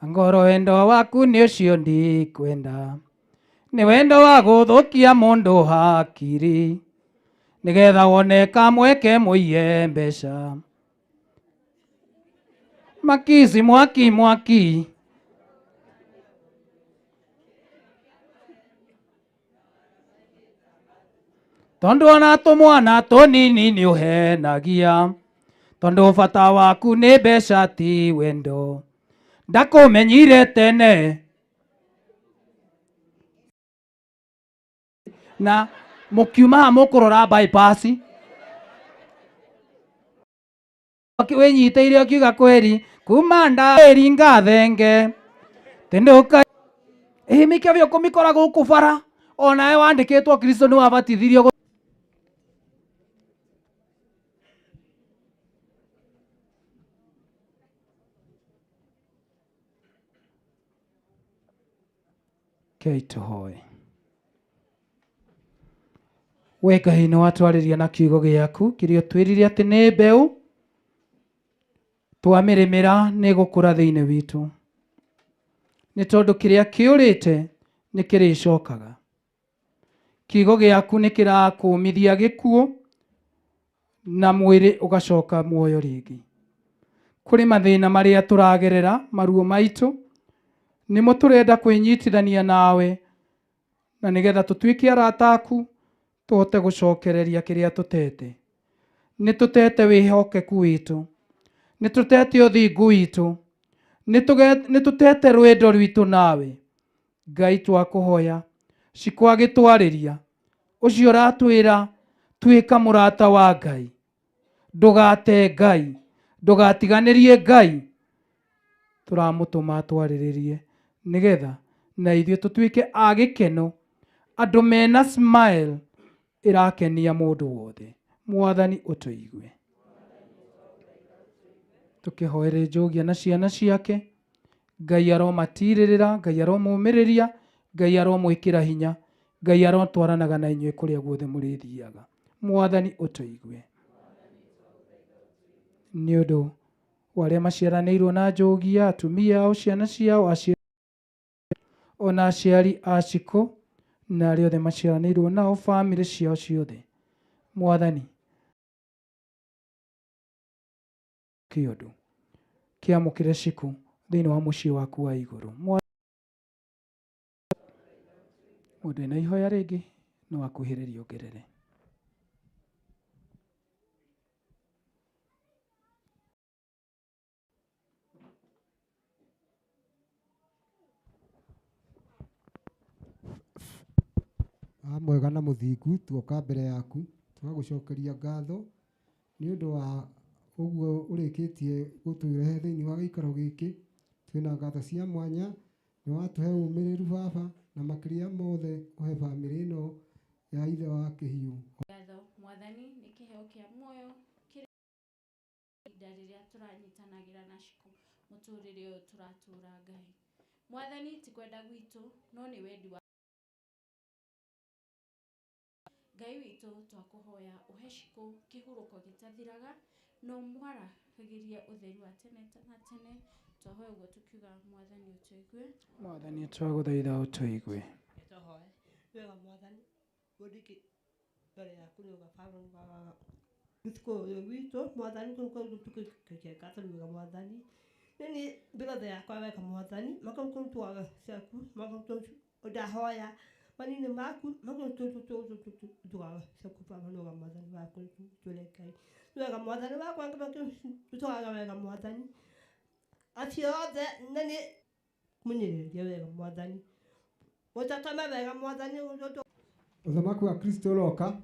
ngoro wendo waku nĩ ũcio ndikwenda, nĩ wendo wa gũthũkia mũndũ hakiri, nĩgetha wone kamweke mũiye mbeca. Makizi mwaki mwaki, tondũ ona tũmwana tũnini nĩ ũhenagia, tondũ bata waku nĩ mbeca ti wendo. Ndakũmenyire tene na mũkiuma mũkũrora bypass, wĩnyitĩire ũkiuga kweri kuma nderi ngathenge tĩndũka mĩkebe ũkũmĩkora gũkũ bara, onawe wandĩkĩtwo Kristo nĩ wabatithirio. Kei tũhoe. We Ngai nĩ watwarĩria na kiugo gĩaku kĩrĩa twĩrire atĩ nĩ mbeũ, twamĩrĩmĩra nĩ gũkũra thĩinĩ witũ, nĩ tondũ kĩrĩa kĩũrĩte nĩ kĩrĩcokaga. Kiugo gĩaku nĩ kĩrakũmithia gĩkuũ na mwĩrĩ ũgacoka muoyo rĩngĩ. Kũrĩ mathĩna marĩa tũragerera, maruo maitũ, nĩmo tũrenda kwĩnyitithania nawe, na nĩgetha tũtuĩke arata aku, tũhote gũcokereria kĩrĩa tũtete. Nĩ tũtete wĩhokeku witũ, nĩ tũtete ũthingu witũ, nĩ tũtete rwendo rwitũ nawe. Ngai twakũhoya, cikwagĩtwarĩria ũcio ũratwĩra tuĩka mũrata wa Ngai, ndũgate Ngai, ndũgatiganĩrie Ngai, tũramũtũma atwarĩrĩrie, nĩgetha na ithuĩ tũtuĩke a gĩkeno, andũ mena smile ĩrakenia mũndũ wothe. Mwathani ũtũigue. Tũkĩhoere Njogia na ciana ciake, Ngai aromatirĩrĩra, Ngai aromũmĩrĩria, Ngai aromwĩkĩra hinya, Ngai arotwaranaga na inyuĩ kũrĩa guothe mũrĩthiaga. Mwathani ũtũigue. Nĩ ũndũ wa arĩa maciaranĩirwo na Njogia, atumia ao, ciana ciao, ona aciari a Cikũ na arĩa othe maciaranĩirwo nao, bamĩrĩ ciao ciothe. Mwathani kĩũndũ kĩamũkĩre Cikũ thĩinĩ wa mũciĩ waku wa igũrũ. Mũndũ ena ihoya rĩngĩ no akuhĩrĩrie ongerere. mwega na mũthingu, tuoka mbere yaku tũgagũcokeria ngatho nĩ ũndũ wa ũguo ũrĩkĩtie gũtũrehe thĩinĩ wa gĩikaro gĩkĩ. Twĩna ngatho cia mwanya, nĩ watũhe ũmĩrĩru Baba, na makĩria mothe ũhe bamĩrĩ ĩno ya ithe wa Kĩhiũ. Ngatho Mwathani nĩ kĩheo kĩa muoyo ihinda rĩrĩa tũranyitanagĩra na ciko mũtũrĩre ũyũ tũratũra Ngai. Mwathani ti kwenda gwitũ no nĩ wendi wa Ngai witũ, twakũhoya ũhe ciko kĩhurũko gĩtathiraga no mwaragĩrie ũtheri wa tene na tene. Twahoya ũguo tukiuga Mwathani ũtũigue. Mwathani twagũthaitha ũtũigue. Twahoya wega Mwathani gũthiki mbere yaku nĩ ũgabaro wa usiku witũ Mwathani tukikeka wega Mwathani nini mbere yakwa wega Mwathani makamtwaga ciaku ndahoya manini maku makamtwaga ciaku Baba no Mwathani waku tulekai wega Mwathani wakwa ngabakutwaga wega Mwathani acio othe nini munyereria wega Mwathani utakama wega Mwathani Uthamaki wa Kristo uroka.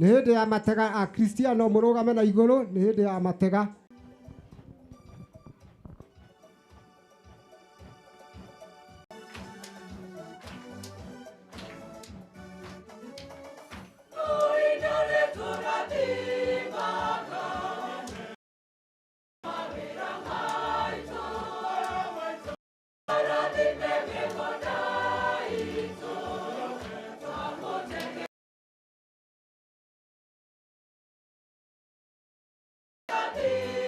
Nĩ hĩndĩ ya matega a Kristiano mũrũgame na igũrũ, nĩ hĩndĩ ya matega. Happy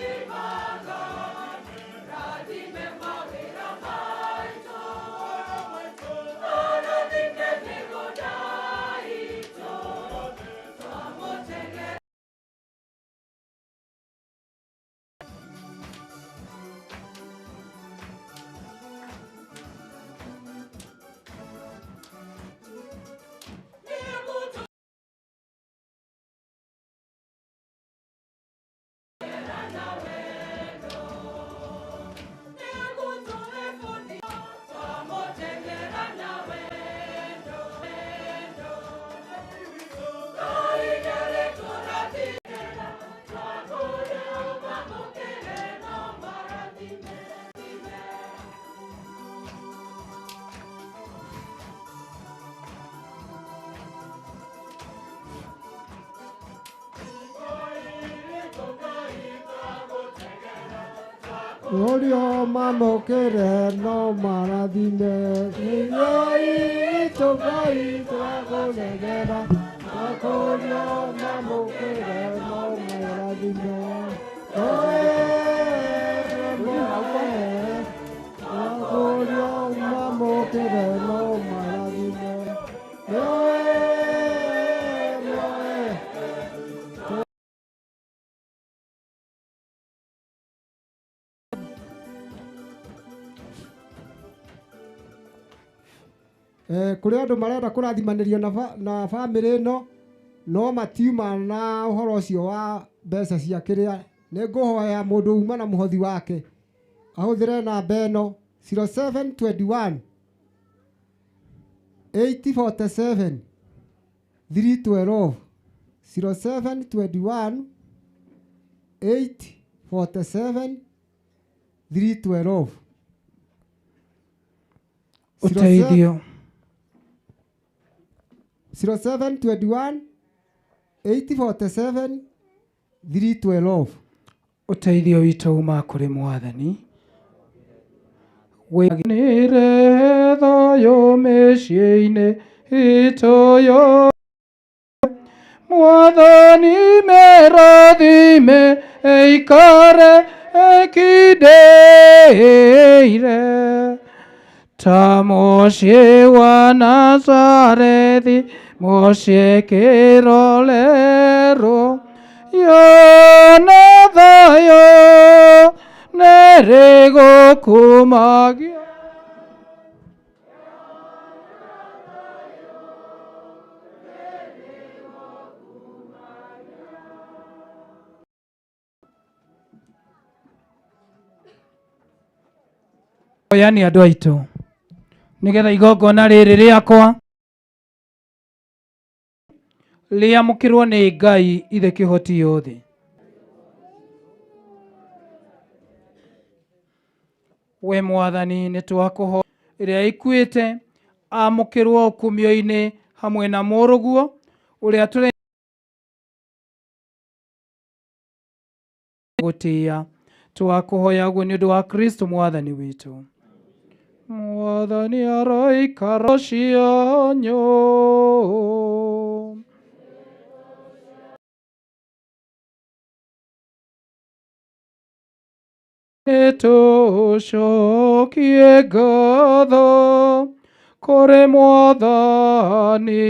Orio mamokere no maradime. Yoi tokai tragonegera. Orio mamokere no maradime. Orio mamokere no maradime. Kuri andu marenda kurathimanĩrio na bamĩrĩ ĩno no matiuma na ũhoro ũcio wa mbeca cia kĩrĩa. Nĩ ngũhoya mũndũ uma na mũhothi wake ahũthĩre namba ĩno 0721 847 312 0721 847 312 Uteithio 0721 847 312. Uteithio witũ uma kũrĩ Mwathani. Wĩganĩre thayũ mĩciĩ-inĩ itũ yothe. Mwathani merathime eikare ekindĩire ta mũciĩ wa Nazarethi, mũciĩ kĩrorerwo. Yona thayũ nĩrĩgũkumagia. Oya nĩ andũ aitũ nĩgetha igongona rĩrĩ rĩakwa rĩamũkĩrwo nĩ Ngai ithe kĩhoti yothe. We Mwathani nĩ twakũhoya ĩrĩa ĩkuĩte amũkĩrwo ũkumio-inĩ hamwe na mũrũguo ũrĩa tũrĩ gũtĩĩa. Twakũhoya ũguo nĩ ũndũ wa Kristo Mwathani witũ. Mwathani aroikara cianyu. Nĩtũcokie ngatho kũrĩ Mwathani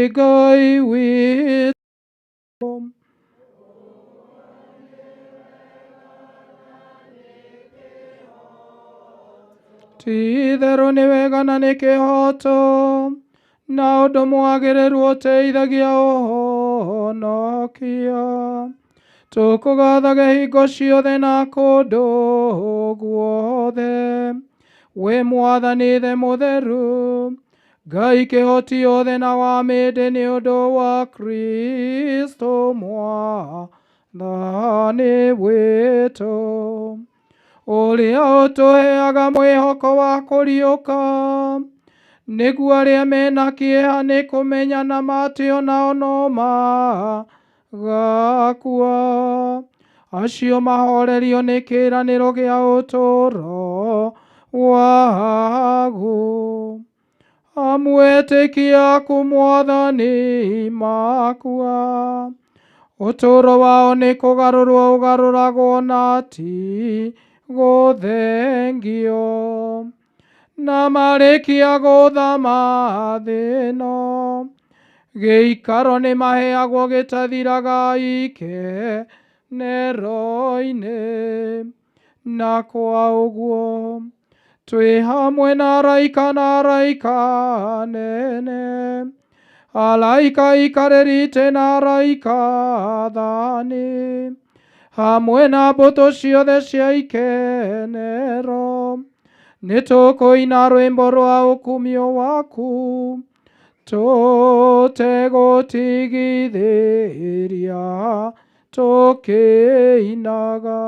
Ngai witũ. Ti-itherũ nĩ wega na nĩ kĩhoto na ũndũ mwagĩrĩru ũteithagia ũhonokia. Tũkũgathaga hingo ciothe na kũndũ guothe. We Mwathani ithe mũtheru, Ngai kĩhoti yothe na wa mĩndĩ, nĩ ũndũ wa Kristo Mwathani witũ, ũrĩa ũtũheaga mwĩhoko wa kũriũka, nĩguo arĩa mena kĩeha nĩ kũmenya na matĩ onao no magakua. Acio mahorerio nĩ kĩĩranĩro gĩa ũtũũro wagu. Amwĩtĩkia aku Mwathani makua. Ũtũũro wao nĩ kũgarũrwo ũgarũragwo na ti gũthengio. Na marĩkia gũthama thĩ ĩno, gĩikaro nĩ maheagwo gĩtathiraga ikenero-inĩ. Na kwa ũguo twĩ hamwe na araika na araika nene, araika ikarĩri itĩ na araika athani, hamwe na mbũtũ ciothe cia ikenero, nĩ tũkũina rwĩmbo rwa ũkumio waku, tũtegũtigithĩria tũkĩinaga.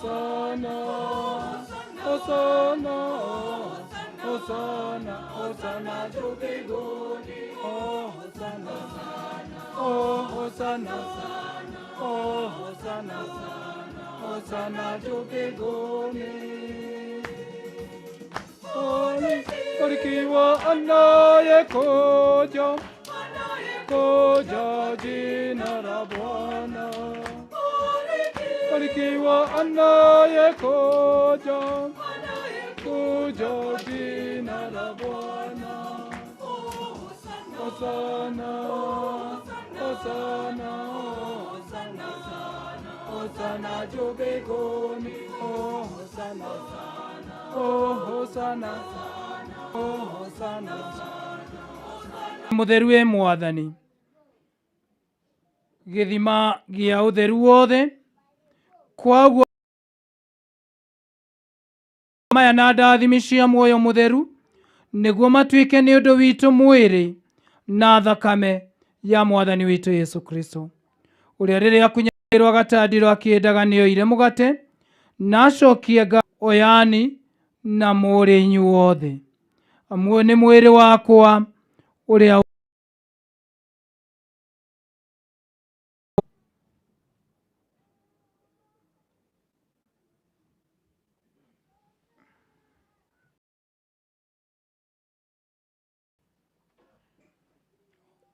Hosanna, Hosanna, Hosanna, Hosanna juu mbinguni. Oh Hosanna, oh Hosanna, oh Hosanna, Hosanna juu mbinguni. Barikiwa anayekuja, kuja jina la Bwana. Barikiwa anayekuja, kuja jina la Bwana. Hosanna, Hosanna, Hosanna juu mbinguni. Oh Hosanna, oh Hosanna, oh Hosanna. Mutheru e Mwathani, githima gia utheru wothe, kwaguo maya na ndathimi cia muoyo mutheru niguo matuike ni undu witu mwiri na thakame ya Mwathani witu Yesu Kristo, uria riria akunyagirwo gatandiro akiendaga nioire mugate na acokie oyani na muri inyuothe, amwe ni mwiri wakwa uria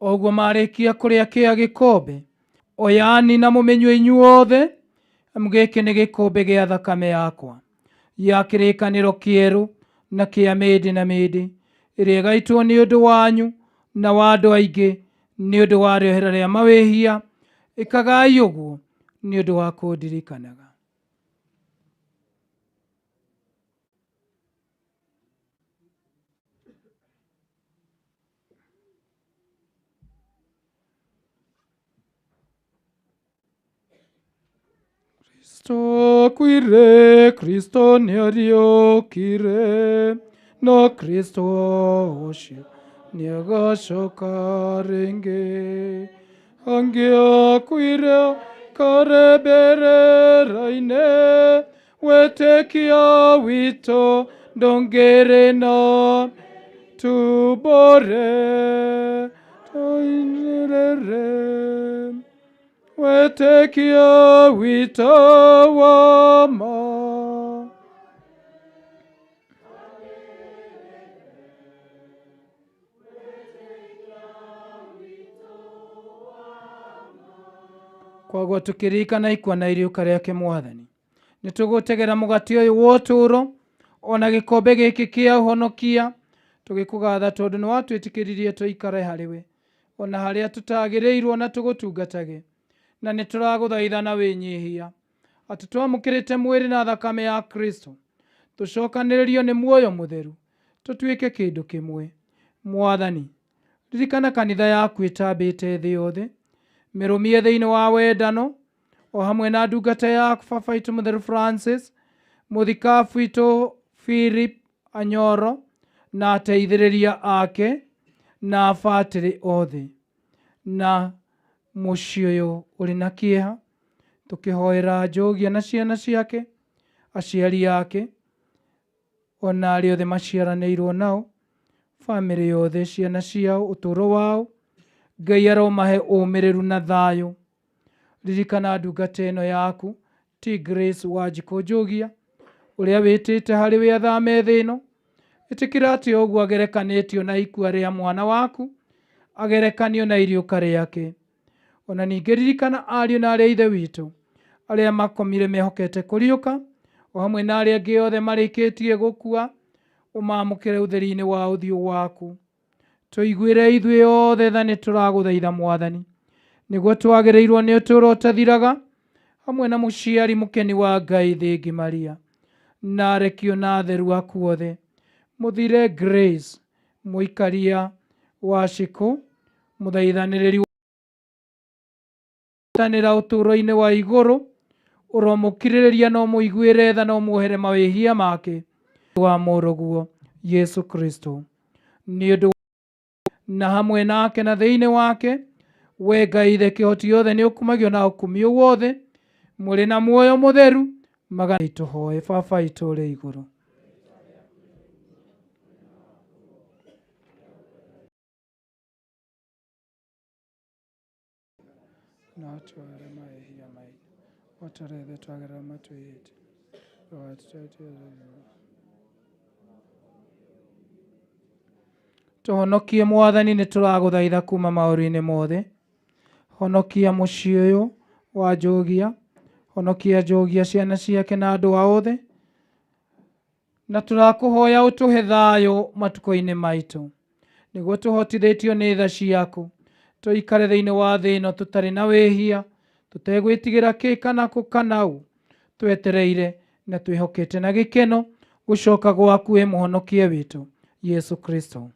oguo marikia kuria kia gikombe oyani na mumenywe inyuothe, giki ni gikombe gia thakame yakwa ya kirikaniro kieru na kia mindi na mindi, iria igaitwo ni undu wanyu na wa andu aingi ni undu wa riohera ria mawihia, ikagai uguo ni undu wa kundirikanaga. Kristo akuire, Kristo niariukire, no Kristo ucio niagacoka ringi. Angiakuire kareberera-ine, wetikia wito ndongere na tubore toinirere, wetikia wito wama. Kwaguo tukirikana ikwana iriuka riake Mwathani, nitugutegera mugati uyu wa uturo ona gikombe giki kia uhonokia, tugikugatha tondu ni watwitikirie tuikare hariwe ona haria tutagirirwo na tugutungatage, na nituraguthaitha winyihia ati twamukirite mwiri na thakame ya Kristo tucokaniririo ni muoyo mutheru tutuike kindu kimwe. Mwathani, ririkana kanitha yaku itambite thi yothe, mirumie thiini wa wendano o hamwe na ndungata yaku baba witu mutheru Francis, muthikabu witu Philip Anyoro na ateithĩrĩria ake na abatĩrĩ othe, na mũciĩ ũyũ ũrĩ na kĩeha tũkĩhoera Njogia na ciana ciake, aciari ake, ona arĩa othe maciaranĩirwo nao, bamĩrĩ yothe, ciana ciao, ũtũũro wao, Ngai aromahe ũmĩrĩru na thayũ. Ririkana ndungata ĩno yaku ti Grace Wanjikũ Njogia, ũrĩa wĩtĩte harĩ we athame thĩ ĩno, ĩtĩkĩra atĩ o ũguo agerekanĩtio na ikua rĩa mwana waku, agerekanio na iriũka rĩake. Ona ningĩ ririkana ariũ na arĩa ithe witũ arĩa makomire mehokete kũriũka, o hamwe na arĩa angĩ othe marĩkĩtie gũkua, ũmamũkĩre ũtheri-inĩ wa ũthiũ waku. Tũiguĩre ithuĩ othe tha nĩtũragũthaitha Mwathani, nĩguo twagĩrĩirwo nĩ ũtũũro ũtathiraga, hamwe na mũciari mũkeni wa Ngai thĩngĩ Maria, na arekio na atheru aku othe, mũthire Grace mũikaria Wanjikũ, mũthaithanĩrĩri tanĩra ũtũũro-inĩ wa igũrũ, ũromũkirĩrĩria no mũiguĩre tha no muohere mawĩhia make wa mũrũguo Yesu Kristo. Nĩ ũndũ na hamwe nake na thĩinĩ wake, we Ngai ithe kĩhoti yothe nĩ ũkumagio na ũkumio wothe, mũrĩ na muoyo mũtheru magana ituhoe baba itũre igũrũ. Na tware mahia maitũ otarethe twagerera matwĩhĩte tũhonokie Mwathani, nĩ tũragũthaitha kuma maũru-inĩ mothe. Honokia mũciĩ ũyũ wa Njogia, honokia Njogia, ciana ciake na andũ a othe, na tũrakũhoya ũtũhe thayũ matukũ-inĩ maitũ, nĩguo tũhotithĩtio nĩ tha ciaku tũikare thĩinĩ wa thĩ ĩno tũtarĩ na wĩhia, tũtegwĩtigĩra kĩ kana kũ kana ũ, twetereire na twĩhokete na gĩkeno gũcoka gwaku wĩ mũhonokia witũ Yesu Kristo.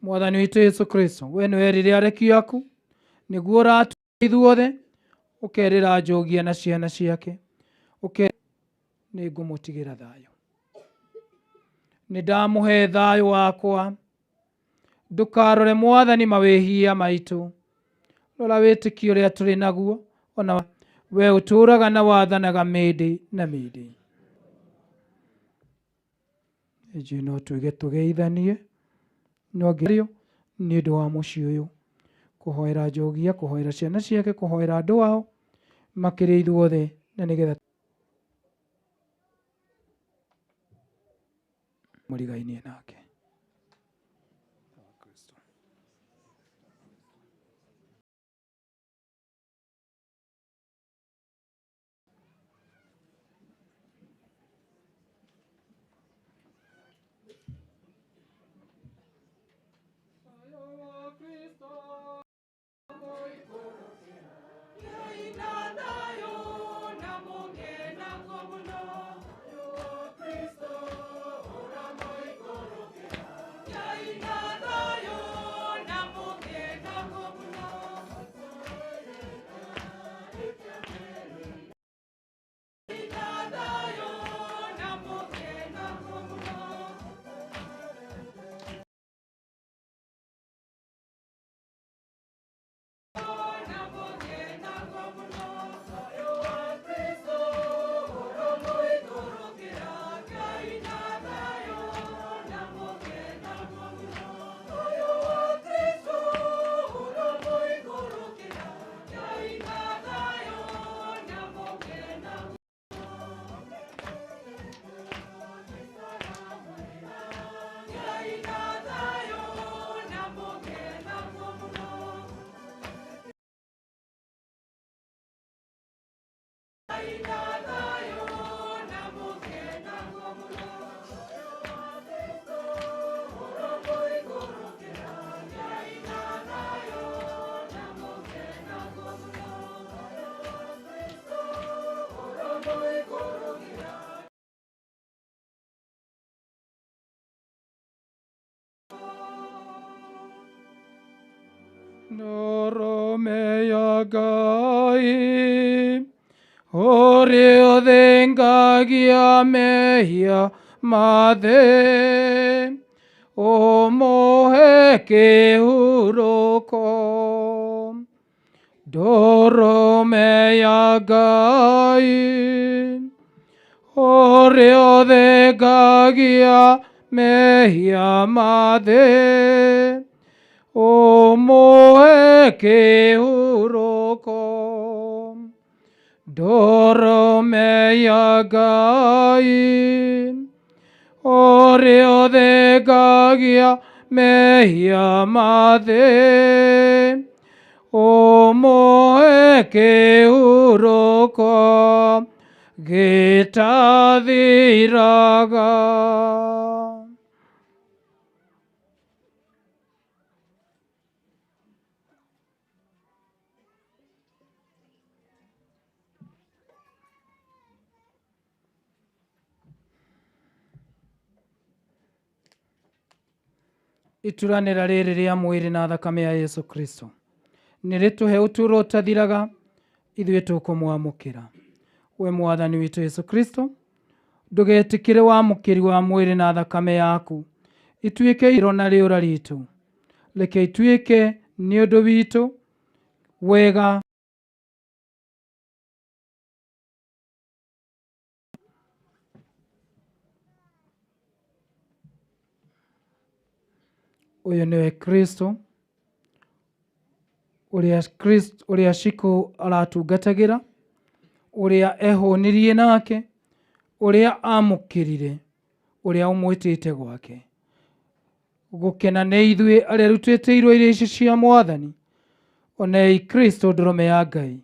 Mwathani witũ Yesu Kristo, we nĩ werire arekio aku nĩguo ũratũhe ithuothe, ũkerĩra Njogia na ciana ciake, nĩ ngũmũtigĩra thayũ. Nĩ ndamũhe thayũ wakwa, ndũkarore Mwathani mawĩhia maitũ, rora wĩtĩkio ũrĩa tũrĩ naguo, ona we ũtũũraga na wathanaga mĩndĩ na mĩndĩ. Ĩnjĩ no tuge tũgeithanie no ngĩrio nĩ ũndũ wa mũciĩ ũyũ, kũhoera Njogia, kũhoera ciana ciake, kũhoera andũ ao makĩria ithuothe, na nĩgetha mũrigainie nake. Norome ya Ngai, ũrĩa ũthingagia mehia mathe, ũmũhe kĩhurũko. Ndũrũme ya Ngai, ũrĩa ũthingagia mehia mathe, ũmũhe kĩhurũko. Ndũrũme ya Ngai, ũrĩa ũthingagia mehia mathe, ũmũhe kĩhurũko gĩtathiraga. Ituranĩra rĩrĩ rĩa mwĩrĩ na thakame ya Yesu Kristo nĩrĩtũhe ũtũũro ũtathiraga, ithuĩ tũkũmwamũkĩra. We Mwathani witũ Yesu Kristo, ndũgetĩkĩre wamũkĩri wa mwĩrĩ na thakame yaku ituĩke iro na rĩũra ritũ, reke ituĩke nĩ ũndũ witũ wega uyu niwe Kristo uria Shiko aratungatagira, uria ehonirie nake, uria amukirire, uria umwitite gwake. Gukena nĩ ithuĩ arĩa rutĩte irũa iria ici cia Mwathani. Onei Kristo ndũrũme ya Ngai,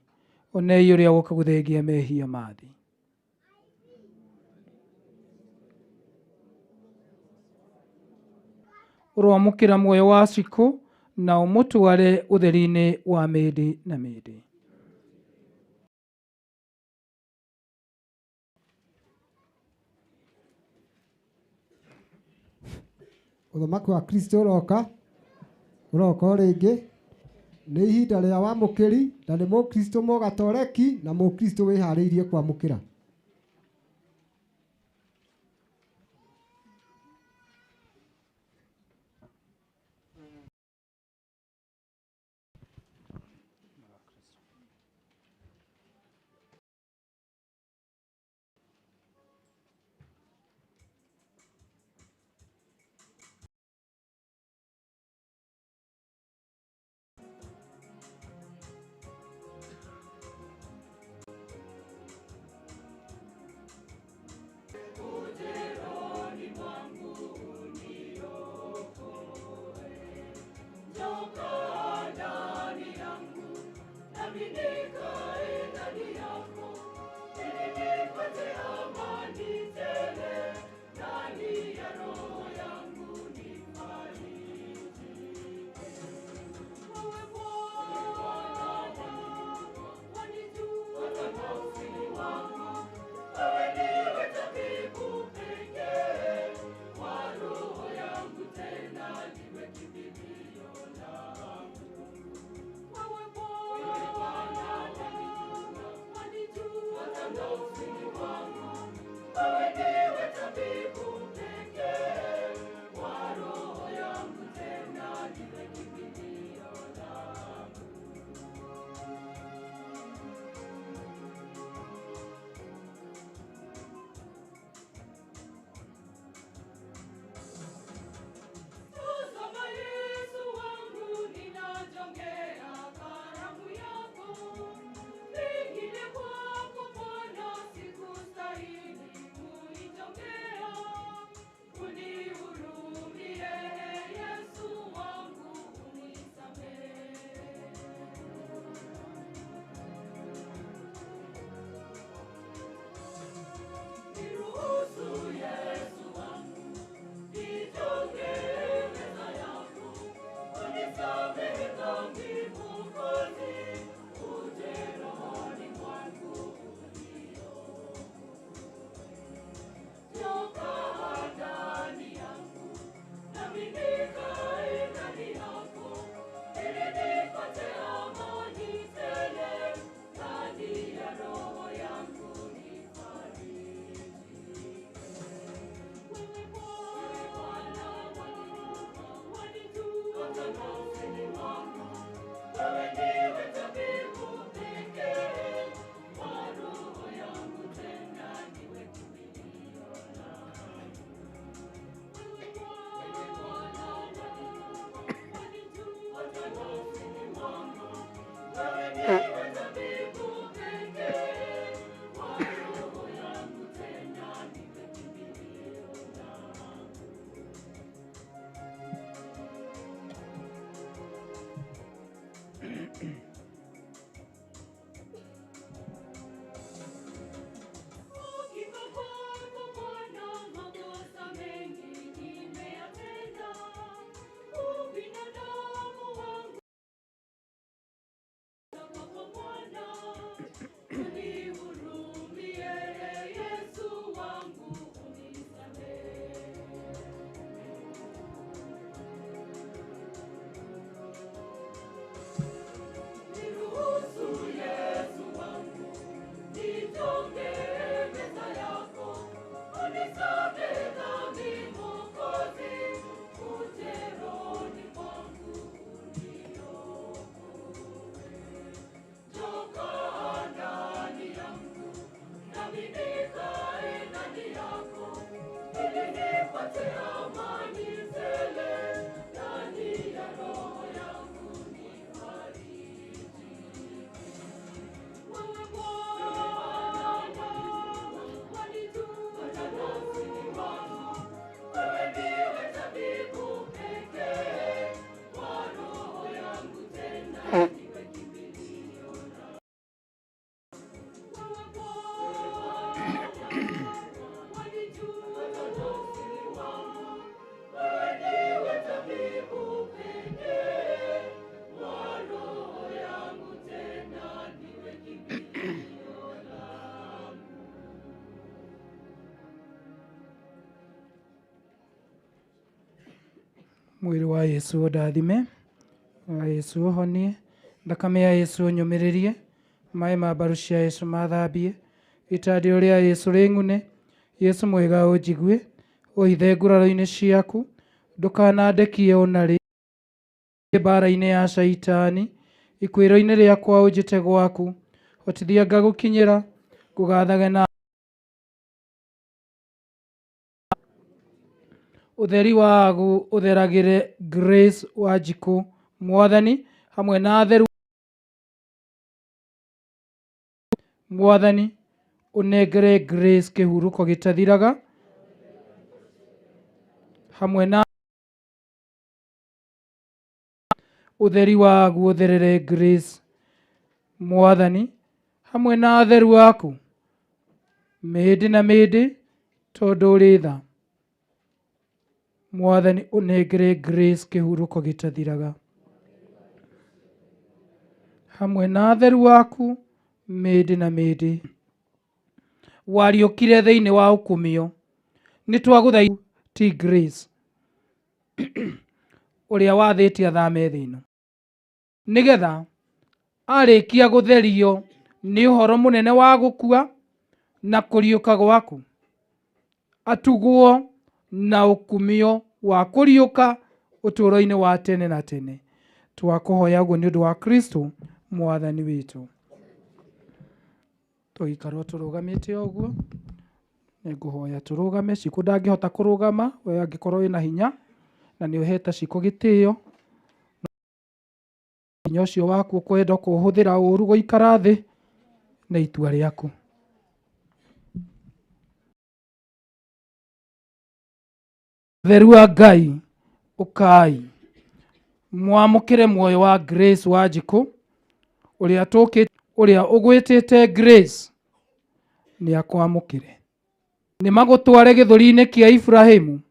onei ũrĩa woka gũthengia mehia ma thĩ. Ũroamũkĩra muoyo wa Shiko na ũmũtware ũtheri-inĩ wa mĩndĩ na mĩndĩ. Ũthamaki wa Kristo ũroka rĩngĩ. Nĩ ihinda rĩa wamũkĩri, na nĩ mũkristo mũgatoreki na mũkristo wĩharĩirie kwamũkĩra. Mwĩrĩ wa Yesu ndathime, wa Yesu ũhonie, thakame ya Yesu nyũmĩrĩrie, maĩ ma mbaru cia Yesu mathambie, itandio rĩa Yesu rĩng'une, Yesu mwega ũnjigue, ũhithe nguraro-inĩ ciaku, ndũkanandekie ũna rĩ mbara-inĩ ya caitani, ikuĩro-inĩ rĩakwa ũnjĩte gwaku, hotithia ngagũkinyĩra, ngũgathage na ũtheri wagu ũtheragĩre Grace Wanjikũ Mwathani hamwe na atheru Mwathani ũnengere Grace kĩhurũko gĩtathiraga hamwe na ũtheri wagu ũtherere Grace Mwathani hamwe na atheru aku mĩndĩ na mĩndĩ tondũ ũrĩ tha. Mwathani ũnengere Grace kĩhurũko gĩtathiraga hamwe na atheru aku mĩndĩ na mĩndĩ. Wariũkire thĩinĩ wa ũkumio, nĩ twagũthaitha ti Grace ũrĩa wathĩte athame thĩ ĩno, nĩgetha arĩkia gũtherio nĩ ũhoro mũnene wa gũkua na kũriũka gwaku, atugwo na ũkumio wa kũriũka ũtũũro-inĩ wa tene na tene. Twakũhoya ũguo nĩ ũndũ wa Kristo Mwathani witũ. Tũikarwo tũrũgamĩte ũguo, nĩngũhoya tũrũgame. Cikũ ndangĩhota kũrũgama, we angĩkorwo wĩna hinya na nĩ ũhete Cikũ gĩtĩo, hinya ũcio waku ũkwenda kũhũthĩra ũũru gũikara thĩ na itua rĩaku. Theru wa Ngai ũkai mwamũkĩre muoyo wa Grace Wanjikũ ũrĩa ũgwĩtĩte Grace nĩ akwamũkĩre. Nĩ magũtware gĩthũri-inĩ kĩa Ibrahimu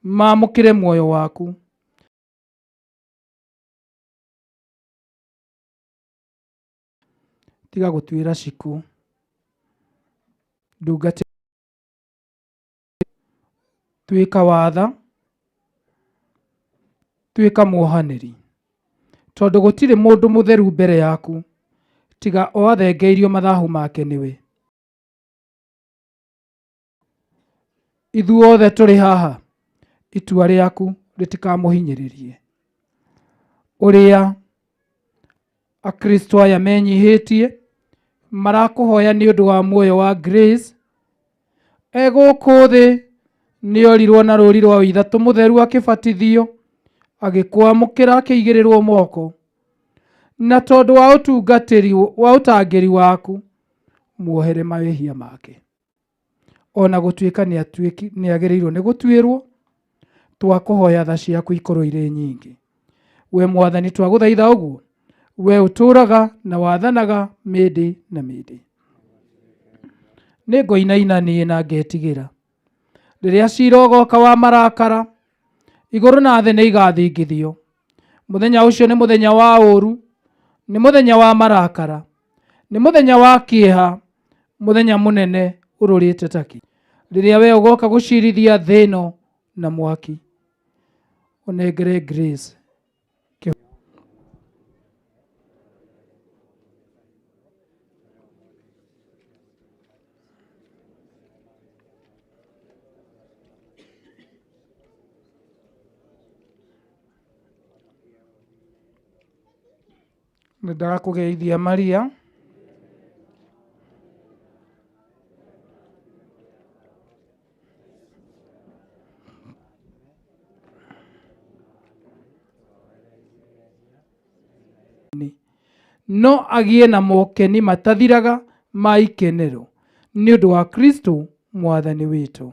mamũkĩre muoyo waku. Tiga gũtuĩra Cikũ ndungata, tuĩka watha, tuĩka muohanĩri, tondũ gũtirĩ mũndũ mũtheru mbere yaku tiga o athengeirio mathahu make nĩwe. Ithuothe tũrĩ haha, itua rĩaku rĩtikamũhinyĩrĩrie. Ũrĩa Akristo aya menyihĩtie marakũhoya nĩ ũndũ wa muoyo wa Grace, egũkũ thĩ nĩ orirwo na rũri rwa Ithatũ Mũtheru akĩbatithio, agĩkwamũkĩra akĩigĩrĩrwo moko, na tondũ wa ũtangĩri waku muohere mawĩhia make. Ona gũtuĩka nĩ agĩrĩirwo nĩ gũtuĩrwo, twakũhoya tha ciaku ikorwo irĩ nyingĩ. We Mwathani twagũthaitha ũguo, we ũtũũraga na wathanaga mĩndĩ na mĩndĩ. Nĩ ngoinaina niĩ na ngetigĩra rĩrĩa ciira ũgoka wa marakara, igũrũ na thĩ nĩ igathingithio. Mũthenya ũcio nĩ mũthenya wa ũũru, nĩ mũthenya wa marakara, nĩ mũthenya wa kĩeha, mũthenya mũnene ũrũrĩte taki. Rĩrĩa we ũgoka gũcirithia thĩ ĩno na mwaki, ũnengere Grace Nĩndakũgeithia Maria, no agĩe na mokeni matathiraga ma ikenero nĩ ũndũ wa Kristo Mwathani witũ.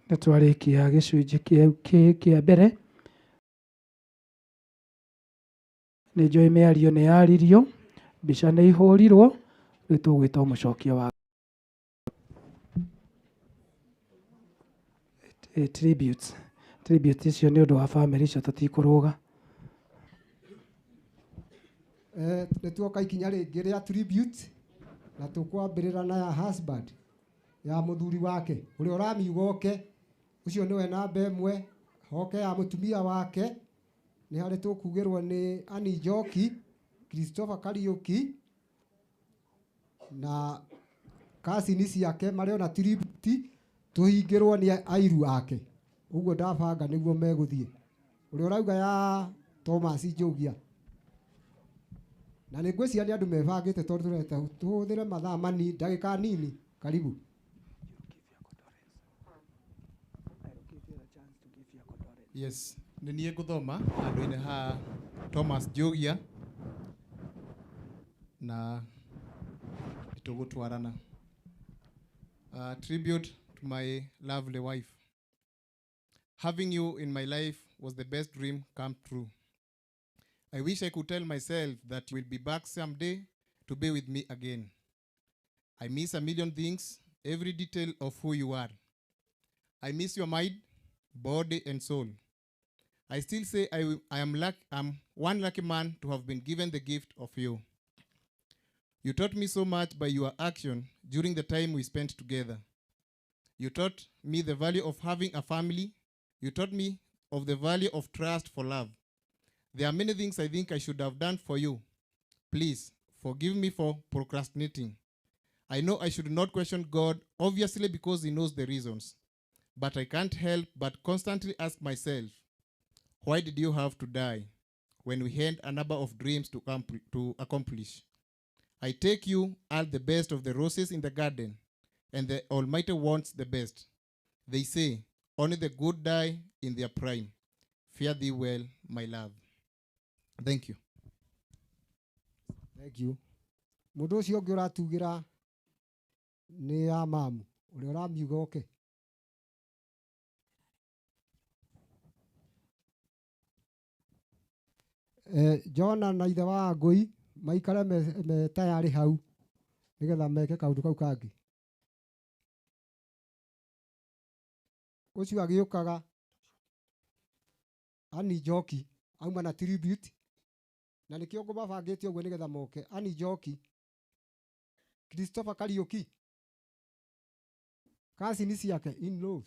Nĩ twarĩkia gĩcunjĩ kĩa mbere. Nĩ njũĩ mĩario nĩ yaririo, mbica nĩ ihũrirwo, rĩu tũgwĩta mũcokia wa tribute icio nĩ ũndũ wa bamĩrĩ icio tũtikũrũga. nĩ tuoka ikinya rĩngĩ rĩa tribute na tũkwambĩrĩra na ya husband ya mũthuri wake ũrĩa ũramiuga oke ũcio nĩwe namba ĩmwe hoke ya mũtumia wake nĩ harĩ tũkugĩrwo nĩ Annie Njoki, Christopher Kariuki na kasini ciake marĩ ona tribute tũhingĩrwo nĩ airu ake. Ũguo ndabanga nĩguo megũthiĩ. Ũrĩa ũrauga ya Thomas Njogia. Na nĩ ngwĩciria nĩ andũ mebangĩte tondũ tũreta tũhũthĩre mathaa manini, ndagĩka nini. Karibu. Yes, nĩ niĩ ngũthoma handũ-inĩ ha Thomas Njogia na nĩtũgũtwarana. Tribute to my lovely wife. Having you in my life was the best dream come true. I wish I could tell myself that you will be back someday to be with me again. I miss a million things, every detail of who you are. I miss your mind, body, and soul. I still say I'm one lucky man to have been given the gift of you. You taught me so much by your action during the time we spent together. You taught me the value of having a family. You taught me of the value of trust for love. There are many things I think I should have done for you. Please forgive me for procrastinating. I know I should not question God, obviously because he knows the reasons. But I can't help but constantly ask myself, why did you have to die when we had a number of dreams to accomplish? I take you all the best of the roses in the garden, and the Almighty wants the best. They say, only the good die in their prime. Fare thee well, my love. Thank you. Thank you. Mũndũ ũcio ũngĩ ũratugĩra nĩ ya mamu ũrĩa ũramiuga oke. Jona na ithe wa Ngũi maikare me tayari hau nĩgetha meke kaũndũ kau kangĩ. Ũcio agĩũkaga Annie Njoki auma na tribute na nĩkĩo ngũmabangĩte ũguo nĩgetha moke. Annie Njoki, Christopher Kariuki, kasini ciake in-laws.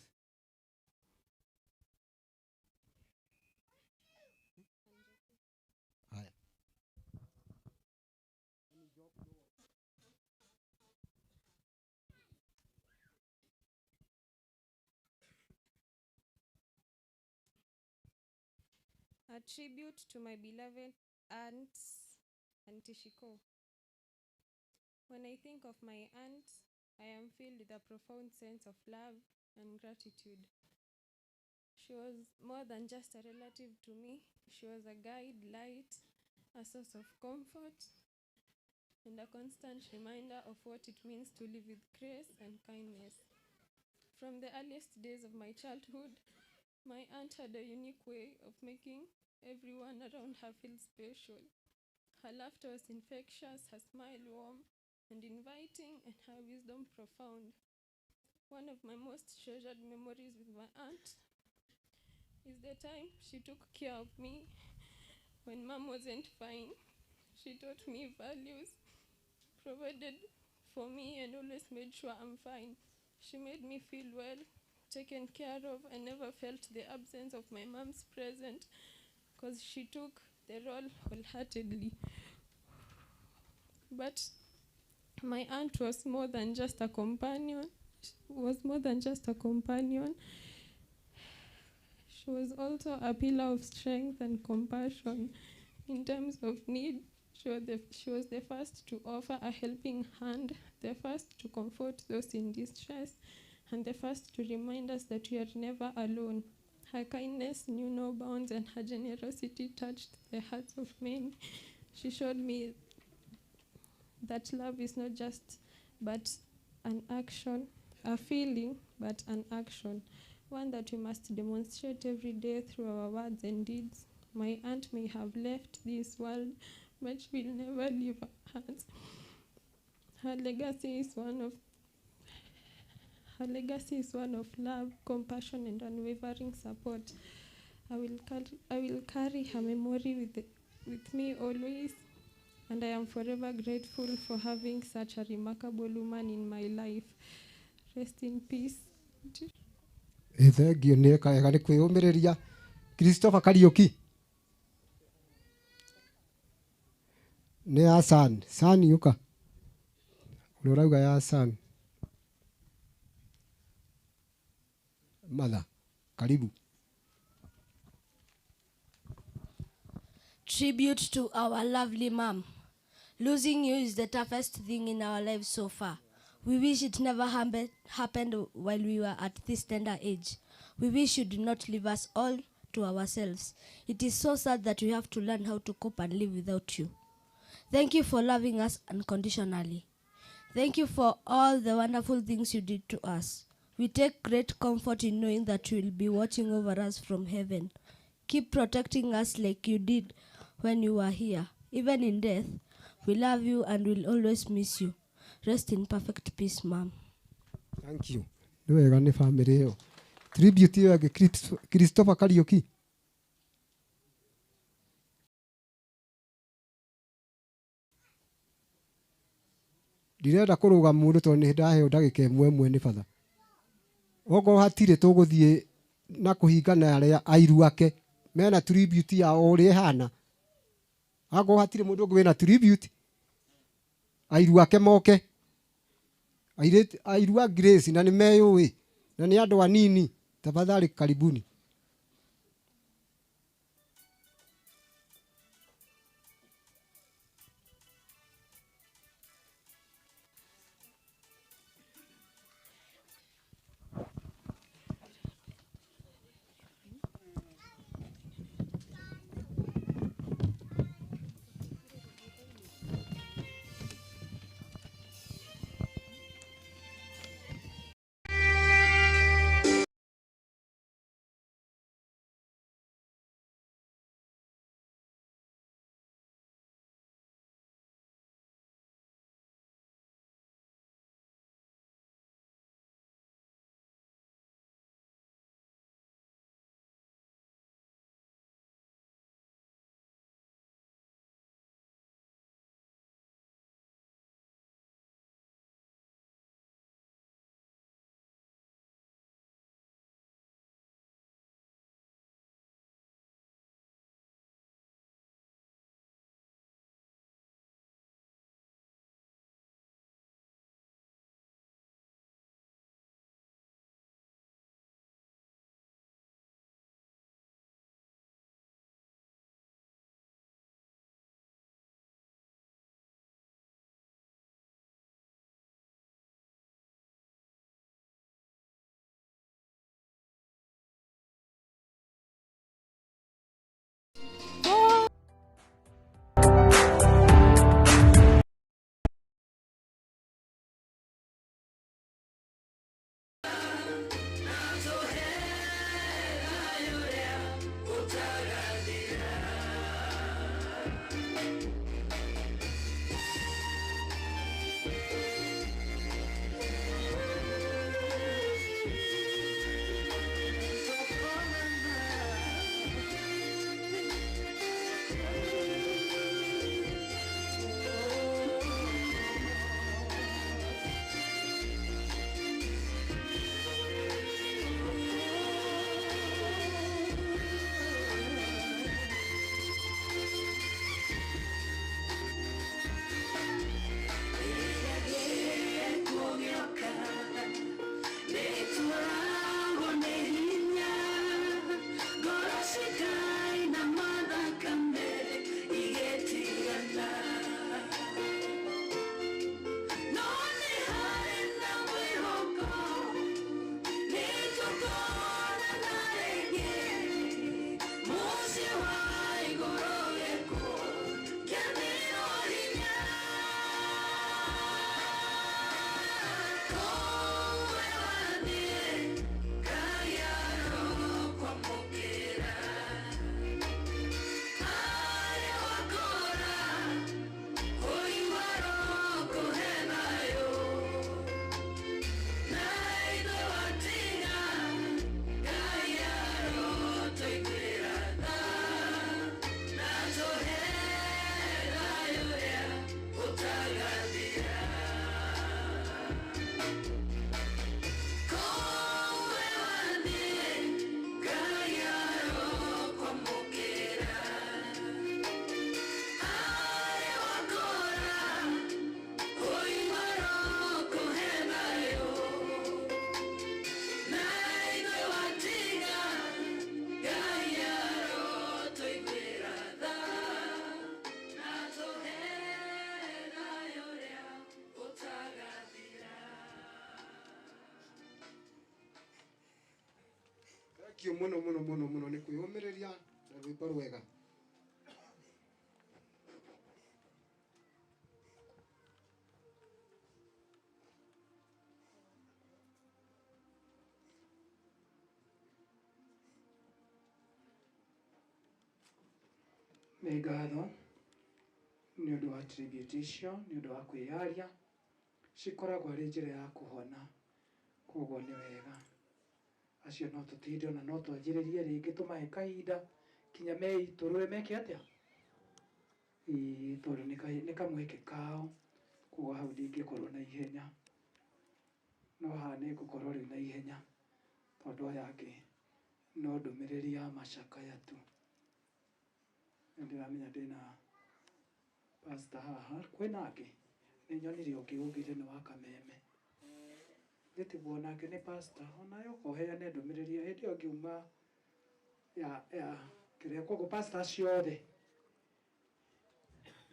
A tribute to my beloved aunt, Auntie Shiko. When I think of my aunt, I am filled with a profound sense of love and gratitude. She was more than just a relative to me. She was a guide, light, a source of comfort, and a constant reminder of what it means to live with grace and kindness. From the earliest days of my childhood, my aunt had a unique way of making everyone around her feel special. Her laughter was infectious, her smile warm and inviting, and her wisdom profound. One of my most treasured memories with my aunt is the time she took care of me when Mom wasn't fine. She taught me values, provided for me, and always made sure I'm fine. She made me feel well, taken care of. I never felt the absence of my mom's presence because she took the role wholeheartedly. But my aunt was more than just a companion. She was also a pillar of strength and compassion. In times of need, she was the first to offer a helping hand, the first to comfort those in distress, and the first to remind us that we are never alone. Her kindness knew no bounds, and her generosity touched the hearts of many. She showed me that love is not just but an action, a feeling, but an action, one that we must demonstrate every day through our words and deeds. My aunt may have left this world, but she will never leave our hearts. Her legacy is one of love, compassion, and unwavering support. I will carry her memory with me always. and I am forever grateful for having such a remarkable woman in my life. Rest in peace. Thengio nä ekaga nä kwä å mä rä ria Christopher Kariuki nä ya San yå ka å rä å rauga ya San Mother karibu. Tribute to our lovely mom. Losing you is the toughest thing in our lives so far. We wish it never happened while we were at this tender age. We wish you did not leave us all to ourselves. It is so sad that we have to learn how to cope and live without you. Thank you for loving us unconditionally. Thank you for all the wonderful things you did to us. We take great comfort in knowing that you will be watching over us from heaven. Keep protecting us like you did when you were here. Even in death, we love you and will always miss you. Rest in perfect peace, Mom. Thank you. Nĩ wega nĩ family ĩyo. Tribute ĩyo ya Christopher Kariuki. Ndirenda kũrũga mũndũ tondũ nĩ ndaheo ndagĩka ĩmwe nĩ batha. Okorwo hatirĩ tũgũthiĩ na kũhingana arĩa airu ake mena tribute ya o ũrĩa ĩhana. Akorwo hatirĩ mũndũ ũngĩ wĩna tribute airu ake moke. Airu a Grace na nĩ meyũĩ na nĩ andũ anini. Tafadhali karibuni. thenki muno muno muno muno ni kwiyumiriria na rwimbo rwega. Nĩ ngatho nĩ ũndũ wa tribute icio, nĩ ũndũ wa kwĩyaria cikoragwo arĩ njĩra ya kũhona, koguo nĩ wega. Acio no tũtinde ona no twanjĩrĩrie rĩngĩ tũmahe kahinda kinya meitũrũre meke atĩa tondũ nĩ kamweke kao, koguo hau ndingĩkorwo na ihenya, no haha nĩ ngũkorwo rĩu na ihenya tondũ aya angĩ no ndũmĩrĩri ya macakaya tu. Ndiramenya ndĩna pastor haha, kwĩna angĩ nĩ nyonire ũngĩ ũngĩte nĩ wa Kameme, gĩtiguo nake nĩ pastor, onawe ũkoheane ndũmĩrĩri hĩndĩ ĩyo ngiuma ya kĩrĩa. Koguo pastor acio othe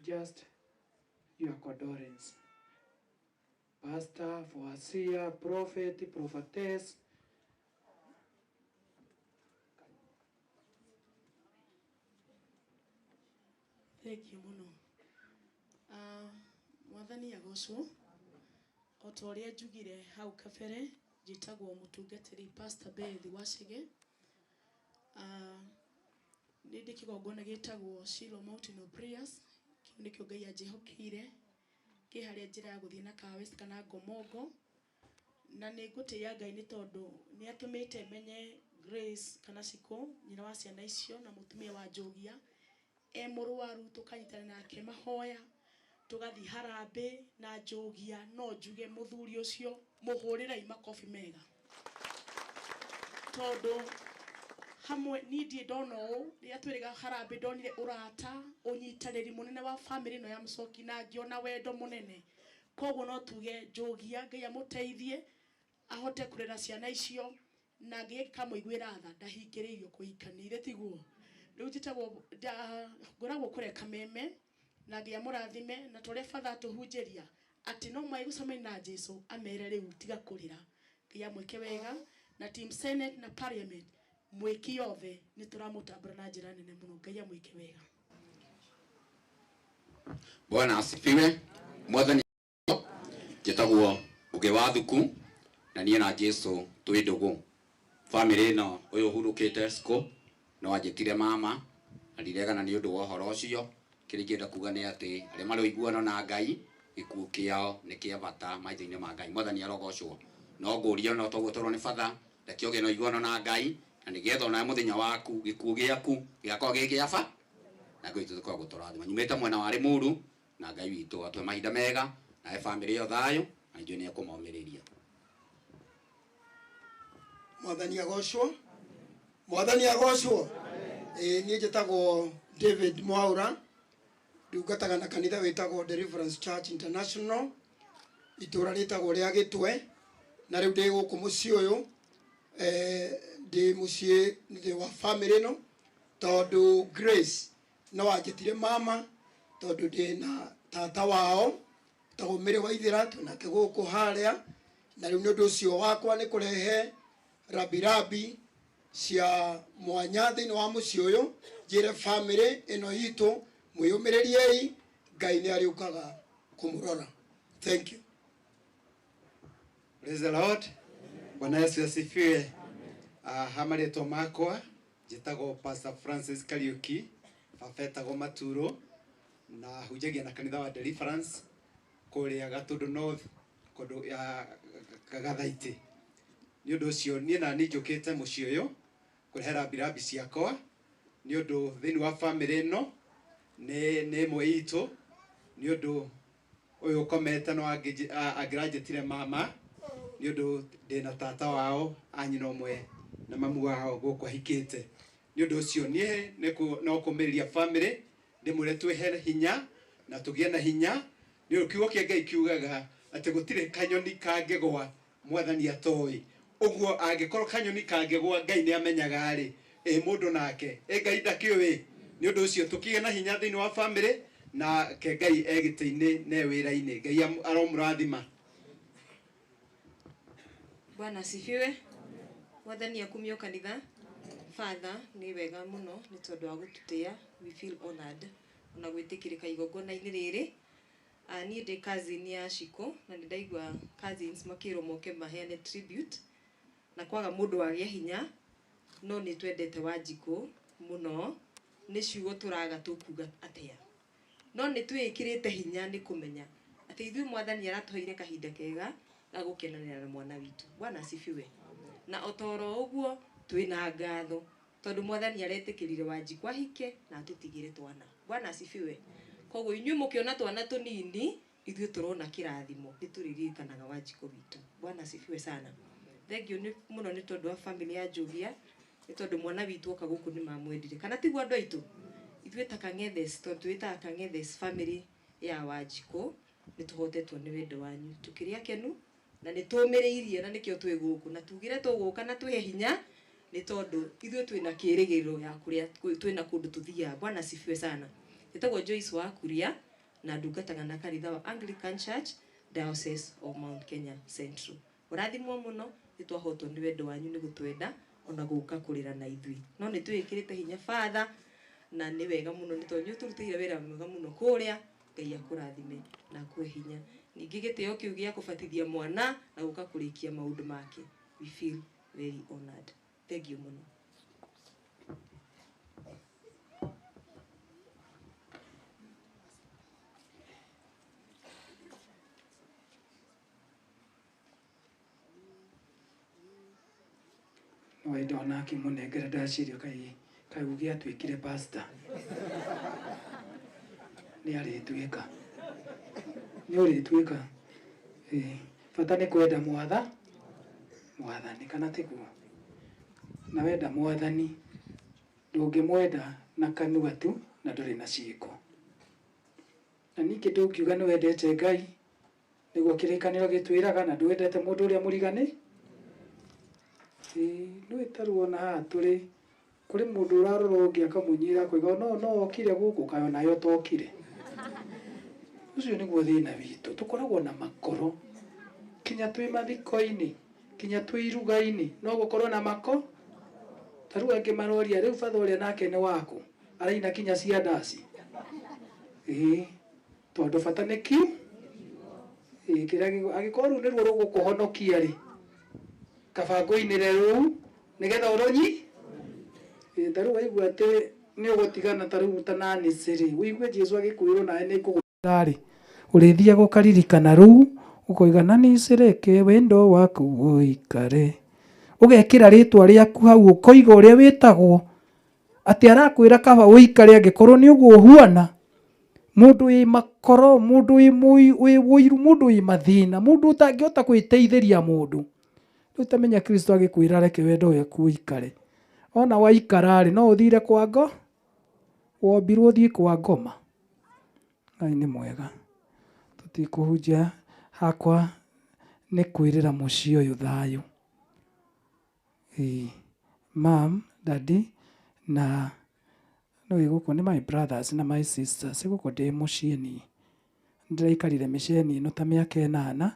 just your condolence, pastor, overseer, prophet, prophetess. Thank you muno. Mwathani agocwo. O ta ũrĩa njugire hau kabere, njĩtagwo mũtungatĩri Pastor Beth Wacige. Nĩ ndĩ kĩgongona gĩtagwo Shiloh Mountain of Prayers. Kĩu nĩkĩo Ngai anjĩhokeire. Kĩ harĩa njĩra ya gũthiĩ na Car West kana Ngomongo. Na nĩ ngũtĩĩa Ngai nĩ tondũ nĩ atũmĩte menye Grace kana Ciko, nyina wa ciana icio na mũtumia wa Njogia. Mũrwaru tukanyitana nake mahoya, tugathi harambĩ na Njogia. No njuge mũthuri ũcio mũhũrĩrai makobi mega, tondũ hamwe niĩ ndiĩ ndona ũũ rĩrĩa twĩrĩga harambĩ, ndonire ũrata, ũnyitanĩri mũnene wa bamĩrĩ ĩno ya Mũchoki na ngĩona wendo mũnene. Koguo no tuge Njogia Ngai amũteithie ahote kũrera ciana icio, na Ngai kamũiguĩra tha ndahingĩrĩirio kũhikania ithe tiguo. Rĩu njĩtagwo ngoragwo kũrĩa Kameme na Ngai amũrathime, na tũrĩa batha tũhunjĩria atĩ no mwai gũcemania na Jesũ amere rĩu tiga kũrĩra. Ngai amwĩke wega na team Senate na Parliament mwĩki othe nĩ tũramũtambũra na njĩra nene mũno. Ngai amwĩke wega. Bwana asifiwe. Mwathani njĩtagwo Ũgĩ wa Thuku na niĩ na Jesũ twĩ ndũgũ. Family ĩno ũyũ hurũkĩte Ciko no anjĩtire mama na ndirega nĩ ũndũ wa ũhoro ũcio. Kĩrĩa ingĩenda kuga nĩ atĩ arĩa marĩ ũiguano na Ngai gĩkuũ kĩao nĩ kĩa bata maitho-inĩ ma Ngai. Mwathani arogocwo. No ngũria no toguo tũrwo nĩ batha reke ũgĩe na ũiguano na Ngai, na nĩgetha ona mũthenya waku gĩkuũ gĩaku gĩakorwo gĩ gĩa bata na Ngai tũkoragwo tũrathima. Nyumĩte mwena wa Limuru na Ngai witũ atwe mahinda mega nawe bamĩrĩ ĩyo thayũ na njũĩ nĩ ekũmaũmĩrĩria. Mwathani agocwo. Mwathani agocwo. Niĩ njĩtagwo David Mwaura, ndungataga na kanitha wĩtagwo Deliverance Church International, itũra rĩtagwo rĩa Gĩtwe, na rĩu ndĩ gũkũ mũciĩ ũyũ, ndĩ mũciĩ thĩ wa family ĩno tondũ Grace no anjĩtire mama, tondũ ndĩ na tata wao tagwo Mĩrĩ Waithĩra, twĩnake gũkũ harĩa, na rĩu nĩ ũndũ ũcio wakwa nĩ kũrehe rabirabi cia mwanya thĩinĩ wa mũciĩ ũyũ, njĩre family ĩno itũ mwĩyũmĩrĩriei, Ngai nĩ arĩũkaga kũmũrora. Thank you. Praise the Lord. Bwana Yesu asifiwe. Hamarĩtwo makwa njĩtagwo Pastor Francis Kariuki, baba etagwo Maturo, na hunjagia na kanitha wa Deliverance kũrĩa Gatũndũ North kũndũ ya Gathaithi. Nĩ ũndũ ũcio niĩ na niĩ njũkĩte mũciĩ ũyũ kũrehe rabirabi ciakwa nĩ ũndũ thĩinĩ wa family ĩno nĩ ĩmwe itũ, nĩ ũndũ ũyũ ũkomete no angĩranjĩtire mama, nĩ ũndũ ndĩna tata wao anyina ũmwe na mamu wao gũkũ ahikĩte. Nĩ ũndũ ũcio niĩ no kũmĩrĩria family ndĩmwĩre twĩhe hinya na tũgĩe na hinya, nĩ ũndũ kiugo kĩa Ngai kiugaga atĩ gũtirĩ kanyoni kangĩgwa Mwathani atoĩ. Ũguo angĩkorwo kanyoni kangĩgwa Ngai nĩ amenyaga rĩ, mũndũ nake Ngai ndakĩũĩ. Nĩ ũndũ ũcio tũkĩgĩa na hinya thĩinĩ wa family na ke Ngai egĩtĩ-inĩ na wĩra-inĩ. Ngai aromũrathima. Bwana asifiwe. Mwathani akumio kanitha. Father, nĩ wega mũno nĩ tondũ wa gũtũtĩa. We feel honored ona gwĩtĩkĩrĩka igongona-inĩ rĩrĩ. Niĩ ndĩ cousin ya Shiko na nĩ ndaigua cousins makĩrwo moke maheane tribute na kwaga mũndũ wagĩa hinya, no nĩ twendete Wanjikũ mũno, nĩ ciugo tũraga tũkuga atĩa, no nĩ twĩkĩrĩte hinya nĩ kũmenya atĩ ithuĩ Mwathani aratũheire kahinda kega ga gũkenanĩra na mwana witũ. Bwana asifiwe. Na otoro ũguo twĩna ngatho tondũ Mwathani aretĩkĩrire Wanjikũ ahike na atũtigĩre twana. Bwana asifiwe. Koguo inyuĩ mũkĩona twana tũnini, ithuĩ tũrona kĩrathimo, nĩ tũririkanaga Wanjikũ witũ. Bwana asifiwe sana. Thengio mũno nĩ tondũ wa family ya Njogia, nĩ tondũ mwana witũ oka gũkũ nĩ mamwendire. Kana tiguo andũ aitũ? Ithuĩ ta Kang'ethes, tondũ twĩtaga Kang'ethes family ya Wanjikũ, nĩ tũhotetwo nĩ wendo wanyu. Tũkĩrĩ akenu na nĩ tũmĩrĩirie na nĩkĩo twĩ gũkũ na tugire tũgũka na twĩhe hinya nĩ tondũ ithuĩ twĩna kĩĩrĩgĩrĩro ya kũrĩa twĩna kũndũ tũthiaga. Bwana asifiwe sana. Nĩtagwo Joyce wa Kuria na ndungataga na kanitha wa Anglican Church Diocese of Mount Kenya Central. Ũrathimwo mũno nĩ twahotwo nĩ wendo wanyu nĩ gũtwenda ona gũka kũrĩra na ithuĩ. No nĩ twĩkĩrĩte hinya Father na nĩ wega mũno nĩ tondũ nĩ ũtũrutĩire wĩra mwega mũno kũrĩa. Ngai akũrathime na akũhe hinya. Ningĩ gĩtĩo kĩu gĩa kũbatithia mwana na gũka kũrĩkia maũndũ make. We feel very honored. Thank you mũno. Ndona akĩmũnengera ndaciria kaĩ uge atuĩkire pastor nĩ arĩtuĩka bata nĩ kwenda mwathani kana tiguo, na wenda Mwathani ndũngĩmwenda na kanua tu na ndũrĩ na ciĩko. Na ningĩ ndũngiuga nĩ wendete Ngai nĩguo kĩrĩkanĩro gĩtwĩraga na ndwendete mũndũ ũrĩa mũrigani. Nĩ taruona haha tũrĩ kũrĩ mũndũ ũrarora ũngĩ akamũnyira kũiga no okire gũkũ kayo nayo tokire. Ũcio nĩguo thĩna witũ, tũkoragwo na makoro kinya twĩ mathiko-inĩ kinya twĩ iruga-inĩ no gũkorwo na mako. Tarĩu angĩ maroria rĩu batha ũrĩa nake nĩ waku araina kinya cia ndaci. Tondũ bata nĩ kiu kĩrĩa angĩkorwo rĩu nĩruo rũgũkũhonokia rĩ kabango-inĩ rĩu nĩgetha ũronyi. Tarĩu waigua atĩ nĩ ũgũtigana tarĩu ta nani rĩ wĩigue Jesũ agĩkwĩrwo nawe nĩ ngũgũtarĩ ũrĩthia gũkaririkana rĩu ũkoiga na nĩcireke wendo waku ũikare, ũgekĩra rĩtwa rĩaku hau ũkoiga ũrĩa wĩtagwo atĩ arakwĩra kaba ũikare angĩkorwo nĩ ũguo ũhuana. Mũndũ wĩ makoro, mũndũ wĩ mũiru, mũndũ wĩ mathĩna, mũndũ ũtangĩhota gwĩteithĩria mũndũ. Rĩu tamenya Kristo agĩkwĩra reke wendo waku ũikare, ona waikara rĩ no ũthire kwa ngo wombirwo ũthiĩ kwa ngoma. Ngai nĩ mwega. Tũtikũhunjia hakwa nĩ kwĩrĩra mũciĩ ũyũ thayũ. Mom, daddy na no gũkũ nĩ my brothers na my sisters gũkũ ndĩ mũciĩ niĩ ndĩraikarire mĩciĩ ĩno ta mĩaka 8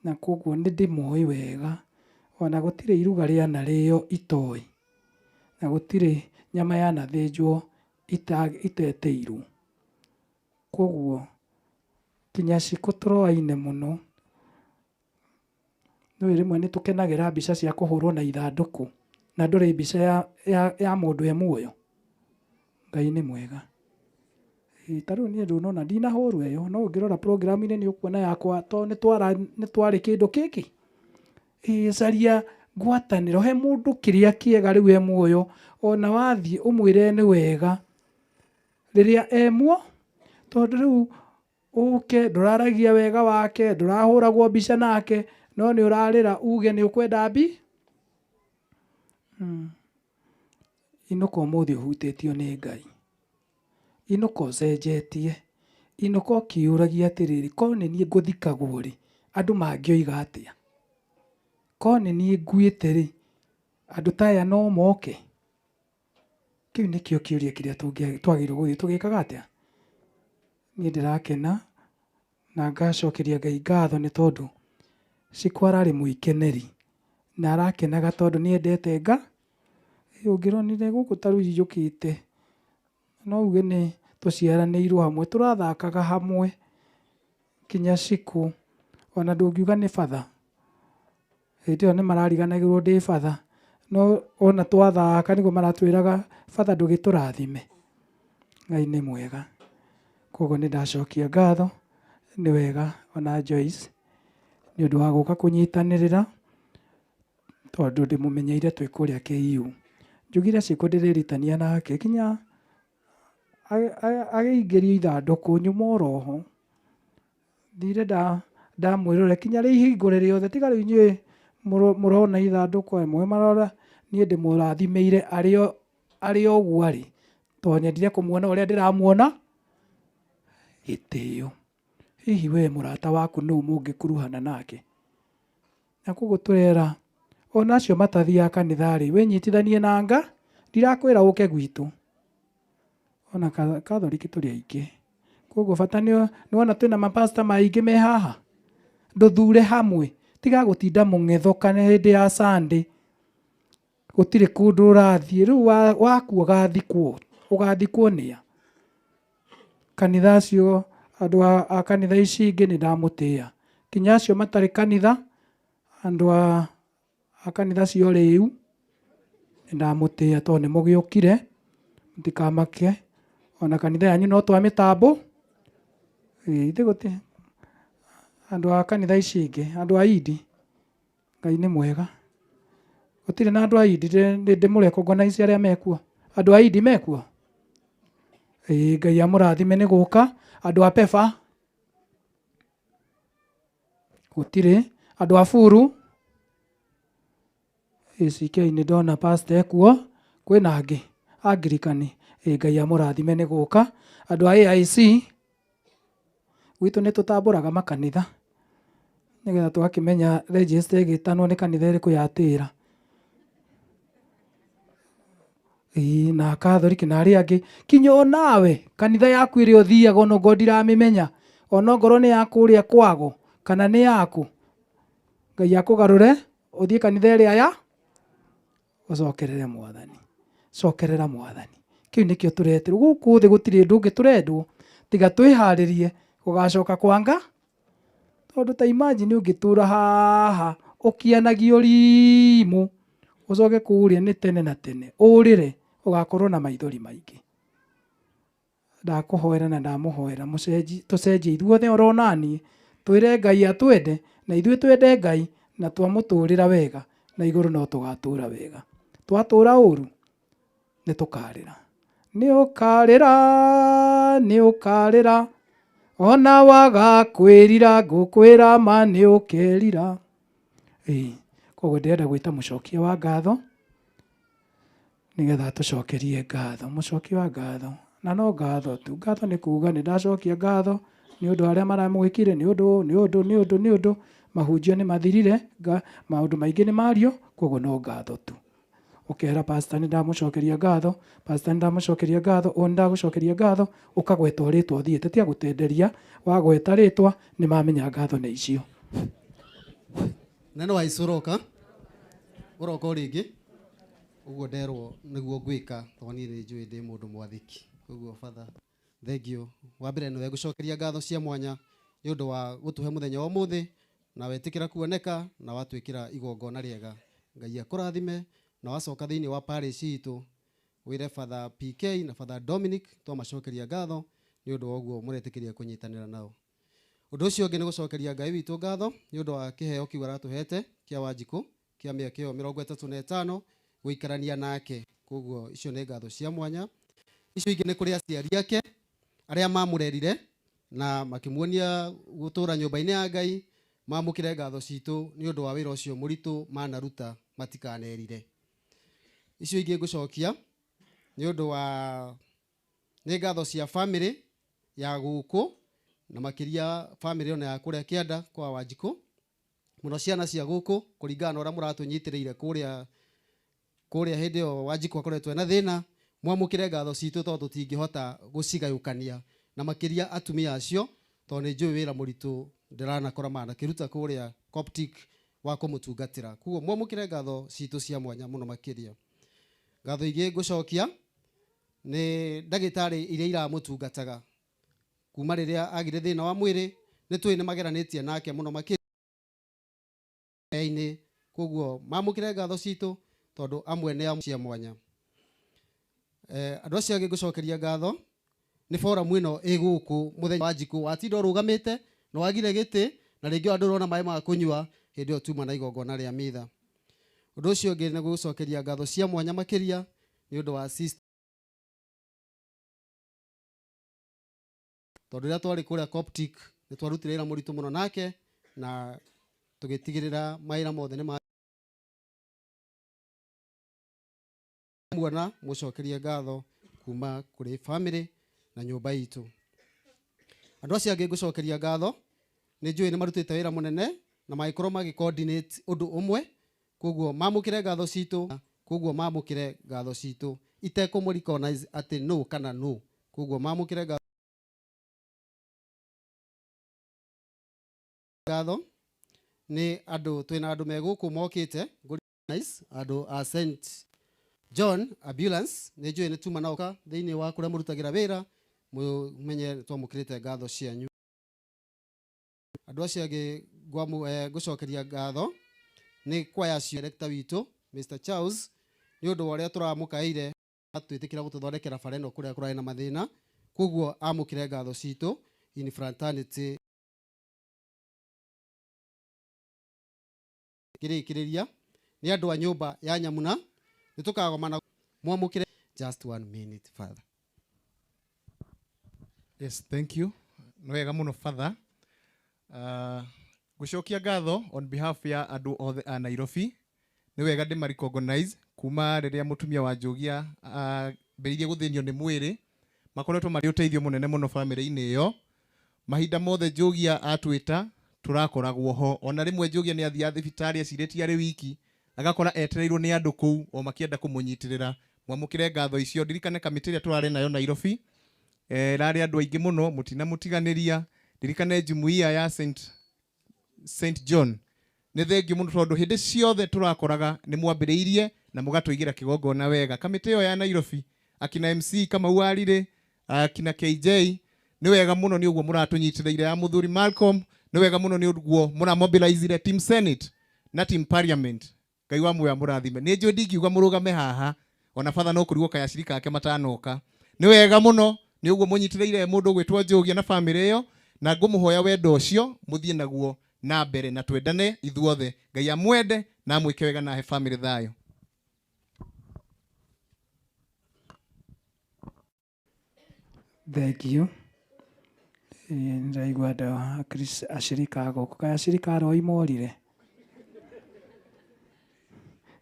na koguo nĩ ndĩmoĩ wega, ona gũtirĩ iruga rĩana rĩo itoĩ na gũtirĩ nyama yanathĩnjwo iteteirwo. Koguo kinya Shiko tũroaine mũno. Nĩ rĩmwe nĩ tũkenagĩra mbica cia kũhũrwo na ithandũkũ na ndũrĩ mbica ya mũndũ e muoyo. Ngai nĩ mwega. Tarĩu niĩ ndũnona ndinahũrwo ĩyo no ũngĩrora program-inĩ nĩ ũkuona yakwa to nĩ twarĩ kĩndũ gĩkĩ. Caria ngwatanĩro he mũndũ kĩrĩa kĩega rĩu e muoyo ona wathiĩ ũmwĩre nĩ wega rĩrĩa e muo, tondũ rĩu ũke ndũraragia wega wake ndũrahũragwo mbica nake no nĩ ũrarĩra uge nĩ ũkwenda mbi. Inũka ũmũthĩ ũhutĩtio nĩ Ngai, inũka ũcenjetie, inũka ũkĩũragia atĩrĩrĩ korwo nĩ niĩ ngũthikagwo rĩ andũ mangĩoiga atĩa, korwo nĩ niĩ nguĩte rĩ andũ ta aya no moke. Kĩu nĩkĩo kĩũria kĩrĩa twagĩrĩirwo gũthiĩ tũgĩkaga atĩa. Niĩ ndĩrakena na ngacokeria Ngai ngatho nĩ tondũ Shiko ararĩ mũikeneri na arakenaga tondũ nĩ endete Ũngĩronire gũkũ ta rĩu ijũkĩte, no uge nĩ tũciaranĩirwo hamwe, tũrathakaga hamwe kinya cikũ, ona ndũngiuga nĩ batha. Hĩndĩ ĩyo nĩ marariganagĩrwo ndĩ batha, no ona twathaka nĩguo maratwĩraga batha ndũgĩtũrathime. Ngai nĩ mwega. Koguo nĩ ndacokia ngatho, nĩ wega ona Joyce nĩ ũndũ wa gũka kũnyitanĩrĩra, tondũ ndĩmũmenyeire twĩ kũrĩa KU. Njugire ciĩko ndĩrĩritania nake kinya agĩingĩria ithandũkũ nyuma oroho. Thire ndamwĩrore kinya rĩ ihingũre rĩothe, tiga rĩu inyuĩ mũrona ithandũkũ amwe marora niĩ ndĩmũrathimĩire arĩ o ũguo arĩ, tondũ nyendire kũmuona ũrĩa ndĩramuona gĩtĩo. Hihi we mũrata waku nũũ mũngĩkuruhana nake? Na koguo tũrera ona acio matathiaga kanitha-rĩ, wĩnyitithanie na Nga, ndirakwĩra ũke gwitũ. Ona Kathoriki tũrĩ aingĩ. Koguo bata nĩ wona twĩna mapasta maingĩ me haha, ndũthure hamwe, tiga gũtinda mũng'ethokane hĩndĩ ya Sunday. Gũtirĩ kũndũ ũrathiĩ, rĩu waku ũgathikwo nĩa? Kanitha acio, andũ a kanitha ici ingĩ nĩ ndamũtĩa, kinya acio matarĩ kanitha, andũ a kanitha cio rĩu nĩ ndamũtĩa, tondũ nĩ mũgĩũkire, mũtikamake. Ona kanitha yanyu no twa mĩtambo, ithe gũtĩ andũ a kanitha ici ingĩ, andũ a Idi, Ngai nĩ mwega. Gũtirĩ na andũ a Idi ndĩmũrecognize arĩa mekuo, andũ a Idi mekuo? Ngai amũrathime nĩ gũka. Andũ a Pefa gũtirĩ. Andũ a Furu CK nĩ ndona pastor ekuo, kwĩna angĩ Angirikani, Ngai amũrathime nĩ gũka. Andũ a AIC gwitũ nĩ tũtambũraga makanitha nĩgetha tũgakĩmenya register ĩgĩtanwo nĩ kanitha ĩrĩkũ yatĩra. Na Kathoriki na arĩa angĩ, kinya onawe kanitha yaku ĩrĩa ũthiaga onokorwo ndiramĩmenya, onokorwo nĩ ya kũrĩa kwago kana nĩ yaku, Ngai akũgarũre ũthiĩ kanitha ĩrĩa ya ũcokerere Mwathani, cokerera Mwathani. Kĩu nĩkĩo tũretirwo gũkũ thĩ, gũtirĩ ũndũ ũngĩ tũrendwo tiga twĩharĩrie gũgacoka kwa Nga. Tondũ ta imagine ũngĩtũra haha ũkianagio rimũ, ũcoke kũrĩa nĩ tene na tene, ũrĩre ũgakorwo na maithori maingĩ. Ndakũhoera na ndamũhoera tũcenjie ithuothe oro naniĩ, twĩre Ngai atwende na ithuĩ twende Ngai, na twamũtũrĩra wega na igũrũ no tũgatũra wega. Twatũra ũru nĩ tũkarĩra, nĩ ũkarĩra ona waga kwĩrira, ngũkwĩra ma nĩ ũkerira. Koguo ndĩrenda gwĩta mũcokia wa ngatho nĩgetha tũcokerie ngatho, mũcokia wa ngatho. Na no ngatho tu, ngatho nĩ kuuga nĩ ndacokia ngatho nĩ ũndũ arĩa maramwĩkire, nĩ ũndũ mahunjio nĩ mathirire, maũndũ maingĩ nĩ mario, koguo no ngatho tu. Ũkera pastor nĩ ndamũcokeria ngatho, pastor nĩ ndamũcokeria ngatho, o nĩ ndagũcokeria ngatho, ũkagweta rĩtwa ũthiĩte, tiga gũtenderia, wagweta rĩtwa nĩ mamenya ngatho nĩ icio. Neno wa icũroka ũroka rĩngĩ, ũguo nderwo nĩguo ngwĩka, tondũ niĩ nĩ njũĩ ndĩ mũndũ mwathĩki. Ũguo Father, thengio. Wa mbere nĩ gũcokeria ngatho cia mwanya nĩ ũndũ wa gũtũhe mũthenya wa ũmũthĩ, na wetĩkĩra kuoneka na watwĩkĩra igongona rĩega. Ngai akũrathime na wacoka thĩinĩ wa parish itũ wĩre Father PK na Father Dominic twamacokeria ngatho nĩ ũndũ wa ũguo mũretĩkĩria kũnyitanĩra nao. Ũndũ ũcio ũngĩ nĩ gũcokeria Ngai witũ ngatho nĩ ũndũ wa kĩheo kĩu aratũhete kĩa Wanjikũ kĩa mĩaka ĩyo 35 gũikarania nake. Koguo icio nĩ ngatho cia mwanya. Icio ingĩ nĩ kũrĩ aciari ake arĩa mamũrerire na makĩmuonia gũtũra nyũmba-inĩ ya Ngai, mamũkĩre ngatho citũ nĩ ũndũ wa wĩra ũcio mũritũ manaruta matikanerire. Icio ingĩ ngũcokia nĩ ũndũ wa nĩ ngatho cia family ya gũkũ na makĩria family ona ya kũrĩa Kĩanda kwa Wanjikũ, mũno ciana cia gũkũ kũringana na ũrĩa mũratũnyitĩrĩire kũrĩa hĩndĩ ĩyo Wanjikũ akoretwo na thĩna, mwamũkĩre ngatho citũ tondũ tũtingĩhota gũcigayũkania, na makĩria atumia acio tondũ nĩ njũĩ wĩra mũritũ ndĩranakora manakĩruta kũrĩa Coptic wa kũmũtungatĩra. Koguo mwamũkĩre ngatho citũ cia mwanya mũno makĩria. ngatho ingĩ ngũcokia nĩ ndagĩtarĩ iria iramũtungataga kuma rĩrĩa agire thĩna wa mwĩrĩ, nĩ tũĩ nĩ mageranĩtie nake mũno makĩria-inĩ, koguo mamũkĩre ngatho citũ tondũ amwe nĩ cia mwanya. Andũ acio angĩ ngũcokeria ngatho nĩ forum ĩno ĩgũkũ mũthenya wa Wanjikũ, watinda ũrũgamĩte na wagire gĩtĩ na rĩngĩ andũ ũrona maĩ ma kũnyua hĩndĩ ĩyo tuma na igongona rĩa mitha. Ũndũ ũcio ũngĩ nĩ gũcokeria ngatho cia mwanya makĩria nĩ ũndũ wa sister, tondũ rĩrĩa twarĩ kũrĩa Coptic nĩ twarutire wĩra mũritũ mũno nake na tũgĩtigĩrĩra mawĩra mothe nĩ muona. Mũcokerie ngatho kuma kũrĩ bamĩrĩ na nyũmba itũ. Andũ acio angĩ ngũcokeria ngatho nĩ njũĩ nĩ marutĩte wĩra mũnene na magĩkorwo magĩ-coordinate ũndũ ũmwe, koguo mamũkĩre ngatho citũ, koguo mamũkĩre ngatho citũ itekũmũ-recognize atĩ no kana no, koguo mamũkĩre ngatho. Nĩ andũ, twĩna andũ megũkũ mokĩte andũ a St John Ambulance, nĩ njũĩ nĩ tuma naoka thĩinĩ wa kũrĩa mũrutagĩra wĩra, mũmenye twamũkĩrĩte ngatho cianyu. Andũ acio angĩ ngũcokeria ngatho nĩ kwaya director witũ Mr Charles, nĩ ũndũ wa ũrĩa tũramũkaĩire atwĩtĩkĩra gũtũthondekera bara ĩno kũrĩa kũrarĩ na mathĩna, koguo amũkĩre ngatho citũ in fraternity. Kĩrĩkĩrĩria nĩ andũ a nyũmba ya Nyamuna, nĩ tũkagomana mwamũkĩre. Just 1 minute father. Yes, thank you. Nĩ wega mũno father. Ngũcokia ngatho on behalf ya andũ othe a Nairobi. Nĩ wega ndĩma-recognize kuma rĩrĩa mũtumia wa Njogia ambĩrĩirie gũthĩnio nĩ mwĩrĩ, makoretwo marĩ ũteithio mũnene mũno bamĩrĩ-inĩ ĩyo. Mahinda mothe Njogia atwĩta tũrakoragwo ho, ona rĩmwe Njogia nĩ athiaga thibitarĩ acirĩtie arĩ wiki, agakora etereirwo nĩ andũ kũu o makĩenda kũmũnyitĩrĩra. Mwamũkĩre ngatho icio. Ndirikane kamĩtĩ ĩrĩa tũrarĩ nayo Nairobi, rarĩ andũ aingĩ mũno, mũtinamũtiganĩria. Ndirikane jumuiya ya St John, nĩ thengiũ mũno tondũ hĩndĩ ciothe tũrakoraga nĩ mwambĩrĩirie na mũgatũigĩra kĩgongona wega. Kamĩtĩ ĩyo ya Nairobi, akina MC Kamau Warire, akina KJ, nĩ wega mũno nĩ ũguo mũratũnyitĩrĩire. Ya mũthuri Malcolm, nĩ wega mũno nĩ ũguo mũramobilize team Senate na team Parliament. Ngai wa muoyo mũrathime. Nĩ njũĩ ndingiuga mũrũgame haha, ona father no kũrigwo kaya cirika ake matanoka. Nĩ wega mũno nĩ ũguo mũnyitĩrĩire mũndũ gwĩtwo Njogia na bamĩrĩ ĩyo, na ngũmũhoya wendo ũcio mũthiĩ naguo na mbere na twendane ithuothe. Ngai amwende na amwĩke wega na he bamĩrĩ thayũ. Thank you. Nĩraigua andũ acirika gũkũ, kaya acirika aroi morire.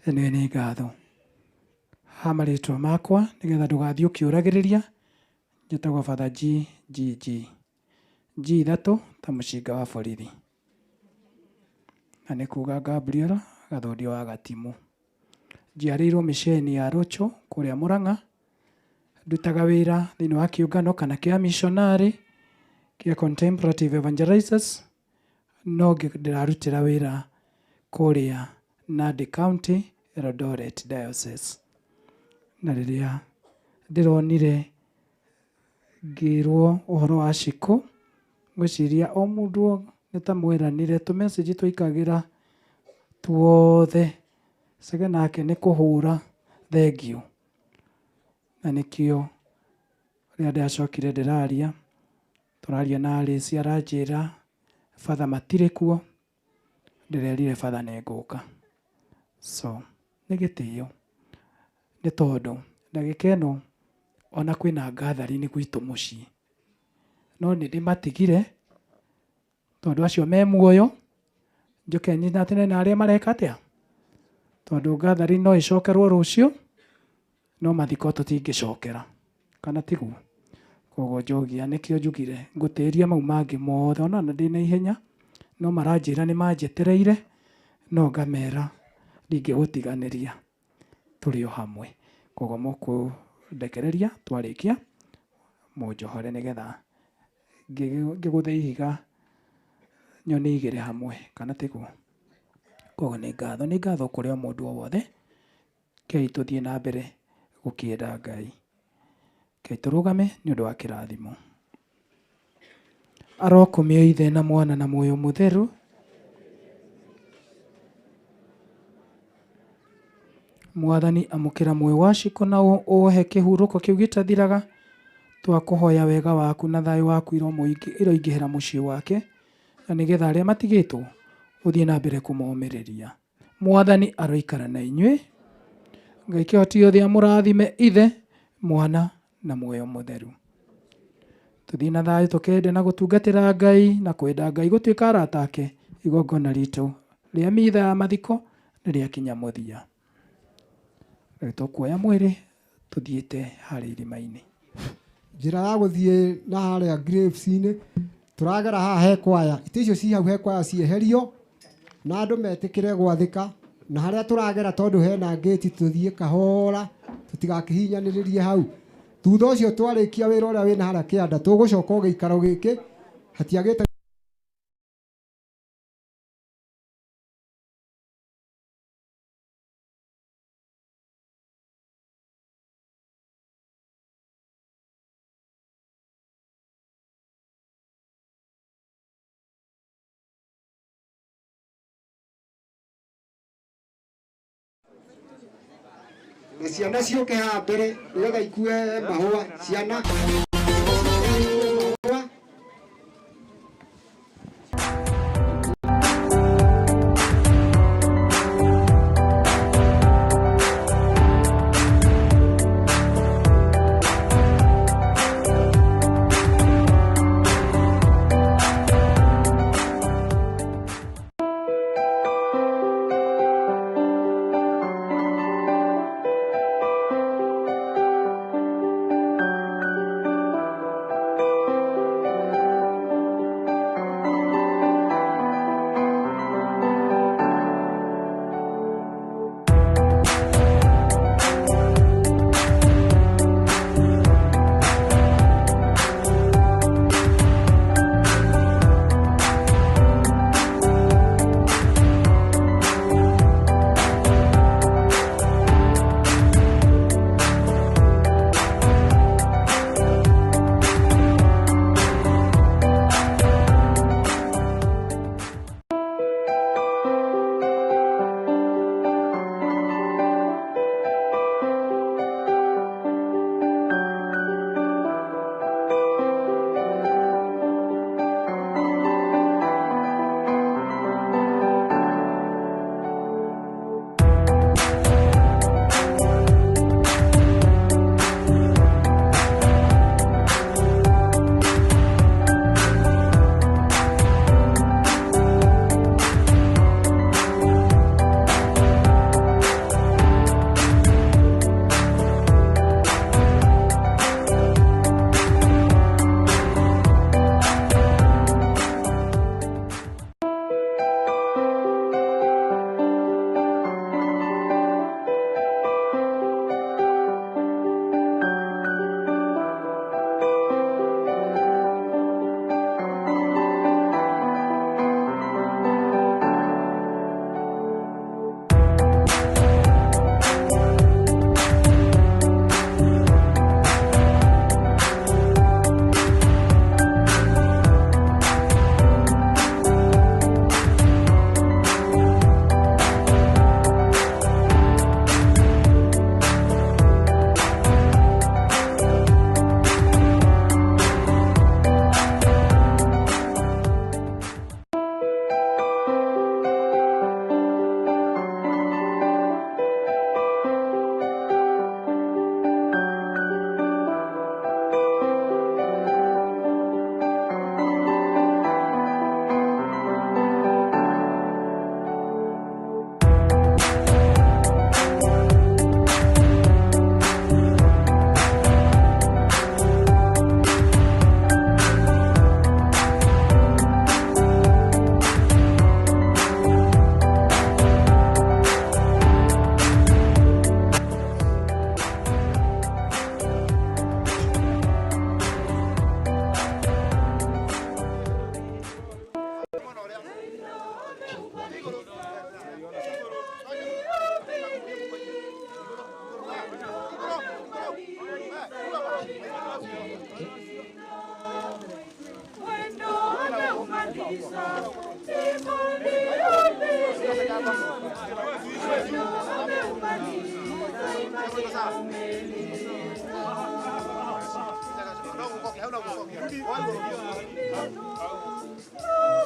Nĩ nĩ ngatho ha marĩtwa makwa nĩgetha ndũgathiĩ ũkĩũragĩrĩria. Njĩtagwo Father G ithatũ ta mũcinga wa borithi, na nĩ kuga Gabriel Gathũndio wa Gatimũ. Njiarĩirwo mĩciĩ-inĩ ya Rocho kũrĩa Mũrang'a. Ndutaga wĩra thĩinĩ wa kĩũngano kana kĩa missionary kĩa Contemplative Evangelizers, no ndĩrarutĩra wĩra kũrĩa Nandi County, Eldoret Diocese. Na rĩrĩa ndĩronire ngĩrwo ũhoro wa ciko, ngwĩciria o mũndũ nĩ ta mweranire tũmessage twaikagĩra tuothe, cege nake nĩ kũhũra thengiũ. Na nĩkĩo rĩrĩa ndacokire ndĩraria, tũraria na Alice aranjĩra father matirĩ kuo, ndĩrerire father nĩ ngũka. So nĩ gĩtĩo, nĩ tondũ ndagĩka ĩno ona kwĩna gathering gwitũ mũciĩ, no nĩ ndĩmatigire tondũ acio me muoyo. Njoke nyinatĩne na arĩa mareka atĩa, tondũ gathering no ĩcokerwo rũciũ, no mathiko tũtingĩcokera, kana tiguo. Koguo Njogia nĩkĩo njugire ngũtĩria mau mangĩ mothe, ona ndĩna ihenya, no maranjĩra nĩ manjetereire, no ngamera ndingĩgũtiganĩria, tũrĩ o hamwe. Koguo mũkũndekereria twarĩkia mũnjohore nĩgetha ngĩgũthe ihiga nyoni igĩrĩ hamwe, kana tiguo. Koguo nĩ ngatho kũrĩ o mũndũ o wothe. Kei tũthiĩ na mbere gũkĩenda Ngai. Kei tũrũgame nĩ ũndũ wa kĩrathimo. Arokomio Ithe na Mwana na Muoyo Mũtheru. Mwathani amũkĩra muoyo wa Shiko na ũhe kĩhurũko kĩu gĩtathiraga. Twakũhoya wega waku na thayũ waku iroingĩhĩra mũciĩ wake, na nĩgetha arĩa matigĩtwo ũthiĩ na mbere kũmomĩrĩria. Mwathani aroikara na inyuĩ. Ngai kĩhoti gĩothe amũrathime Ithe, Mwana na Muoyo Mũtheru. Tũthiĩ na thayũ tũkende na gũtungatĩra Ngai na kwenda Ngai gũtuĩka arata ake igongona ritũ rĩa mitha ya mathiko nĩ rĩakinya mũthia. Tũkuoya mwĩrĩ tũthiĩte harĩa irima-inĩ. Njĩra ya gũthiĩ na harĩa graves-inĩ tũragera haha he kwaya, itĩ icio ci hau he kwaya cieherio na andũ metĩkĩre gwathĩka, na harĩa tũragera tondũ hena gate tũthiĩ kahora tũtigakĩhinyanĩrĩrie hau. Thutha ũcio twarĩkia wĩra ũrĩa wĩna harĩa kĩanda tũgũcoka o gĩikaro gĩkĩ hatiagĩte ciana ciũke haha mbere nĩgetha ikue mahũa ciana.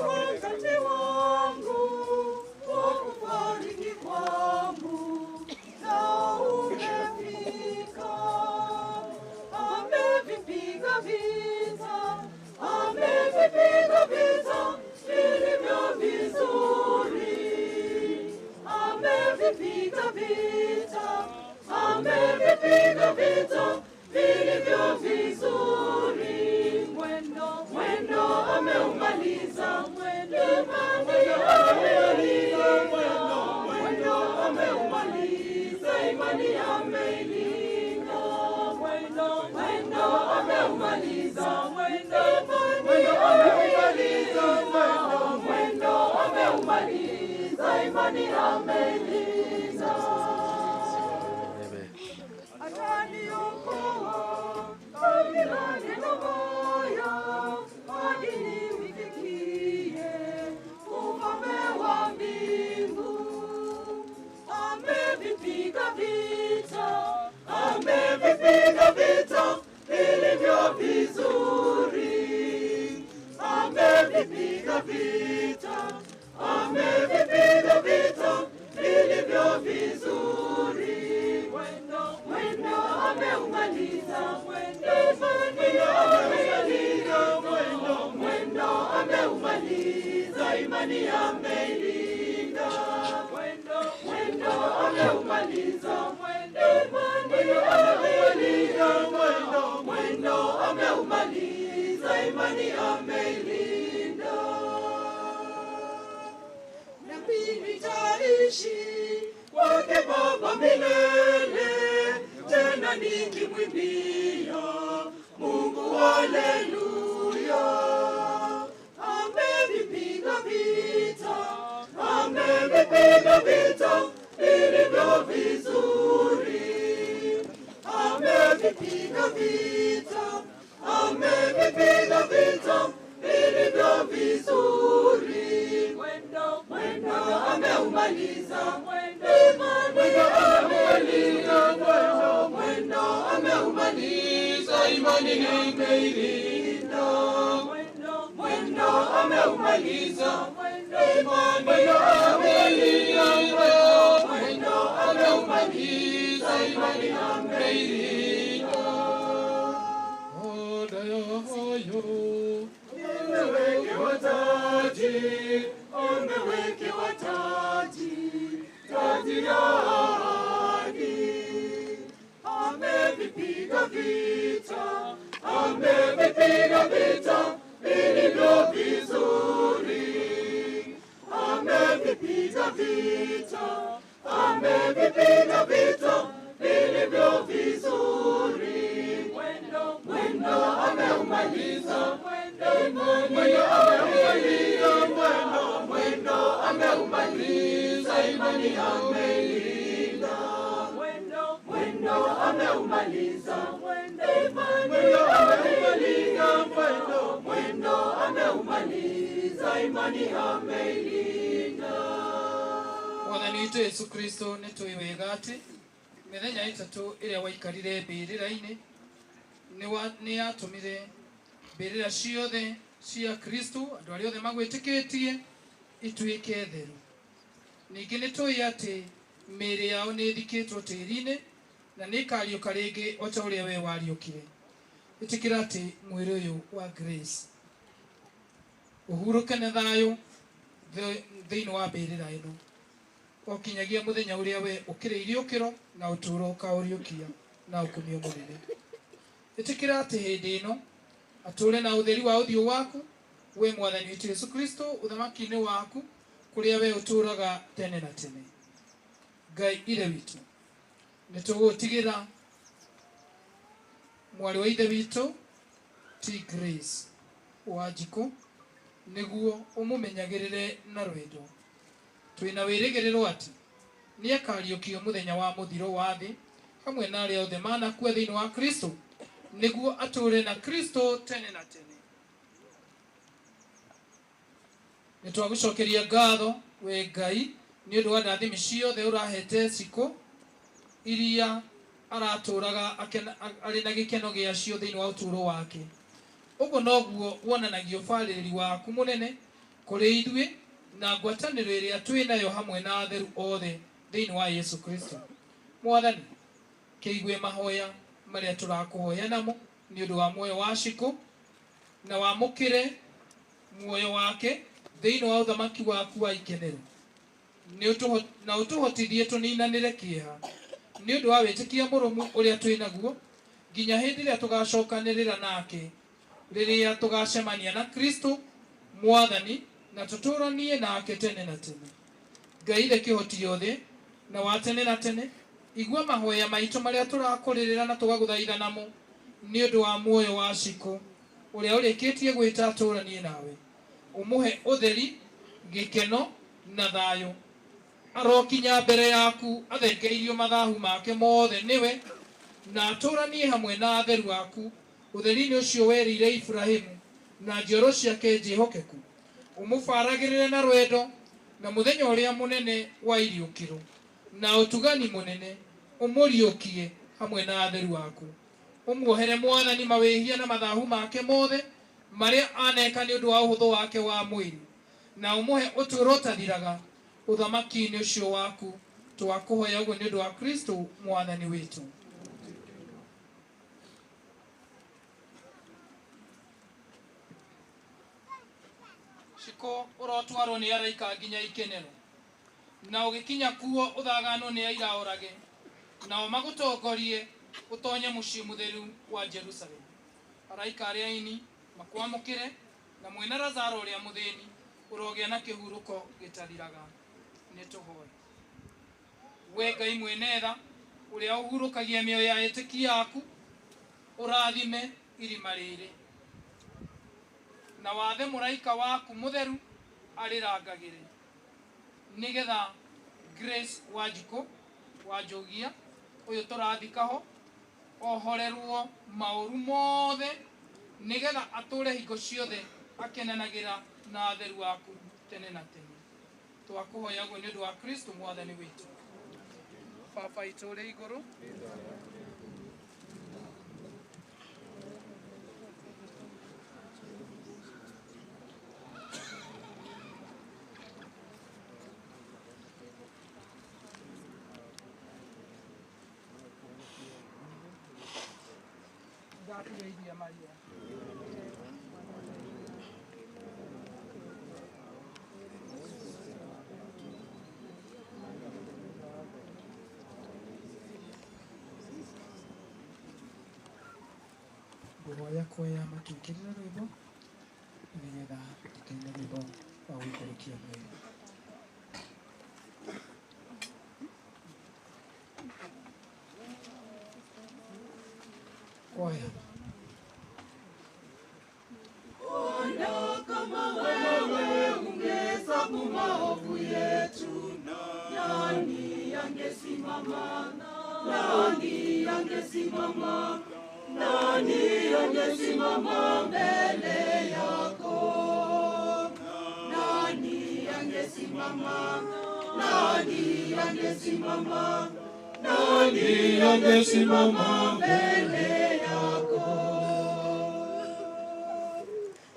Wakati wangu wa kufariki kwangu na umefika. Amevipiga vita, amevipiga vita vilivyo vizuri. Amevipiga vita, amevipiga vita vilivyo vizuri. Mwendo ameumaliza, mwendo ameumaliza, imani ameilinda. Mwendo ameumaliza, mwendo ameumaliza, imani ameilinda. Ataniokoa milani na moyo hadi nifikie ufalme wa mbingu. Amevipiga vita, amevipiga vita vilivyo vizuri. Amevipiga vita, amevipiga vita vilivyo vizuri. Mwendo ameumaliza, mwendo ameumaliza, imani ameilinda. Mwendo ameumaliza, mwendo ameumaliza, imani ameilinda. Nami nitaishi kwake Baba milele, tena nikimwimbia Mungu haleluya. Amevipiga vita, amevipiga vita vilivyo vizuri. Amevipiga vita, amevipiga vita vilivyo vizuri. Mwendo ameumaliza, mwendo ameumaliza, imani imeilinda. Mwendo ameumaliza, imani ameilinda. Mwendo ameumaliza, imani ameilinda. Amewekewa taji, amewekewa taji, taji ya ahadi. Amevipiga vita, amevipiga vita vilivyo vizuri. Amevipiga vita, amevipiga vita vilivyo vizuri. Mwendo ameumaliza, mwendo ameumaliza, imani ameilinda. Mwendo ameumaliza, mwendo ameumaliza, imani ameilinda. Mwathani witũ Yesu Kristo nĩ tũĩ wega atĩ mĩthenya ĩtatũ ĩrĩa waikarire mbĩrĩra-inĩ nĩ yatũmire mbĩrĩra ciothe cia Kristo andũ arĩa othe magwĩtĩkĩtie ituĩke theru. Ningĩ nĩ tũĩ atĩ mĩĩrĩ yao nĩ ĩthikĩtwo tĩĩri-inĩ na nĩ ĩkariũka rĩngĩ o ta ũrĩa we wariũkire. Ĩtĩkĩra atĩ mwĩrĩ ũyũ wa Grace ũhurũke na thayũ thĩinĩ wa mbĩrĩra ĩno o kinyagia mũthenya ũrĩa we ũkĩrĩ iriũkĩro na ũtũũro ũkaũriũkia na ũkumio mũnene. Ĩtĩkĩra atĩ hĩndĩ ĩno atũũre na ũtheri wa ũthiũ waku we Mwathani witũ Yesu Kristo ũthamaki-inĩ waku kũrĩa we ũtũũraga tene na tene. Ngai ithe witũ nĩ tũgũtigĩra mwarĩ wa ithe witũ ti Grace Wanjikũ nĩguo ũmũmenyagĩrĩre na rwendo. Twĩna wĩrĩgĩrĩro atĩ nĩ akariũkio mũthenya wa mũthiro wa thĩ hamwe na arĩa othe manakua thĩinĩ wa Kristo nĩguo atũũre na Kristo tene na tene. Nĩ twagũcokeria ngatho we Ngai nĩ ũndũ wa ndathimi ciothe ũrahete Ciko iria aratũraga arĩ na gĩkeno gĩacio thĩinĩ wa ũtũũro wake. Ũguo noguo wonanagia ũbarĩrĩri waku mũnene kũrĩ ithuĩ na ngwatanĩro ĩrĩa twĩ nayo hamwe na atheru othe thĩinĩ wa Yesu Kristo. Mwathani, kĩigue mahoya marĩa tũrakũhoya namo nĩ ũndũ wa muoyo wa Ciko na wamũkĩre muoyo wake thĩinĩ wa ũthamaki waku wa ikenero, na ũtũhotithie tũninanĩre kĩeha nĩ ũndũ wa wĩtĩkia mũrũmu ũrĩa twĩ naguo nginya hĩndĩ ĩrĩa tũgacokanĩrĩra nake rĩrĩa tũgacemania na Kristo Mwathani na tũtũranie nake tene na tene. Ngai ithe kĩhoti gĩothe na wa tene na tene, igua mahoya maitũ marĩa tũrakũrĩrĩra na tũgagũthaitha namo nĩ ũndũ wa muoyo wa Ciko ũrĩa ũrĩkĩtie gwĩta atũranie nawe. Ũmũhe ũtheri, gĩkeno na thayũ. Arokinya mbere yaku athengeirio mathahu make mothe nĩwe na atũranie hamwe na atheru aku ũtheri-inĩ ũcio werĩire Ibrahimu na njiaro ciake njĩhokeku. Ũmũbaragĩrĩre na rwendo na mũthenya ũrĩa mũnene wa iriũkĩro na ũtugani mũnene ũmũriũkie hamwe na atheru aku. Ũmuohere Mwathani mawĩhia na mathahu make mothe marĩa aneka nĩ ũndũ wa ũhũthũ wake wa mwĩrĩ, na ũmũhe ũtũũro ũtathiraga ũthamaki-inĩ ũcio waku. Twakũhoya ũguo nĩ ũndũ wa Kristo Mwathani witũ. Ciko ũrotwarwo nĩ araika nginya ikenero, na ũgĩkinya kuo ũthaganwo nĩ aira orage, nao magũtongorie ũtonye mũciĩ mũtheru wa Jerusalemu. Araika arĩa aini makwamũkĩre, na mwĩna Lazaro ũrĩa mũthĩni ũrogĩa na kĩhurũko gĩtathiraga. Nĩ tũhoya. We Ngai mwene tha ũrĩa ũhurũkagia mĩoyo ya etĩkia aku, ũrathime irima rĩrĩ na wathe mũraika waku mũtheru arĩrangagĩre, nĩgetha Grace Wanjikũ wa Njogia ũyũ tũrathikaho ohorerwo maũru mothe, nĩgetha atũre hingo ciothe akenanagĩra na atheru aku tene na tene. Twakũhoya ũguo nĩ ũndũ wa Kristo Mwathani witũ. Baba witũ ũrĩ igũrũ, ngatugeithia Maria. Ngũhoya kuoya makĩngĩrĩra rwĩmbo nĩgetha tũkaine rwĩmbo wa gũikũrũkia mwĩrĩ. Kwaya. Ona kama wewe ungehesabu maovu yetu, nani angesimama? Nani angesimama? Nani angesimama mbele yako? Nani angesimama? Nani angesimama? Nani angesimama mbele yako?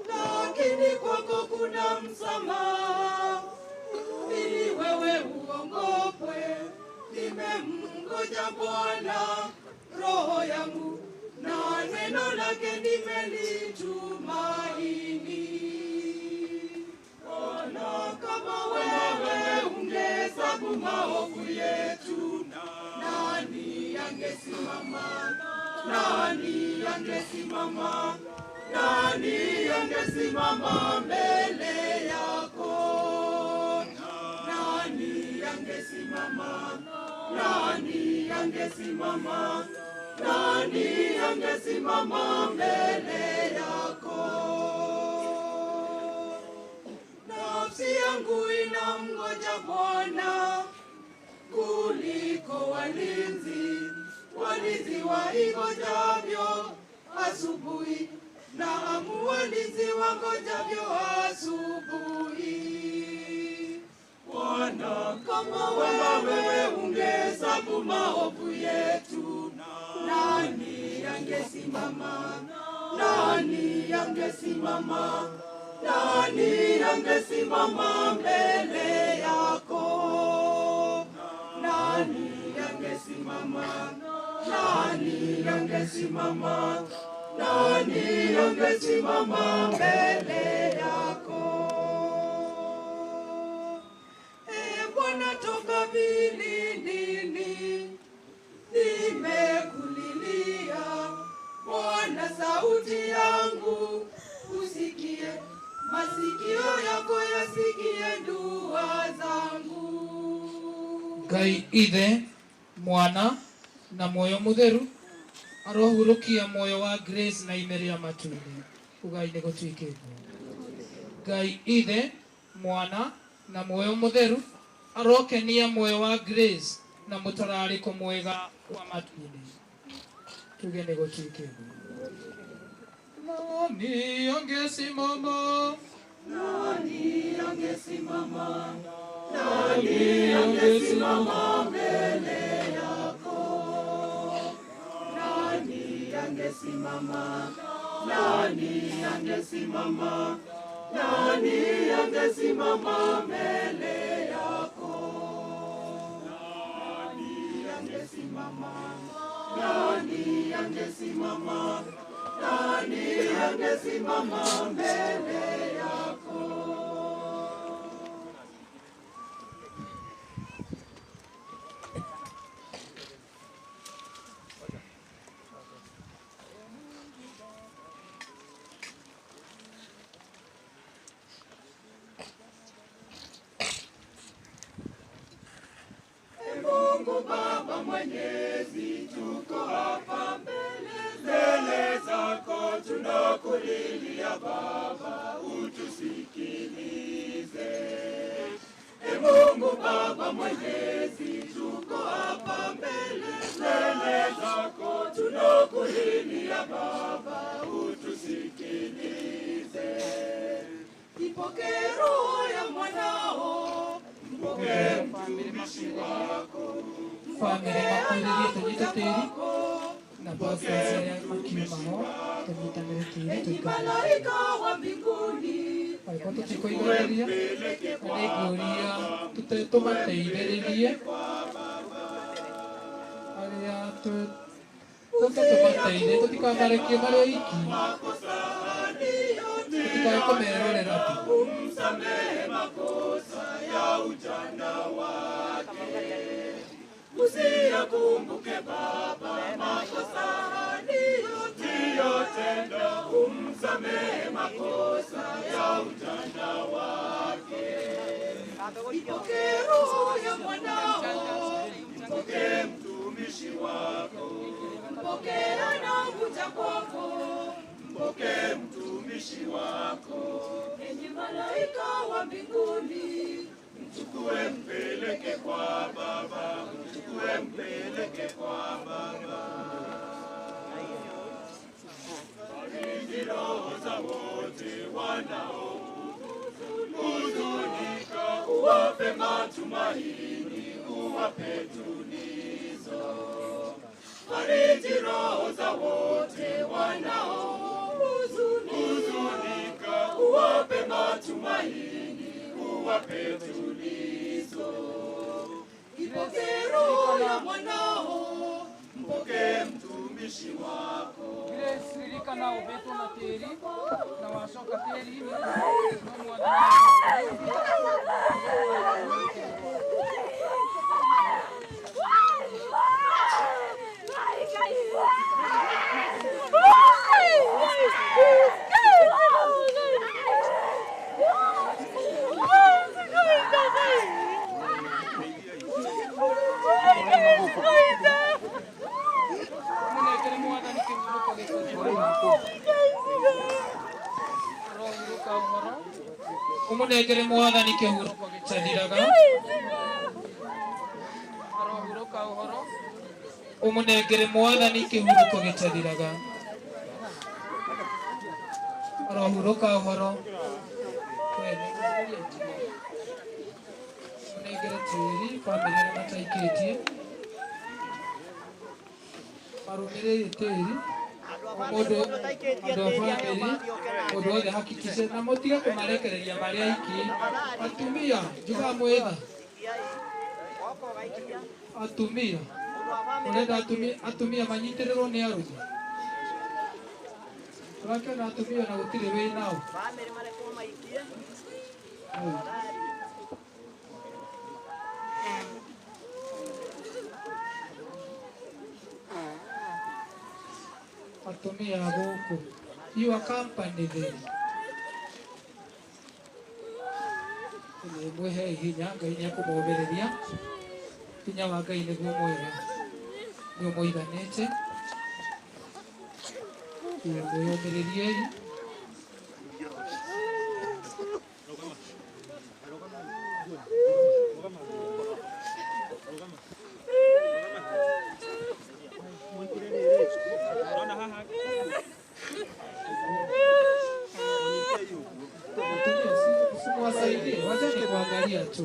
Lakini kwako kuna msamaha, ili wewe uongopwe. Nimemngoja Bwana, roho yangu na neno lake nimelitumaini. Ona kama wewe ungehesabu maovu yetu, nani angesimama? Nani angesimama? Nani angesimama mbele yako? Nani angesimama? Nani angesimama? Nani angesimama mbele yako? Nafsi yangu inamngoja Bwana kuliko walinzi waingojavyo asubuhi, naam, walinzi wangojavyo asubuhi. Bwana, kama kama wewe ungehesabu maovu yetu, nani angesimama? Nani angesimama? Nani angesimama mbele yako? Nani angesimama? Nani angesimama? Nani angesimama mbele yako? Bwana toka vilindini, nimekulilia. Bwana sauti yangu usikie, masikio yako yasikie dua zangu. Ngai Ithe, Mwana na Muoyo Mutheru arohurukia muoyo wa Grace na ime ria matunda ugai nĩ gũtuĩkĩte. Ngai Ithe, Mwana na Muoyo Mutheru arokenia muoyo wa Grace na mũtararĩko mwega wa matunda tuge nĩ gũtuĩkĩte. Nani angesimama? Nani angesimama? Nani angesimama mbele yako? Nani angesimama? Nani angesimama? Nani angesimama mbele yako? Nani angesimama? Nani angesimama? Nani angesimama mbele yako? Mungu Baba Mwenyezi, tuko hapa mbele zako, tunakulilia Baba, utusikilize. Mungu Baba Mwenyezi, tuko hapa mbele zako, tunakulilia Baba, utusikilize. Ipokee roho ya mwanao, mpokee mtumishi wako, Family makulirie tujiteteri na basi ya makimaho tujitanire kile tukana. malaika wa mbinguni, Walikuwa tukikoigaria alegoria tutetumateithĩrĩrie arĩa tũtũmateithie tũtikamarekie marĩ oiki tutikae kũmerorera tu. umsamehe makosa ya ujana wake, usiyakumbuke Baba makosa aliyotenda, umsamehe makosa ya ujana wake. Ipokee roho ya mwanao, mpokee mtumishi wako, mpokee anakuja kwako, mpokee mtumishi wako. Enyi malaika wa mbinguni, mchukue mpeleke kwa Baba, mchukue mpeleke kwa Baba. Fariji roho za wote wanaohuzunika, uwape matumaini, uwape tulizo. Fariji roho za wote wanaohuzunika, uwape matumaini, uwape tulizo. Ipokee roho ya mwanao, mpokee mtumishi wako. Sirika na ubeto na teri na wasoka teri no umunegere mwathani kĩhurũko gĩtathiraga arohurũka ũhoro umunegere mwathani kĩhurũko gĩtathiraga arohurũka ũhoro manengere tĩri bamĩrĩ arĩa mataikĩtie marũmĩrĩire tĩri mũndũ andũ a bamĩrĩ mũndũ wothe hakikice na mũtige kũmarekereria marĩ aiki atumia njuga mwĩtha atumia ũrenda atumia manyitĩrĩrwo nĩ arũthi ũrakĩona atumia na gũtirĩ wĩ nao atumia gũkũ your company then mwĩhe hinya Ngai nĩekũmũmĩrĩria hinya wa Ngai nĩguo mwega nĩguo mũiganĩte mwĩyũmĩrĩriei Simuwasaidie, wacheni kuangalia tu.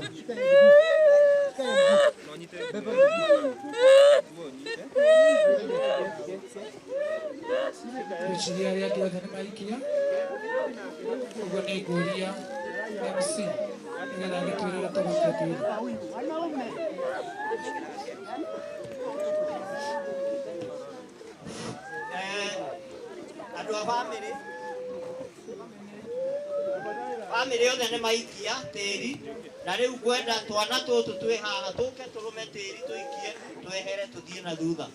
Gũciria arĩa angĩ othe nĩmaikia, ũguo nĩ ngũria MC nĩgetha agĩtwĩre ũrĩa tũgũikia tĩri. Andũ a bamĩrĩ yothe nĩ maikia tĩri na rĩu ngwenda twana tũtũ twĩ haha tũke tũrũme tĩri tũikie twehere tũthiĩ na thutha.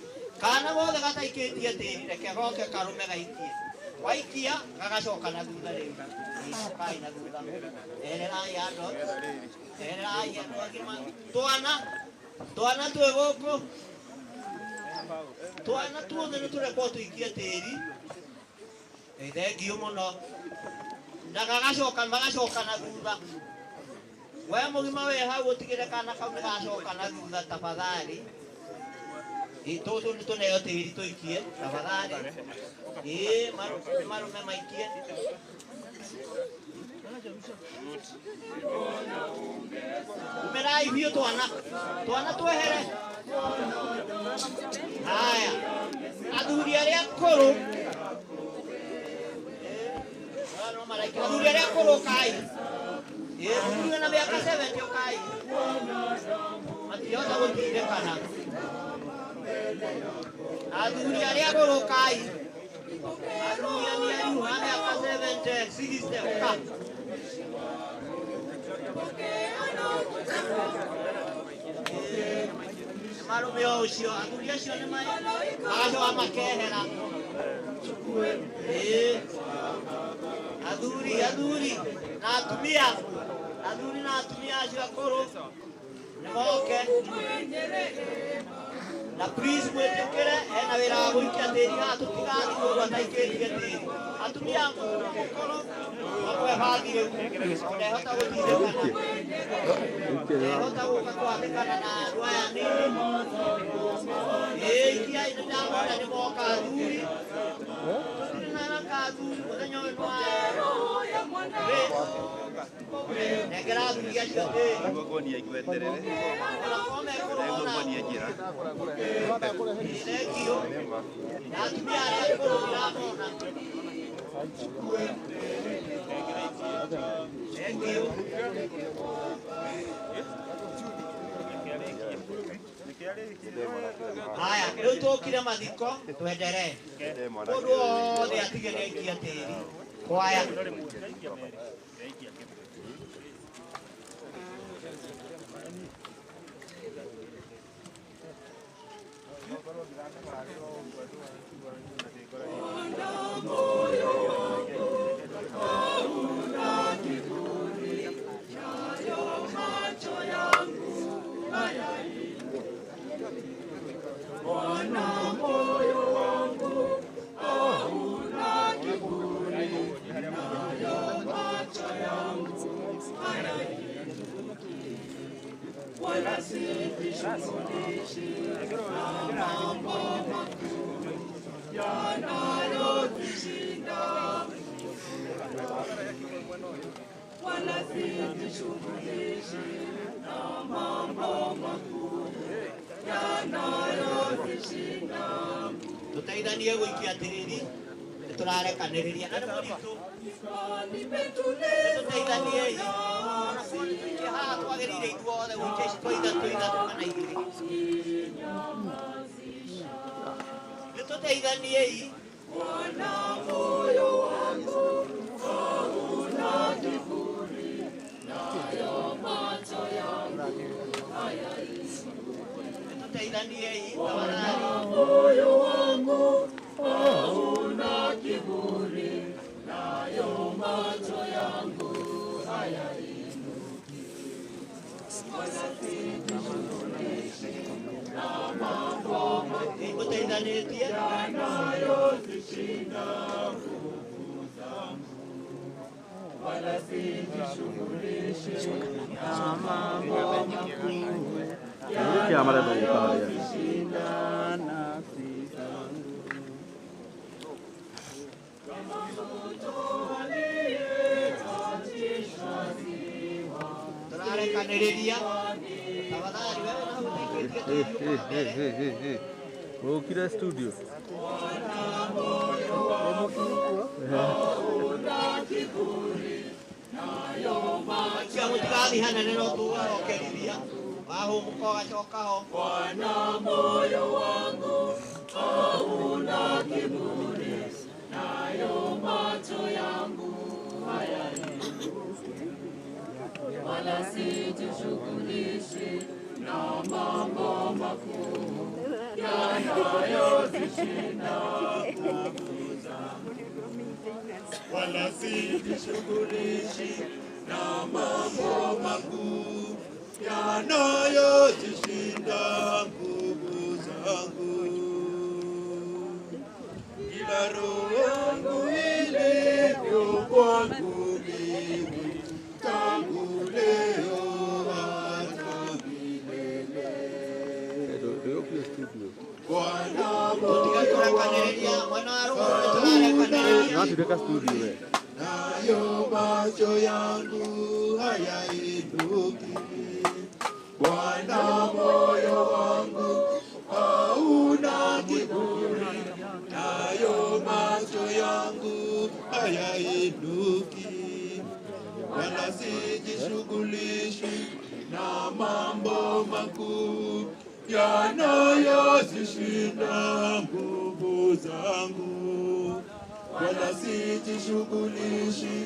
Kana gothe gataikĩtie tĩri reke goke karũme gaikie. Waikia gagacoka na thutha rĩu. Kai na thutha. Ehererai andũ. Ehererai andũ agima. Twana twĩ gũkũ. Twana tuothe nĩ tũrekwo tũikie tĩri. Thengiũ mũno. Na magacoka na thutha. We mũgima wĩ hau ũtigĩre kana kau nĩgacoka na thutha tafadhali. Tũtũ nĩ tũneo tĩri tũikie tafadhali. Marume maikie. Umerai biũ twana twehere. Haya, athuri arĩa akũrũ athuri arĩa akũrũ kai mũthuri na mĩaka 70 kai matiahota gũtindĩkana. Athuri arĩa akũrũ kai athuri aniaru a mĩaka 70 60 ũka marume o ũcio athuri acio nĩ magacoka makehera. Athuri na atumia acio akũrũ nĩmoke na please mwĩtĩkĩre hena wĩra wa gũikia tĩri haha tũtigathiĩ mũndũ ataikĩtie tĩri. Atumia mũkũrũ mamwe bathi rĩu ndehota gũtindĩkana ndehota gũka kwandĩkana na andũ aya nini. Ikiai nĩndamona nĩmoka athuri mũthenya ũyũ nengera athuri acio tĩri thengio na atumia arĩa akũrũ ndiramona. Thengio. Haya, rĩu tũkire mathiko twenderee. Mũndũ wothe atige nĩaikia tĩri. Kwaya. Tutaithanie gũikia tĩri tũrarekanĩrĩria na nĩ mũritũ tũteithaniei ona kũrĩkia haha twagĩrĩire ithuothe gũikia ici twa ithatũ kana igĩrĩ nĩ tũteithaniei Bwana moyo wangu hauna kiburi nayo macho yangu tutaithaniei tafadhali moyo wangu hauna kiburi nayo macho yangu hayainuki wala sijishughulishi na mambo tutaithanitie yanayozishinda nguvu zangu wala sijishughulishi na mambo makuu yanayozishinda nafsi zangu. Kama mtoto aliyeachishwa ziwa, tunarekanĩrĩria tafadhali wewe na unaikĩtie ukire studio Akia mutigathi hanene no tugarokerithia wahũmũka ũgacokaho Bwana moyo wangu hauna kiburi nayo macho yangu hayainuki wala sijishughulishi na mambo makuu yanayozishinda nguvu zangu wala sijishughulishi na mambo makuu yanayozishinda nguvu zangu ila roho yangu ilivyo kwangu mimi tangu leo hata milele Bwana nayo macho yangu hayainuki Bwana moyo wangu hauna kiburi nayo macho yangu hayainuki wala sijishughulishi na mambo makuu yanayozishinda nguvu zangu wala sijishughulishi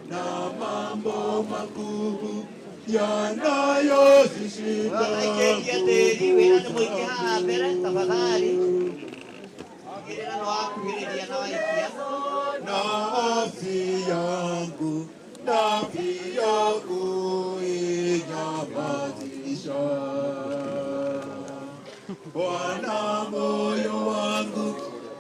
na mambo makuu yanayozishinda nguvu nafsi yangu inyamazisha Bwana moyo wangu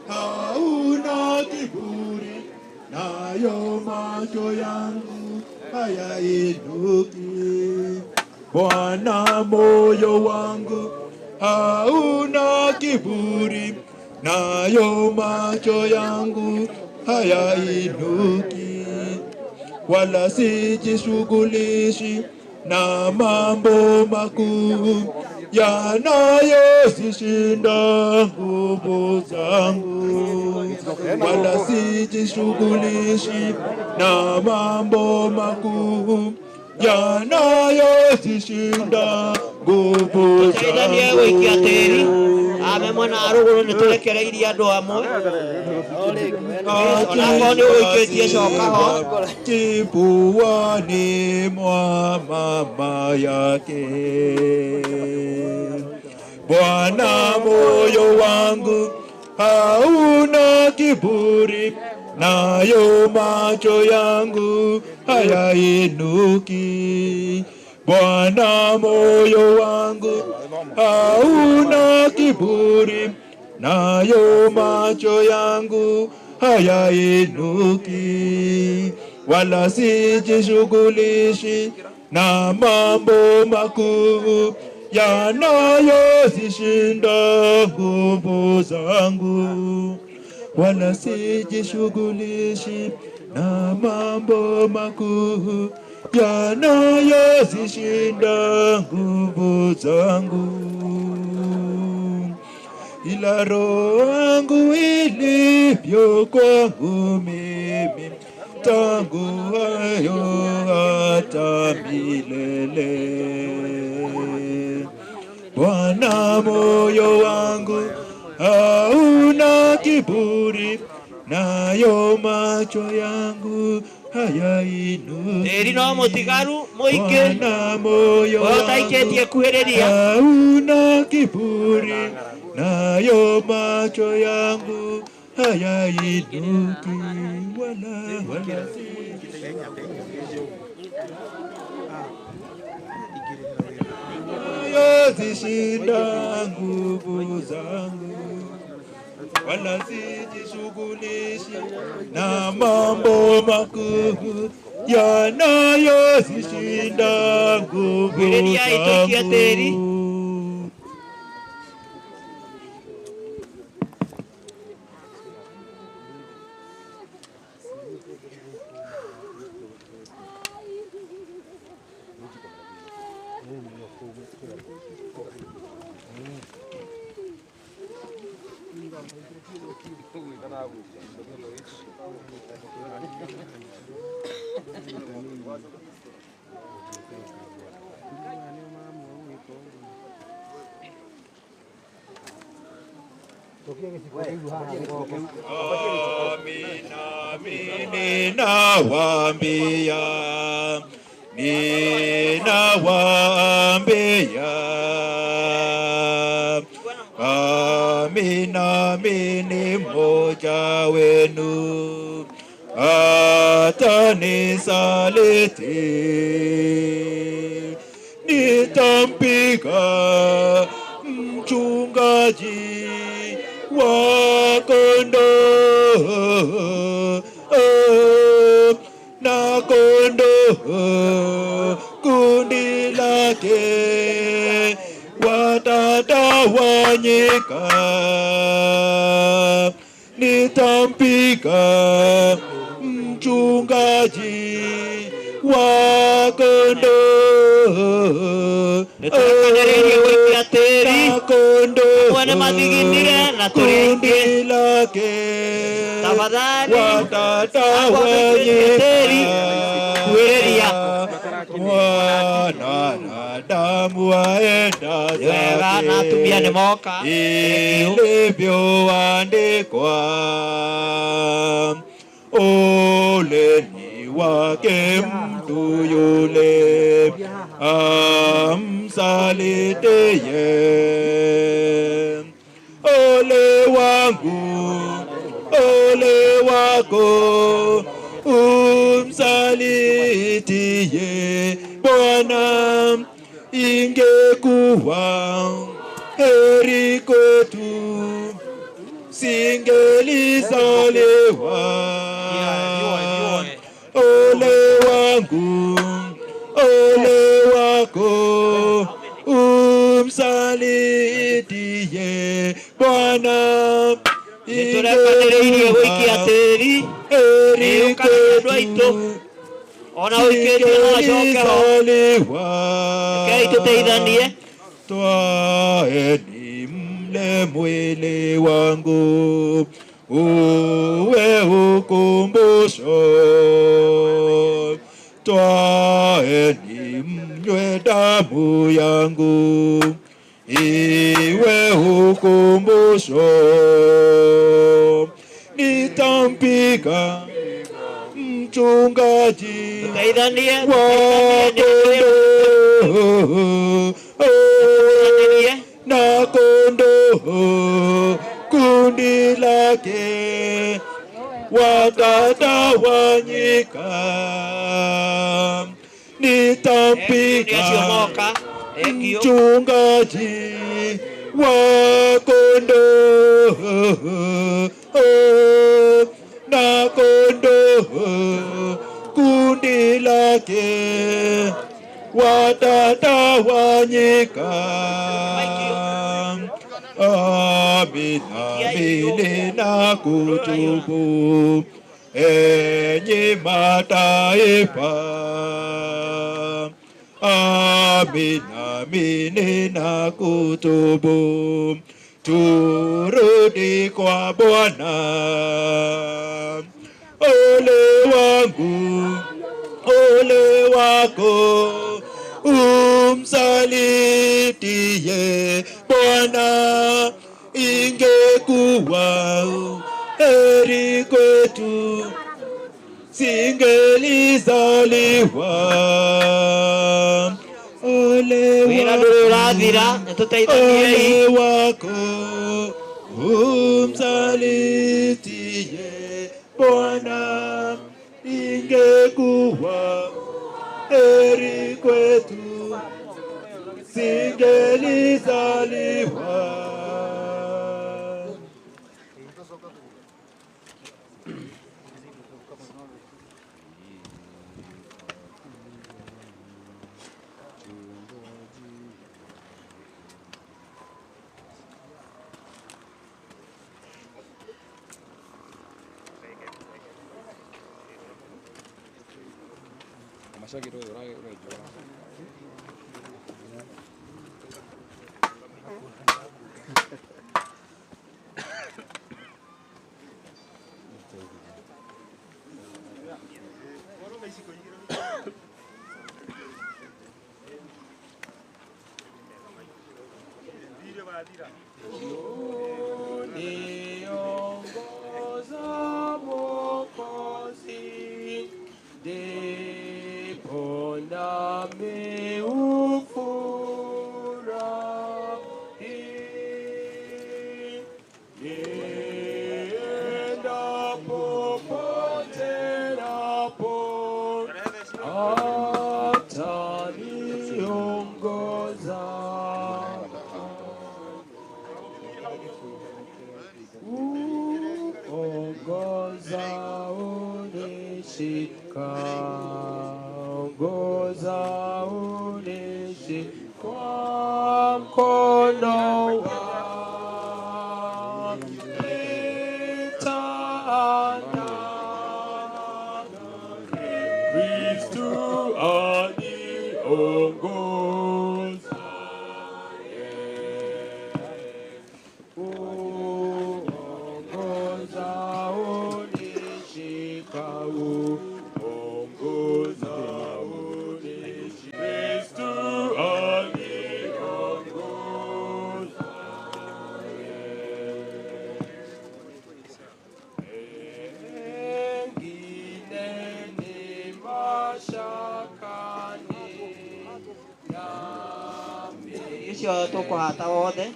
hauna kiburi nayo macho yangu hayainuki Bwana moyo wangu hauna kiburi nayo macho yangu hayainuki wala sijishughulishi na mambo makuu yanayozishinda nguvu zangu wala sijishughulishi na mambo makuu yanayozishinda nguvu zangu ame mwana aruguru niturekereirie andu amwe onakorwo nĩ ũgũikĩtie cokaho kifuani mwa mama yake Bwana moyo wangu hauna kiburi nayo macho yangu hayainuki Bwana moyo wangu hauna kiburi nayo macho yangu hayainuki wala sijishughulishi na mambo makuu yanayozishinda nguvu zangu wala sijishughulishi na mambo makuu yanayozishinda nguvu zangu, ila roho yangu ilivyo kwangu mimi tangu hayo hata milele. Bwana, moyo wangu hauna kiburi, nayo macho yangu hayainuki. Tĩri no mũtigaru mũingĩ Bwana, moyo ũtaikĩtie kuhĩrĩria hauna kiburi, nayo macho yangu hayainuki wala zishinda nguvu zangu, wala sijishughulishi na mambo makuu yanayozishinda nguvu zangu. Ninawaambia, ninawaambia, mmoja wenu atanisaliti, nitampiga mchungaji wa kondoo na kondoo kundi lake watatawanyika. Nitampiga mchungaji wa kondoo na kondoo kundi lake watatawanyika. Mwanadamu waenda zake ilivyoandikwa, ole ni wake mtu yule amsalitiye. Ole wangu, ole wako umsalitiye Bwana. Ingekuwa heri kwetu singelizaliwa. Ole wangu, ole wako umsalitiye Bwana. Nĩtũrekanĩrĩirie gũikia tĩri ũkana aitũ ona ũikĩtie no acoke ho. Rekei tũteithanie. Twaeni mle mwili wangu uwe ukumbusho, twaeni mnywe damu yangu iwe ukumbusho. Nitampiga mchungaji wa kondoo na kondoo kundi lake watatawanyika. Nitampiga mchungaji wa kondoo na kondoo kundi lake watatawanyika. Amina, amini na kutubu enyi mataifa. Amina, na kutubu, turudi kwa Bwana. Ole wangu, ole wako, umsalitie Bwana. Ingekuwa heri kwetu singelizaliwa. Ole wako, umsalitie Bwana. Ingekuwa heri kwetu singelizaliwa. Uniongoza Mwokozi, ndipo nami hufurahi. Niendapo popote napo, ataniongoza. Ongoza unishika, ongoza unishika mkono wako, nitaandama. Kristu aniongoza. Icio tũkũhata wothe.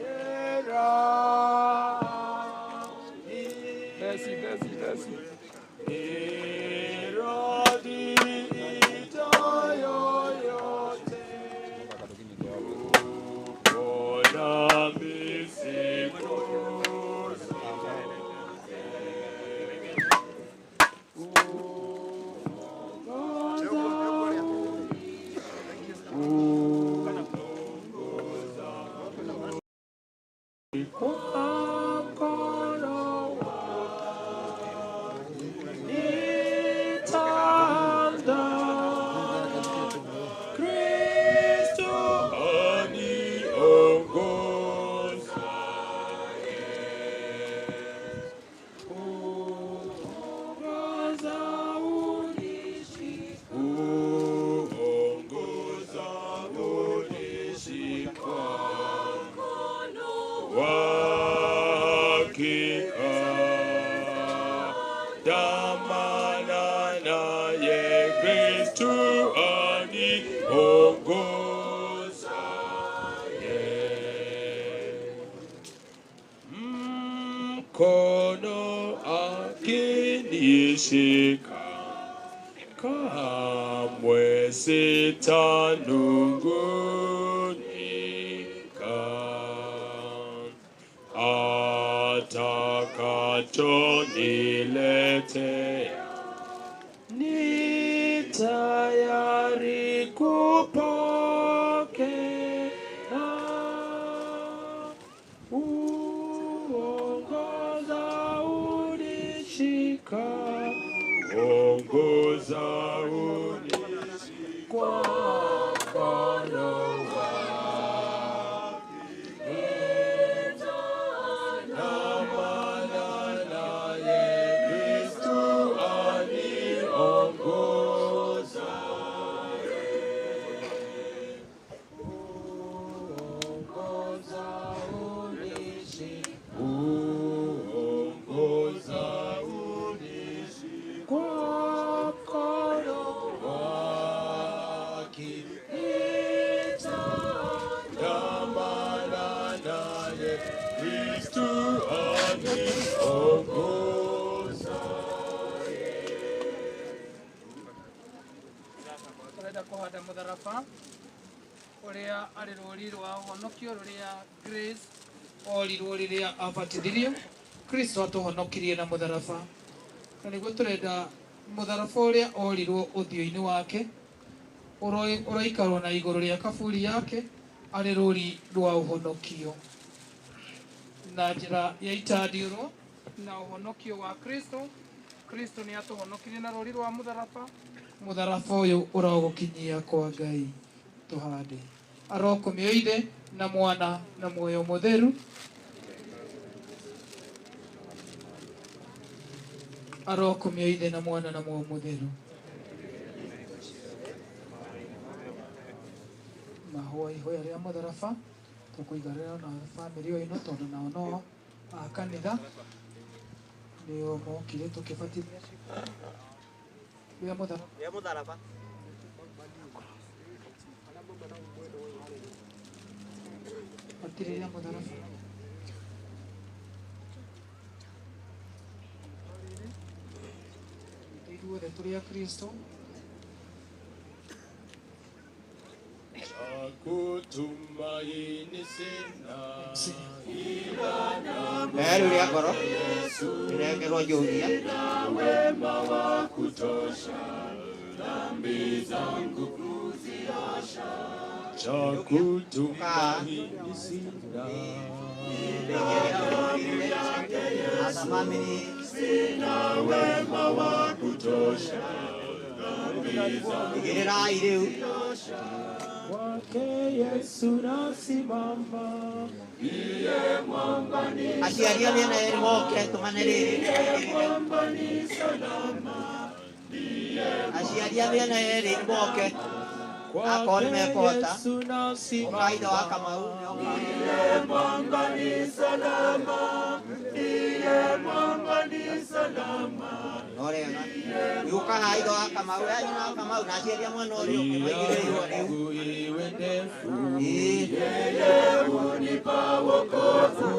Mkono akinishika, kamwe sitanung'unika. Atakachoniletea ni tayari kupokea. Uongoza unishika, ongoza unishika. naye Kristu aniongoza. Turenda kuhanda mutharaba uria ari rũri rwa ũhonokio rũrĩa Grace orirwo rĩrĩa abatithirio. Kristo atuhonokirie na mutharaba, na nĩguo turenda mutharaba ũrĩa orirwo ũthiũ-inĩ wake ũroikarwo na igũrũ rĩa kaburi yake arĩ rũri rwa ũhonokio na njĩra ya itandiũrwo na ũhonokio wa Kristo. Kristo nĩ atuhonokirie na rũri rwa mutharaba. Mutharaba ũyũ ũrogũkinyia kwa Ngai. Tuhande. Arokomio Ithe na Mwana na Muoyo Mũtheru. Arokomio Ithe na Mwana na Muoyo Mũtheru. Mahoya ihoya rĩa mutharaba tũkũigarĩra na bamĩrĩ o ĩno tondũ nao no a kanitha nĩo mokire tũkĩbatithia rĩa mutharaba. Batirĩria mutharaba. Ithuothe tũrĩ a Kristo. Kutumaini sina Rĩu rĩa ngoro rĩrengerwo Njogia na wema wa kutosha dhambi zangu kuziosha. Cha kutumaini sina sina wema wa kutosha dhambi zangu kuziosha. Kwake Yesu nasimama, ndiye mwamba ni mwamba ni salama, aciaria mĩena yerĩ moke akorwo nĩmekũhota ũkaitha wa Kamau ndiye mwamba ni salama, ndiye mwamba ni salama. Norega yuka haitha wa Kamau yanyu na Kamau na aciaria mwena ũrĩa ũngĩ maigĩrĩirwo rĩu. Yeye hunipa wokovu,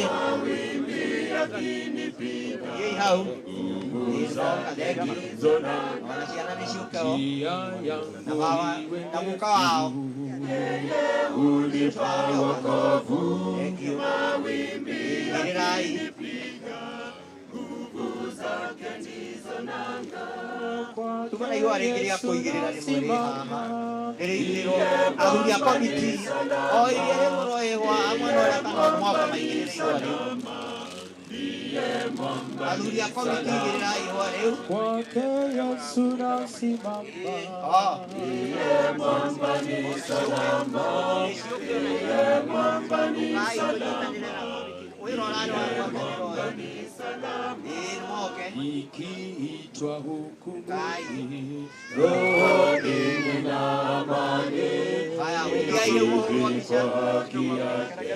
mawimbi yakinipiga, nguvu zake ndizo njia yangu na muka wao. Yeye hunipa wokovu, mawimbi yakinipiga, nguvu zake ndizo nanga. Tumana ihũa rĩngĩ rĩa kũigĩrĩra rĩmwe rĩ haha rĩrĩigĩrĩrwo athuri a komiti o iria rĩgũrwo ihũa amwe na ũrĩa kana mwaka maigĩrĩra ihũa rĩu. Athuri a komiti igĩrĩra ihũa rĩu. Kwake Yesu nasimama, ndiye mwamba ni salama, ndiye mwamba ni salama. Nikiitwa hukumuni, rohoni nina amani, nikifikiri kwa haki yake,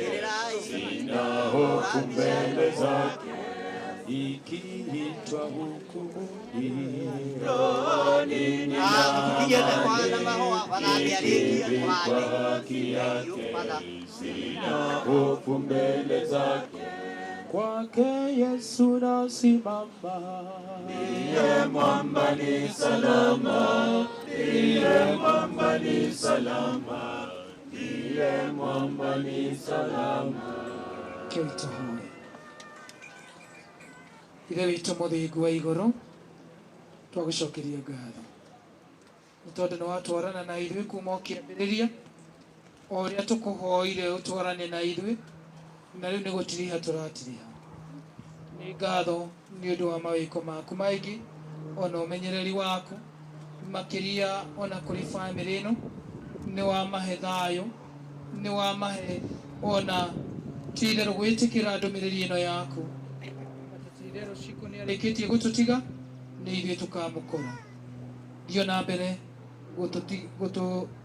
sina hofu mbele zake. Nikiitwa hukumuni, rohoni nina amani, nikifikiri kwa haki yake, sina hofu mbele zake. Kwake Yesu nasimama, ndiye mwamba ni salama, ndiye mwamba ni salama, ndiye mwamba ni salama. Kĩritohoe Ithe witũ mũthingu wa igũrũ, twagũcokeria ngatho nĩ tondũ nĩ watwarana na ithuĩ kuma o kĩambĩrĩria o ũrĩa tũkũhoire ũtwarane na ithuĩ, na rĩu nĩ gũtiriha tũratiriha. Nĩ ngatho nĩ ũndũ wa mawĩko maku maingĩ ona ũmenyereri waku makĩria ona kũrĩ bamĩrĩ ĩno. Nĩ wamahe thayũ, nĩ wamahe ona ti-itherũ gwĩtĩkĩra ndũmĩrĩri ĩno yaku. Ti-itherũ Ciiko nĩ arĩkĩtie gũtũtiga, nĩ ithuĩ tũkamũkora. Thiĩ na mbere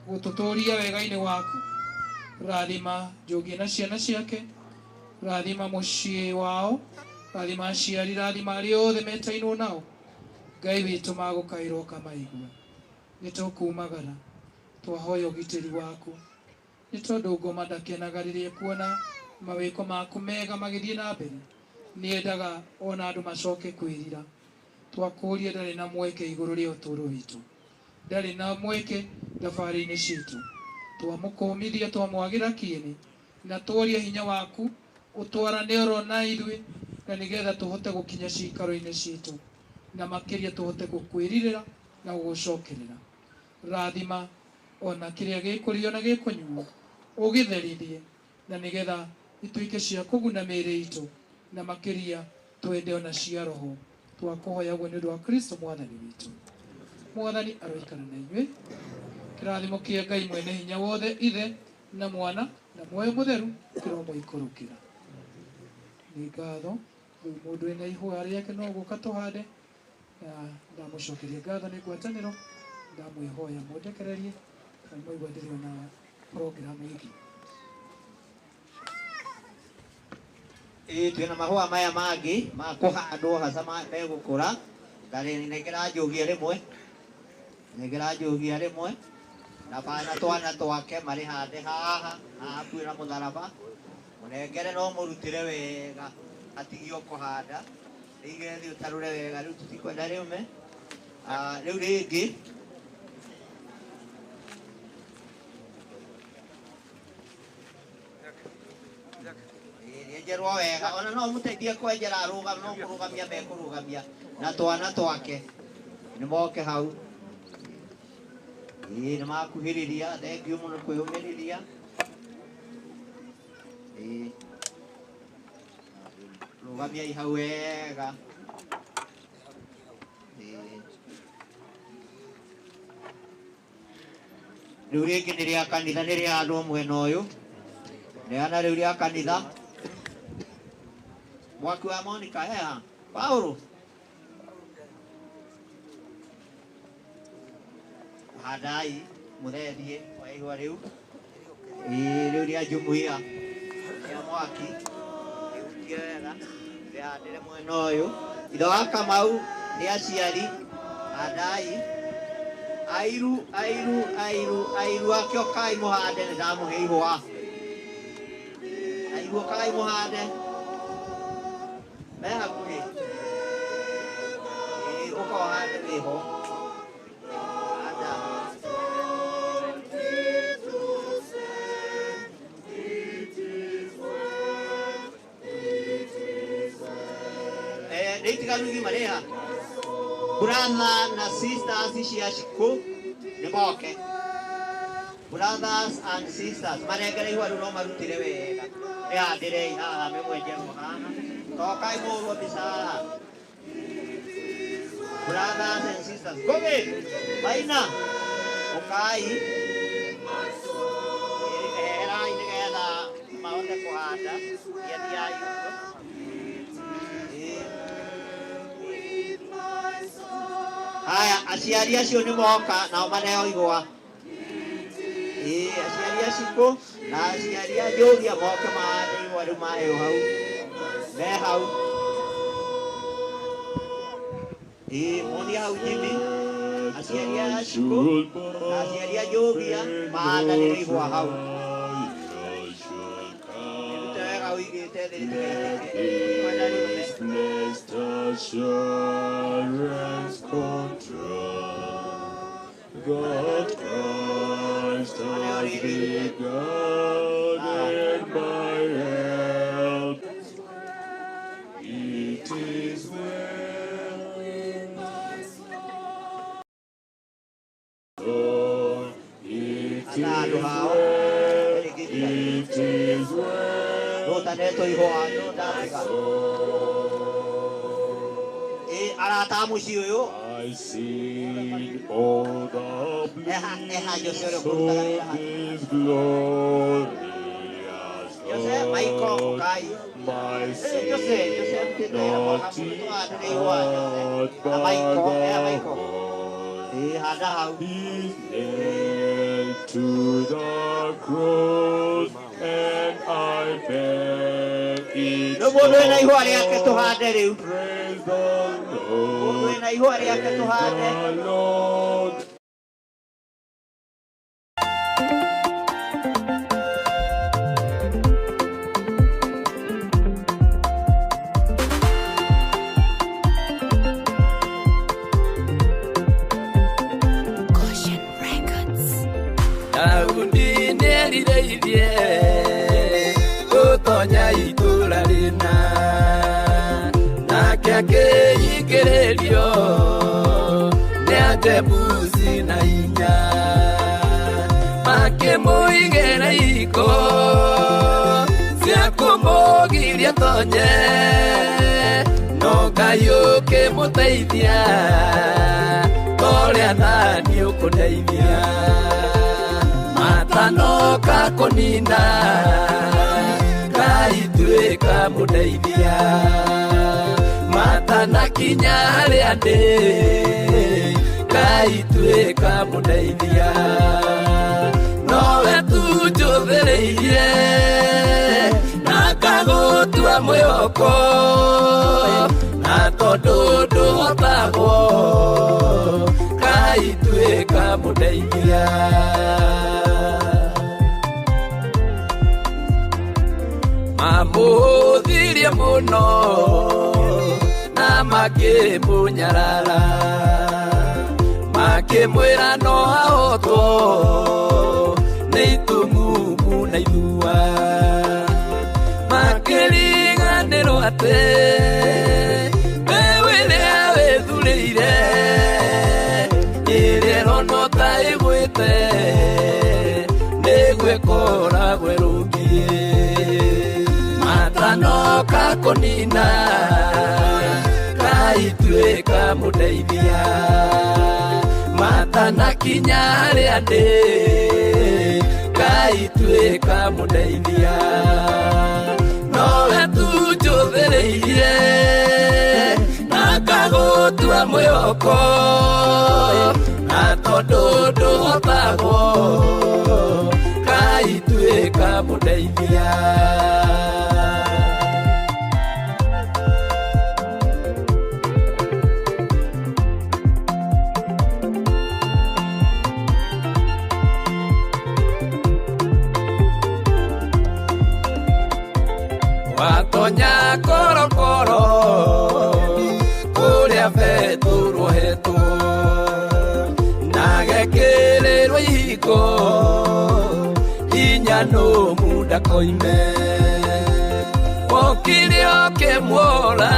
gũtũtũũria wega-inĩ waku. Rathima Njogia na ciana ciake, rathima mũciĩ wao, rathima aciari, rathima arĩa othe metainwo nao. Ngai witũ magũkaĩrwo kamaigua. Nĩ tũkumagara twahoya ũgitĩri waku, nĩ tondũ ngoma ndakenaga rĩrĩa kuona mawiko maku mega magithie na mbere niendaga ona andu macoke kwirira twakuria ndari na mweke iguru ria uturo witu ndari na mweke thabari-ini citu twamukumithia twamwagira kieni na tworia hinya waku utwarane orona ithui na nigetha tuhote gukinya cikaro-ini citu na makiria tuhote gukwiririra na gugucokerera rathima ona kiria gikurio na gikunyuo ugitherithie na nigetha ituike cia kuguna mĩĩrĩ itu na makiria twende ona cia roho twakuhoya guo nĩ ũndũ wa Kristo mwathani witu. Mwathani aroikara na inyuĩ. Kĩrathimo kĩa Ngai mwene hinya wothe ithe na mwana na muoyo mutheru kĩromũikũrũkĩra. Nĩ ngatho rĩu mũndũ wĩna ihũa rĩake no gũka tũhande ndamũcokeria ngatho nĩ ngwatanĩro ndamwĩhoya mũndekererie na mwaigua ndĩrĩ ona program ĩngĩ. Twina mahua maya mangi ma kuhandwo haca megukura ndarĩ negera njogia rimwe na bana twana twake marĩ hande haha hakuhĩ na mũtharaba mũnengere no mũrutĩre wega atigio kũhanda igethi ũtarũre wega rĩu tũtikwenda rĩume rĩu rĩngĩ njerwo wega ona no mũteithie kwenjera arũgam no kũrũgamia mekũrũgamia na twana twake nĩ moke hau nĩ makuhĩrĩria thengiũ mũno kwĩyũmĩrĩria rũgamiai hau wega rĩu rĩngĩ nĩ rĩa kanitha nĩ rĩa andũ mwena ũyũ rĩana rĩu rĩa kanitha mwaki wa Monica heha Paulo handai mũthethie wa ihũa rĩu rĩu rĩa jumuiya rĩa mwaki rĩutie wega rĩhandĩre mwena ũyũ ithe wa Kamau nĩ aciari handai airu akĩokai mũhande nĩ ndamũhe ihũa airu okai mũhande me hakuhĩ ũka ũhande wĩho nĩ itiganu gima rĩha brother na sisters cia Shiko nĩ moke brothers and sisters marengere ihũa rĩu no marutĩre wega rĩhandĩrei haha mĩmwenjerwo haha tokai mũrwo mbica haha brothers and sisters goge maina ũkai eherai nĩgetha mahote kũhanda thiathiai ũguo haya aciari acio nĩ moka nao maneo igũa aciari a Shiko na aciari a Njogia moke mahande ihũa rĩu maheo hau me hau moni hau Jimmy aciari a Shiko na aciari a Njogia mahandanĩre ihũa hau nĩrute wega ũigĩte thĩ kwenda rĩume assurance control God Christ has begun my help. It is well with my soul. Oh, it is well. It is well. I sing all the bliss of His glorious love. My sin not denied by the Lord. He's nailed to the cross, and I bear each praise the Lord. erirĩirie gũtonya itũũra rĩna, nake akĩingĩrĩrio nĩ Ajebusi na hinya, makĩmũigĩra iko cia kũmũgiria tonye, no Ngai ũkĩmũteithia torĩa thani ũkũndeithia, matanoka kũnina Ngai tuĩka mũndeithia, matanakinya harĩa ndĩ Ngai tuĩka mũndeithia, nowe tunjũthĩrĩirie na ngagũtua mwĩhoko, na tondũ ndũhotagwo Ngai tuĩka mũndeithia. Mamũhũthirie mũno na makĩmũnyarara, makĩmwĩra no ahotwo nĩ itumumu na ithua, makĩriganĩrwo atĩ mbeũ ĩrĩa wĩthurĩire ĩrĩa ĩrona ta ĩgwĩte nĩguo ĩkoragwo ĩrũngiĩ, matanoka kũnina Ngai tuĩka mũndeithia, matanakinya harĩa ndĩ Ngai tuĩka mũndeithia, nowe tunjũthĩrĩirie na ngagũtua mwĩhoko, na tondũ ndũhotagwo Ngai tuĩka mũndeithia. Watonya korokoro kũrĩa betũrwo hetwo, na gekĩrĩrwo ihiko hinya nũmu ndakoime, wokire ũkĩmuora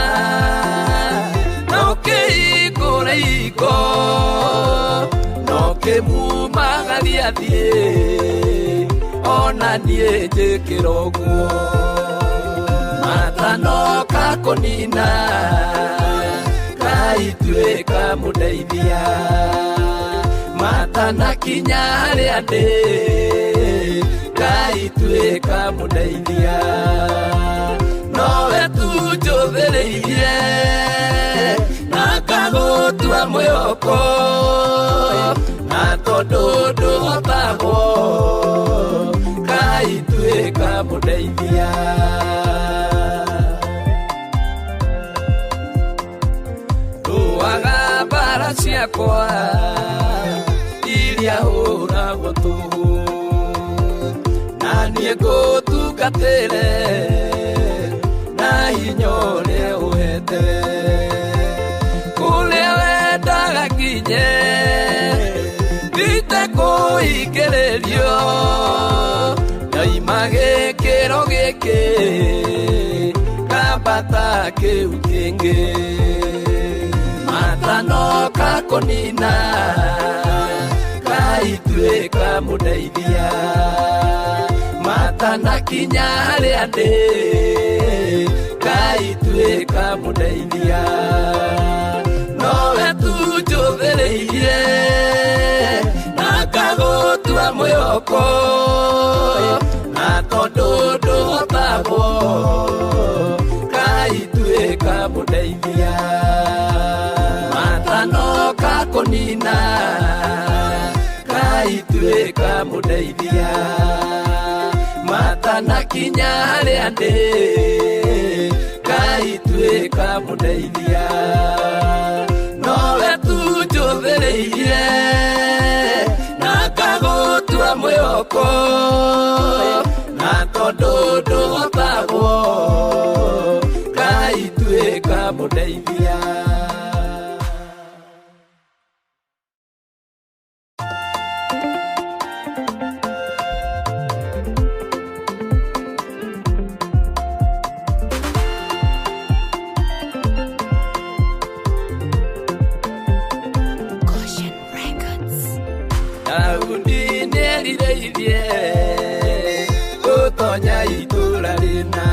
na ũkĩhingũra ihiko, na ũkĩmumagaria athiĩ ona niĩ njĩkĩra ũguo, matanoka kũnina Ngai tuĩka mũndeithia, matanakinya harĩa ndĩ Ngai tuĩka mũndeithia, nowe tunjũthĩrĩirie na ngagũtua mwĩhoko, na tondũ ndũhotagwo Ngai tuĩka mũndeithia. Mbara ciakwa iria hũragwo tũhũ, na niĩ ngũtungatĩre na hinya ũrĩa ũhete, kũrĩa wendaga nginye thite kũhingĩrĩrio, ndaima gĩkĩro gĩkĩ ngambata kĩu kĩngĩ, matanoka kũnina Ngai tuĩka mũndeithia, matanakinya harĩa ndĩ Ngai tuĩka mũndeithia, nowe tunjũthĩrĩirie na ngagũtua mwĩhoko, na tondũ ndũhotagwo Ngai tuĩka mũndeithia, matanoka kũnina Ngai tuĩka mũndeithia, matanakinya harĩa ndĩ Ngai tuĩka mũndeithia, nowe tunjũthĩrĩirie na ngagũtua mwĩhoko, na tondũ ndũhotagwo Ngai tuĩka mũndeithia. rirĩirie gũtonya itũũra rĩna,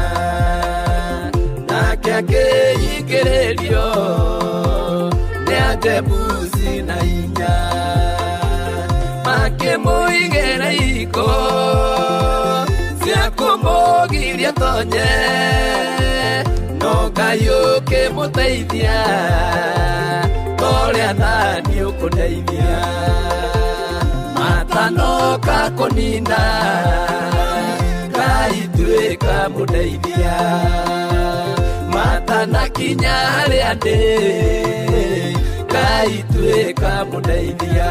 nake akĩingĩrĩrio nĩ Ajebusi na hinya, makĩmũigĩra iko cia kũmũgiria tonye, no Ngai ũkĩmũteithia torĩa thani ũkũndeithia, matanoka kũnina Ngai tuĩka mũndeithia, matanakinya harĩa ndĩ Ngai tuĩka mũndeithia,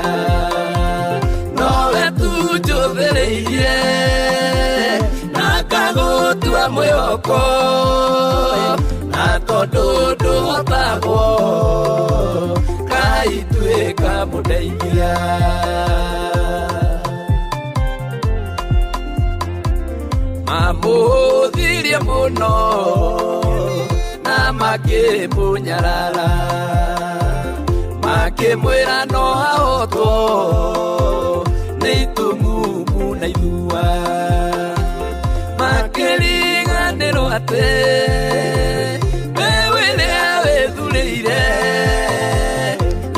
nowe tu njũthĩrĩirie na ngagũtua mwĩhoko, na tondũ ndũhotagwo Ngai tuĩka mũndeithia. Mamũhũthirie mũno na makĩmũnyarara, makĩmwĩra no ahotwo nĩ itumumu na ithua, makĩriganĩrwo atĩ mbeũ ĩrĩa wĩthurĩire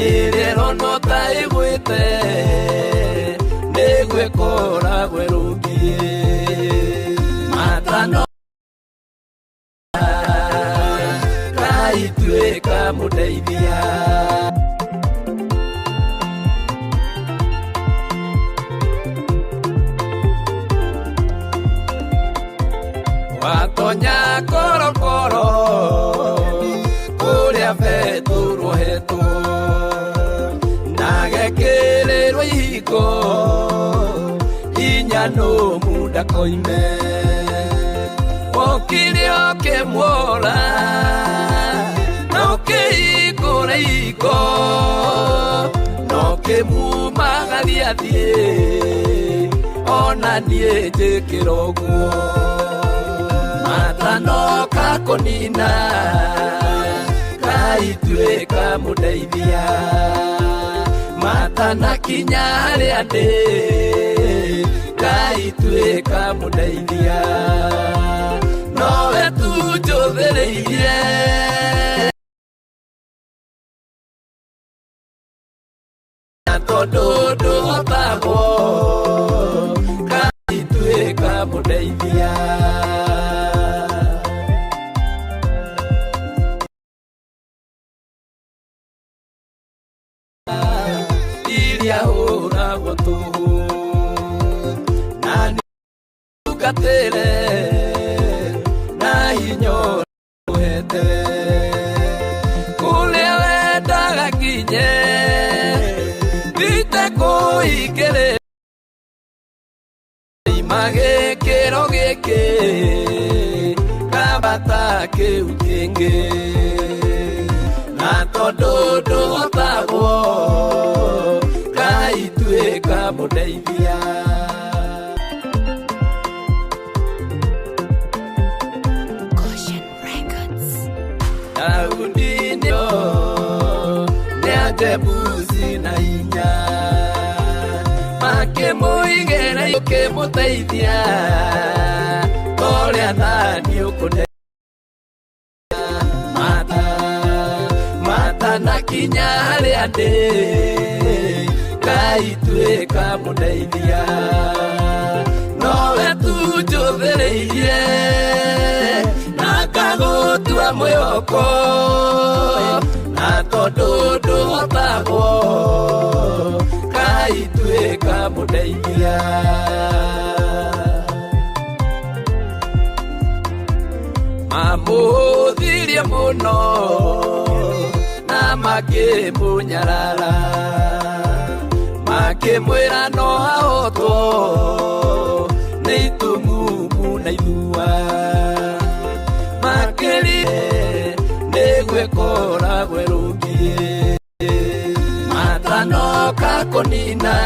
ĩrĩa ĩrona ta ĩgwĩte nĩguo ĩkoragwo ĩrũngiĩ, matano Ngai tuĩka mũndeithia. Watonya korokoro kũrĩa betũrwo hetwo, na gekĩrĩrwo ihiko hinya nũmu ndakoime, okire ũkĩmuora na ũkĩhingũra ihiko, na ũkĩmumagaria thiĩ ona niĩ njĩkĩra ũguo, matanoka kũnina Ngai tuĩka mũndeithia, matanakinya harĩa ndĩ Ngai tuĩka mũndeithia, nowe tu njũthĩrĩirie na tondũ ndũhotagwo Ngai tuĩka mũndeithia. Iria hũragwo tũhũ na nĩũtungatĩre na hinya ũhete, kũrĩa wendaga nginye thite kũingĩrĩra ima gĩkĩro gĩkĩ kambata kĩu kĩngĩ, na tondũ ndũhotagwo Ngai tuĩka mũndeithia. Daudi nĩo nĩ Ajebusi na hinya, makĩmũigĩra ũkĩmũteithia torĩa thani ũkũndeithia, matanakinya harĩa ndĩ Ngai tuĩka mũndeithia, nowe tu njũthĩrĩirie na ngagũtua mwĩhoko, na tondũ ndũhotagwo Ngai tuĩka mũndeithia. Mamũhũthirie mũno na makĩmũnyarara, makĩmwĩra no ahotwo nĩ itumumu na ithua, makĩrie nĩguo ĩkoragwo ĩrũngiĩ, matanoka kũnina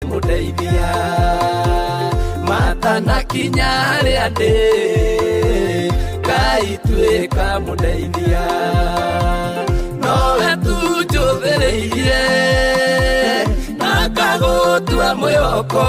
mũndeithia, matanakinya harĩa ndĩ Ngai tuĩka mũndeithia, nowe tu njũthĩrĩirie na wa gutua mwihoko